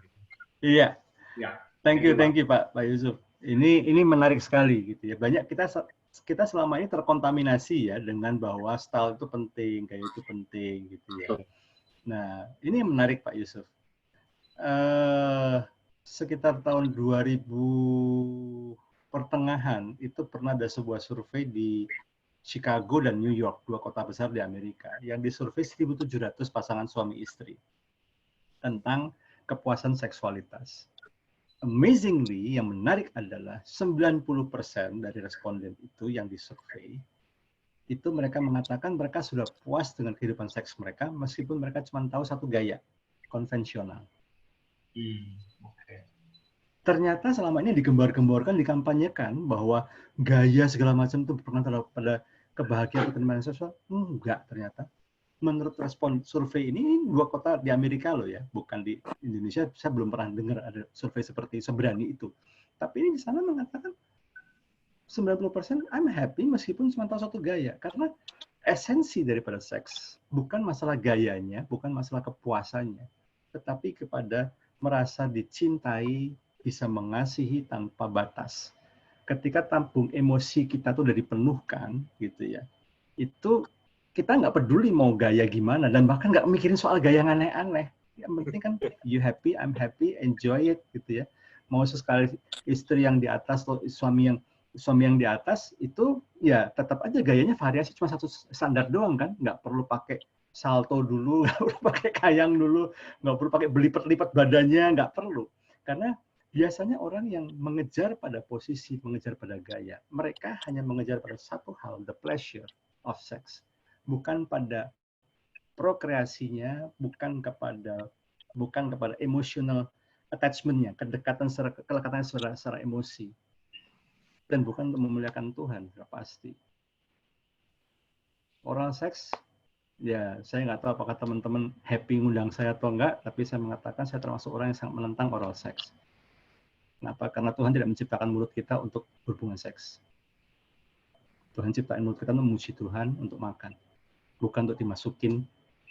Iya. Ya. Thank you Pak Yusuf. Ini menarik sekali gitu ya. Banyak kita selama ini terkontaminasi ya dengan bahwa style itu penting, gaya itu penting gitu ya. Nah, ini yang menarik Pak Yusuf. Sekitar tahun 2000 pertengahan itu pernah ada sebuah survei di Chicago dan New York, dua kota besar di Amerika, yang disurvei 1.700 pasangan suami istri tentang kepuasan seksualitas. Amazingly, yang menarik adalah 90% dari responden itu yang disurvei, itu mereka mengatakan mereka sudah puas dengan kehidupan seks mereka, meskipun mereka cuma tahu satu gaya, konvensional. Ternyata selama ini digembar-gemborkan, dikampanyekan bahwa gaya segala macam itu berpengaruh pada kebahagiaan ketenangan seksual. Enggak ternyata. Menurut respon survei ini dua kota di Amerika loh ya, bukan di Indonesia. Saya belum pernah dengar ada survei seperti seberani itu. Tapi ini di sana mengatakan 90% I'm happy meskipun cuma tahu satu gaya. Karena esensi daripada seks bukan masalah gayanya, bukan masalah kepuasannya, tetapi kepada merasa dicintai, bisa mengasihi tanpa batas. Ketika tampung emosi kita tuh udah dipenuhkan, gitu ya, itu kita nggak peduli mau gaya gimana, dan bahkan nggak mikirin soal gaya yang aneh-aneh. Yang penting kan you happy, I'm happy, enjoy it, gitu ya. Mau sekali istri yang di atas atau suami yang di atas, itu ya tetap aja gayanya variasi cuma satu standar doang kan, nggak perlu pakai salto dulu, nggak perlu pakai kayang dulu, nggak perlu pakai belipet-lipet badannya, nggak perlu. Karena biasanya orang yang mengejar pada posisi, mengejar pada gaya, mereka hanya mengejar pada satu hal, the pleasure of sex. Bukan pada prokreasinya, bukan kepada emotional attachment-nya, kelekatan secara emosi. Dan bukan untuk memuliakan Tuhan, sudah pasti. Oral seks, ya saya nggak tahu apakah teman-teman happy ngundang saya atau enggak, tapi saya mengatakan saya termasuk orang yang sangat menentang oral seks. Kenapa? Karena Tuhan tidak menciptakan mulut kita untuk berhubungan seks. Tuhan ciptain mulut kita untuk memuji Tuhan, untuk makan. Bukan untuk dimasukin,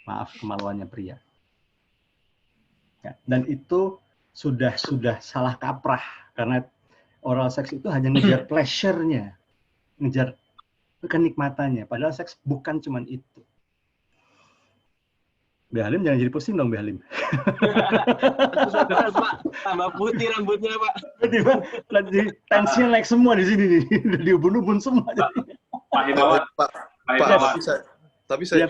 maaf, kemaluannya pria. Ya, dan itu sudah salah kaprah. Karena oral seks itu hanya ngejar pleasure-nya. Ngejar kenikmatannya. Padahal seks bukan cuma itu. Mbak Halim jangan jadi pusing dong, Mbak Halim. Pak, tambah putih rambutnya, Pak. Tiba-tiba tensinya naik semua di sini nih. Diubun-ubun semua. Pak Himawan. Tapi saya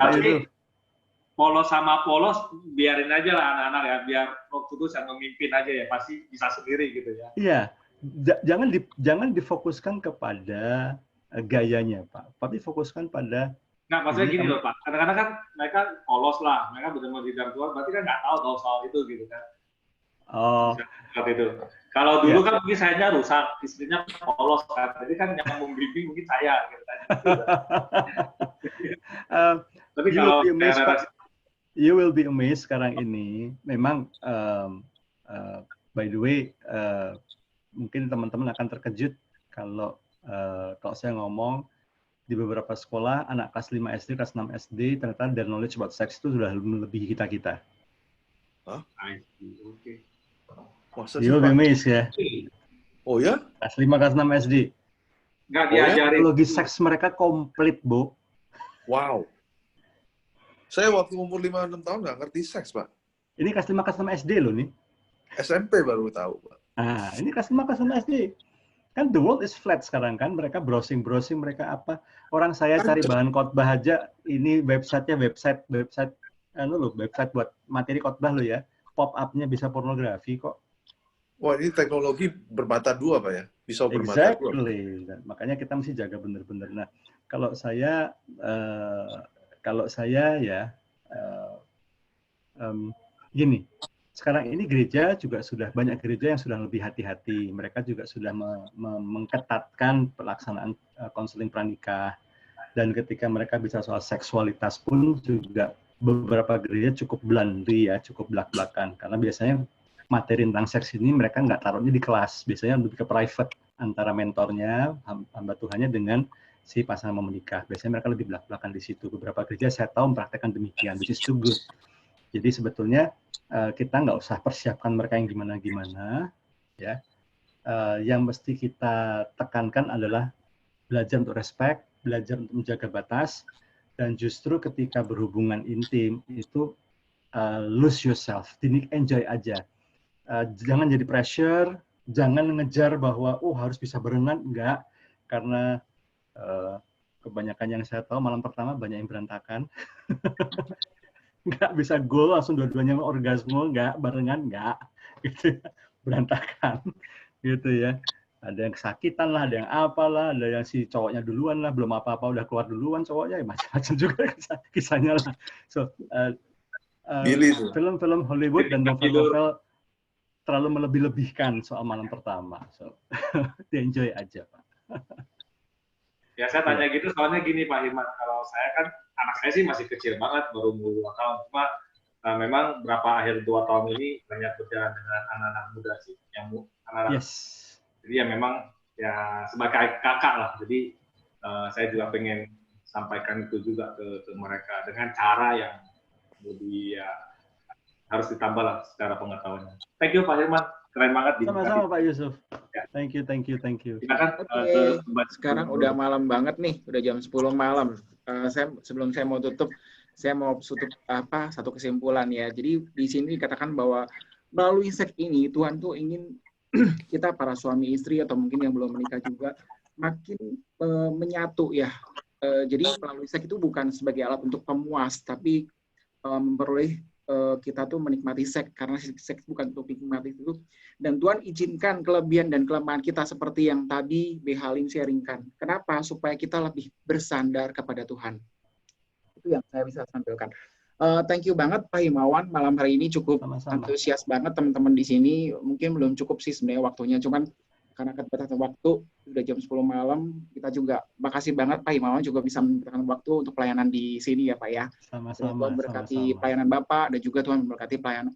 polos sama polos biarin aja lah anak-anak ya, biar Roh Kudus yang memimpin aja ya, pasti bisa sendiri gitu ya. Iya, jangan difokuskan kepada gayanya, Pak. Tapi fokuskan pada. Nggak, maksudnya gini loh Pak, kadang-kadang kan mereka polos lah, mereka benar-benar di dalam Tuhan, berarti kan nggak tahu soal itu gitu kan. Oh. Seperti itu. Kalau dulu kan mungkin sayanya rusak, istrinya polos kan, jadi kan yang membimbing mungkin saya gitu kan. Tapi kalau you will be amazed sekarang ini, memang by the way, mungkin teman-teman akan terkejut kalau saya ngomong di beberapa sekolah, anak kelas 5 SD, kelas 6 SD, ternyata their knowledge about sex itu sudah melebihi kita-kita. Hah? Oke. You will be amazed ya. Oh ya? Kelas 5, kelas 6 SD. Nggak diajarin. Teknologi seks mereka komplit, Bu. Wow. Saya waktu umur 5-6 tahun nggak ngerti seks, Pak. Ini kelas 5, kelas 6 SD loh nih. SMP baru tahu, Pak. Nah, ini kelas 5, kelas 6 SD. Kan the world is flat sekarang kan, mereka browsing mereka apa. Orang saya cari bahan khotbah aja, ini website buat materi khotbah lo ya. Pop-up-nya bisa pornografi kok. Wah, ini teknologi bermata dua, Pak ya? Bisa bermata dua. Exactly. Makanya kita mesti jaga benar-benar. Nah, kalau saya gini, sekarang ini gereja juga sudah banyak gereja yang sudah lebih hati-hati. Mereka juga sudah mengketatkan pelaksanaan konseling pranikah. Dan ketika mereka bicara soal seksualitas pun juga beberapa gereja cukup bluntly ya, cukup belak-belakan. Karena biasanya materi tentang seks ini mereka nggak taruhnya di kelas. Biasanya lebih ke private antara mentornya, hamba Tuhannya dengan si pasangan mau menikah. Biasanya mereka lebih belak-belakan di situ. Beberapa gereja saya tahu mempraktekkan demikian, which is too good. Jadi sebetulnya kita nggak usah persiapkan mereka yang gimana-gimana, ya. Yang mesti kita tekankan adalah belajar untuk respect, belajar untuk menjaga batas, dan justru ketika berhubungan intim itu lose yourself, enjoy aja. Jangan jadi pressure, jangan ngejar bahwa harus bisa berenang, enggak, karena kebanyakan yang saya tahu malam pertama banyak yang berantakan. Nggak bisa goal langsung dua-duanya orgasme, nggak barengan, nggak, gitu, berantakan, gitu ya. Ada yang kesakitan lah, ada yang apalah, ada yang si cowoknya duluan lah, belum apa-apa udah keluar duluan cowoknya, ya macam-macam juga kisahnya lah. So film-film Hollywood dan novel-novel terlalu melebih-lebihkan soal malam pertama, so enjoy aja, Pak. Ya saya tanya gitu soalnya gini Pak Hirman, kalau saya kan anak saya sih masih kecil banget, baru umur 2 tahun, cuma memang berapa akhir 2 tahun ini banyak berjalan dengan anak-anak muda sih, yang anak-anak. Yes. Jadi ya memang ya sebagai kakak lah, jadi saya juga pengen sampaikan itu juga ke mereka dengan cara yang lebih ya harus ditambah lah secara pengetahuannya. Thank you Pak Hirman, keren banget. Sama-sama Pak Yusuf. Ya. Thank you. Silakan. Sekarang udah malam banget nih, udah jam 10 malam. Sebelum saya mau tutup, saya mau satu kesimpulan ya. Jadi di sini dikatakan bahwa melalui seks ini Tuhan tuh ingin kita para suami istri atau mungkin yang belum menikah juga makin menyatu ya. Jadi melalui seks itu bukan sebagai alat untuk pemuas, tapi memperoleh kita tuh menikmati seks, karena seks bukan untuk dinikmati itu. Dan Tuhan izinkan kelebihan dan kelemahan kita seperti yang tadi B. Halim sharingkan. Kenapa? Supaya kita lebih bersandar kepada Tuhan. Itu yang saya bisa sampaikan. Thank you banget Pak Himawan, malam hari ini cukup antusias banget teman-teman di sini. Mungkin belum cukup sih sebenarnya waktunya, cuman karena keterbatasan waktu, sudah jam 10 malam, kita juga makasih banget Pak Himawan juga bisa memberikan waktu untuk pelayanan di sini ya Pak ya. Sama-sama. Tuhan berkati pelayanan Bapak dan juga Tuhan memberkati pelayanan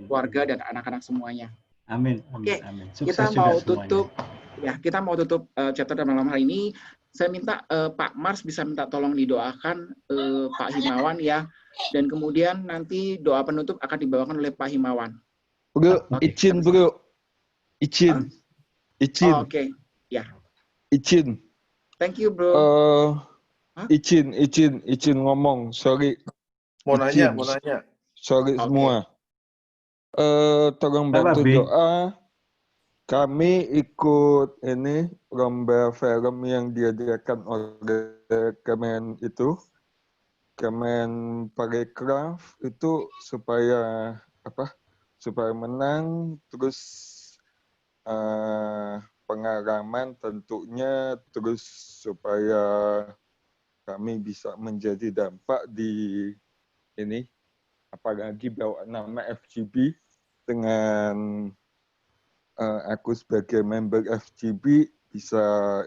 keluarga dan anak-anak semuanya. Amin. Oke, Sukses kita mau tutup semuanya. ya, kita mau tutup chapter malam hari ini. Saya minta Pak Mars bisa minta tolong didoakan Pak Himawan ya, dan kemudian nanti doa penutup akan dibawakan oleh Pak Himawan. Bro, izin bro, izin. Oh, oke. Ya. Izin. Thank you, bro. Izin ngomong. Sorry. Mau nanya. Sorry semua. Tolong bantu doa. Kami ikut ini lomba film yang diadakan oleh Kemen Parekraf itu supaya menang, terus pengalaman tentunya, terus supaya kami bisa menjadi dampak di ini, apalagi bawa nama FGB dengan aku sebagai member FGB bisa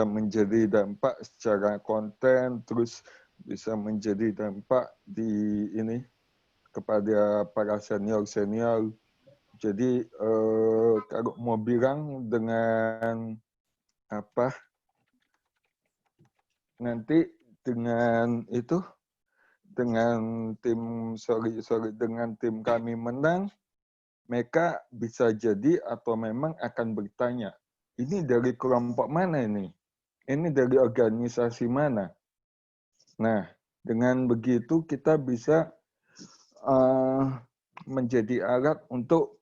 menjadi dampak secara konten, terus bisa menjadi dampak di ini kepada para senior. Jadi kalau mau bilang dengan nanti dengan tim kami menang, mereka bisa jadi atau memang akan bertanya, ini dari kelompok mana ini? Ini dari organisasi mana? Nah, dengan begitu kita bisa menjadi alat untuk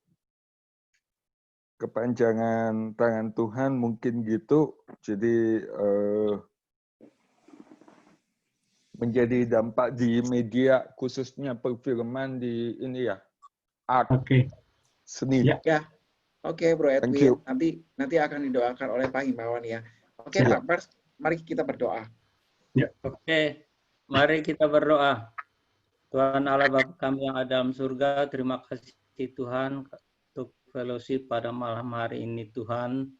kepanjangan tangan Tuhan, mungkin gitu. Jadi menjadi dampak di media, khususnya perfilman di ini ya, art, seni. Ya. Oke, Bro Edwin. Nanti akan didoakan oleh Pak Himawan ya. Oke, Pak Pers, mari kita berdoa. Ya. Oke, mari kita berdoa. Tuhan Allah Bapa kami yang ada dalam surga, terima kasih Tuhan untuk fellowship pada malam hari ini Tuhan.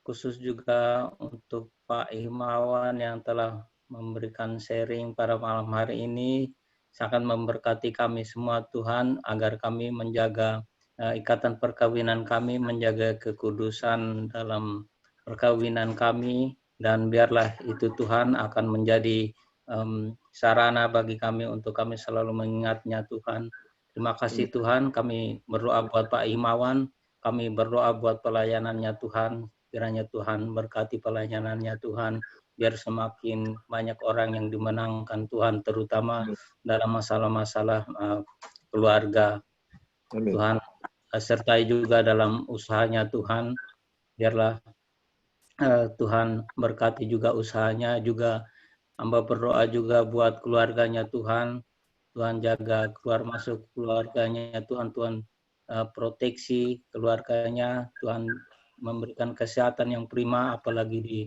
Khusus juga untuk Pak Himawan yang telah memberikan sharing pada malam hari ini. Sangat memberkati kami semua Tuhan, agar kami menjaga ikatan perkawinan kami, menjaga kekudusan dalam perkawinan kami, dan biarlah itu Tuhan akan menjadi sarana bagi kami untuk kami selalu mengingatnya Tuhan. Terima kasih Tuhan, kami berdoa buat Pak Himawan, kami berdoa buat pelayanannya Tuhan, kiranya Tuhan berkati pelayanannya Tuhan, biar semakin banyak orang yang dimenangkan Tuhan, terutama dalam masalah-masalah keluarga. Amin. Tuhan sertai juga dalam usahanya Tuhan, biarlah Tuhan berkati juga usahanya, juga hamba berdoa juga buat keluarganya Tuhan. Tuhan jaga keluar masuk keluarganya Tuhan, Tuhan proteksi keluarganya, Tuhan memberikan kesehatan yang prima, apalagi di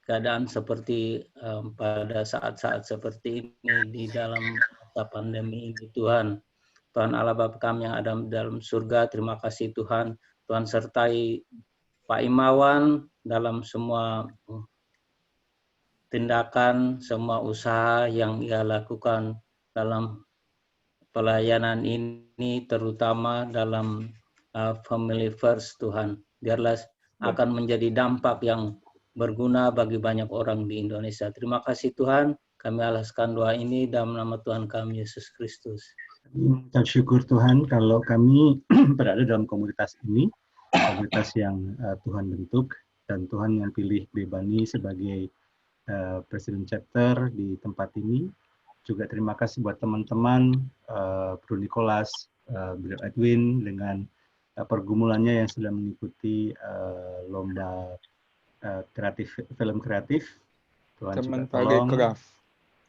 keadaan seperti pada saat-saat seperti ini di dalam masa pandemi ini Tuhan. Tuhan Allah Bapa kami yang ada dalam surga, terima kasih Tuhan. Tuhan sertai Pak Himawan dalam semua tindakan, semua usaha yang ia lakukan dalam pelayanan ini, terutama dalam Family First Tuhan. Biarlah akan menjadi dampak yang berguna bagi banyak orang di Indonesia. Terima kasih Tuhan, kami alaskan doa ini dalam nama Tuhan kami Yesus Kristus. Dan syukur Tuhan kalau kami berada dalam komunitas ini, komunitas yang Tuhan bentuk, dan Tuhan yang pilih Bebani sebagai Presiden Chapter di tempat ini. Juga terima kasih buat teman-teman Bro Nicholas, Bro Edwin dengan pergumulannya yang sudah mengikuti lomba kreatif, film kreatif. Tuhan juga tolong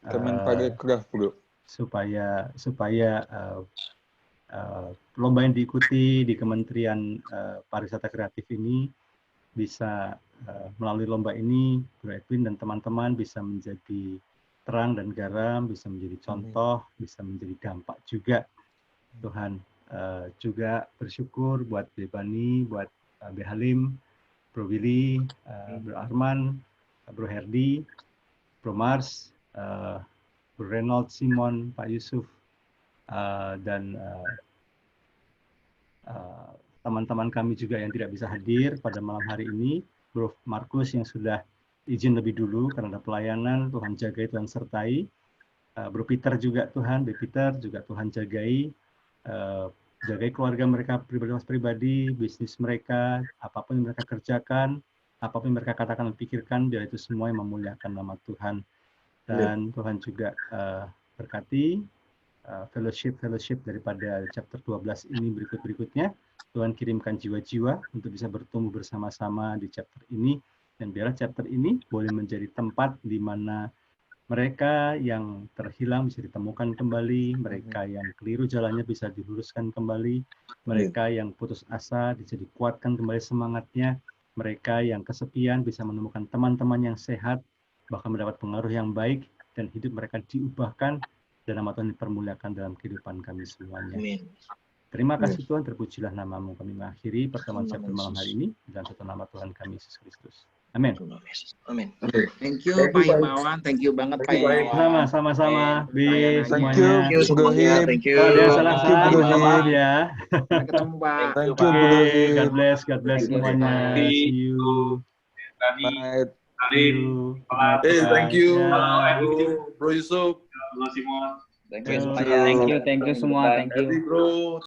Kemenparekraf, Bro. supaya lomba yang diikuti di Kementerian Pariwisata Kreatif ini bisa melalui lomba ini, Bro Edwin dan teman-teman bisa menjadi terang dan garam, bisa menjadi contoh, bisa menjadi dampak juga. Tuhan juga bersyukur buat Bebani, buat Behalim, Bro Willy, Bro Arman, Bro Herdi, Bro Mars, Bro Reynold, Simon, Pak Yusuf, dan teman-teman kami juga yang tidak bisa hadir pada malam hari ini, Bro Markus yang sudah izin lebih dulu karena ada pelayanan, Tuhan jagai, Tuhan sertai. Bro Peter juga Tuhan, Bro Peter juga Tuhan jagai, jagai keluarga mereka pribadi, bisnis mereka, apapun yang mereka kerjakan, apapun yang mereka katakan dan pikirkan, biar itu semua yang memuliakan nama Tuhan. Dan Tuhan juga berkati fellowship daripada chapter 12 ini berikutnya. Tuhan kirimkan jiwa-jiwa untuk bisa bertumbuh bersama-sama di chapter ini, dan biarlah chapter ini boleh menjadi tempat di mana mereka yang terhilang bisa ditemukan kembali, mereka yang keliru jalannya bisa diluruskan kembali, mereka yang putus asa bisa dikuatkan kembali semangatnya, mereka yang kesepian bisa menemukan teman-teman yang sehat, bahkan mendapat pengaruh yang baik, dan hidup mereka diubahkan, dan nama Tuhan dipermuliakan dalam kehidupan kami semuanya. Amin. Terima kasih Tuhan, terpujilah namamu. Kami mengakhiri pertemuan chapter malam hari ini dalam satu nama Tuhan kami Yesus Kristus. Amin. Amin. Thank you Pak Himawan, thank you banget Pak Himawan. Sama-sama. Thank you, Bro Him. Kalau ada salah-salah, maaf ya. Sampai ketemu Pak. Thank you, Bro Him. God bless semuanya. See you. Bye. See you. Thank you, Halo, Bro Yusuf. Halo Simon. Thank you semua. Thank you. Bro.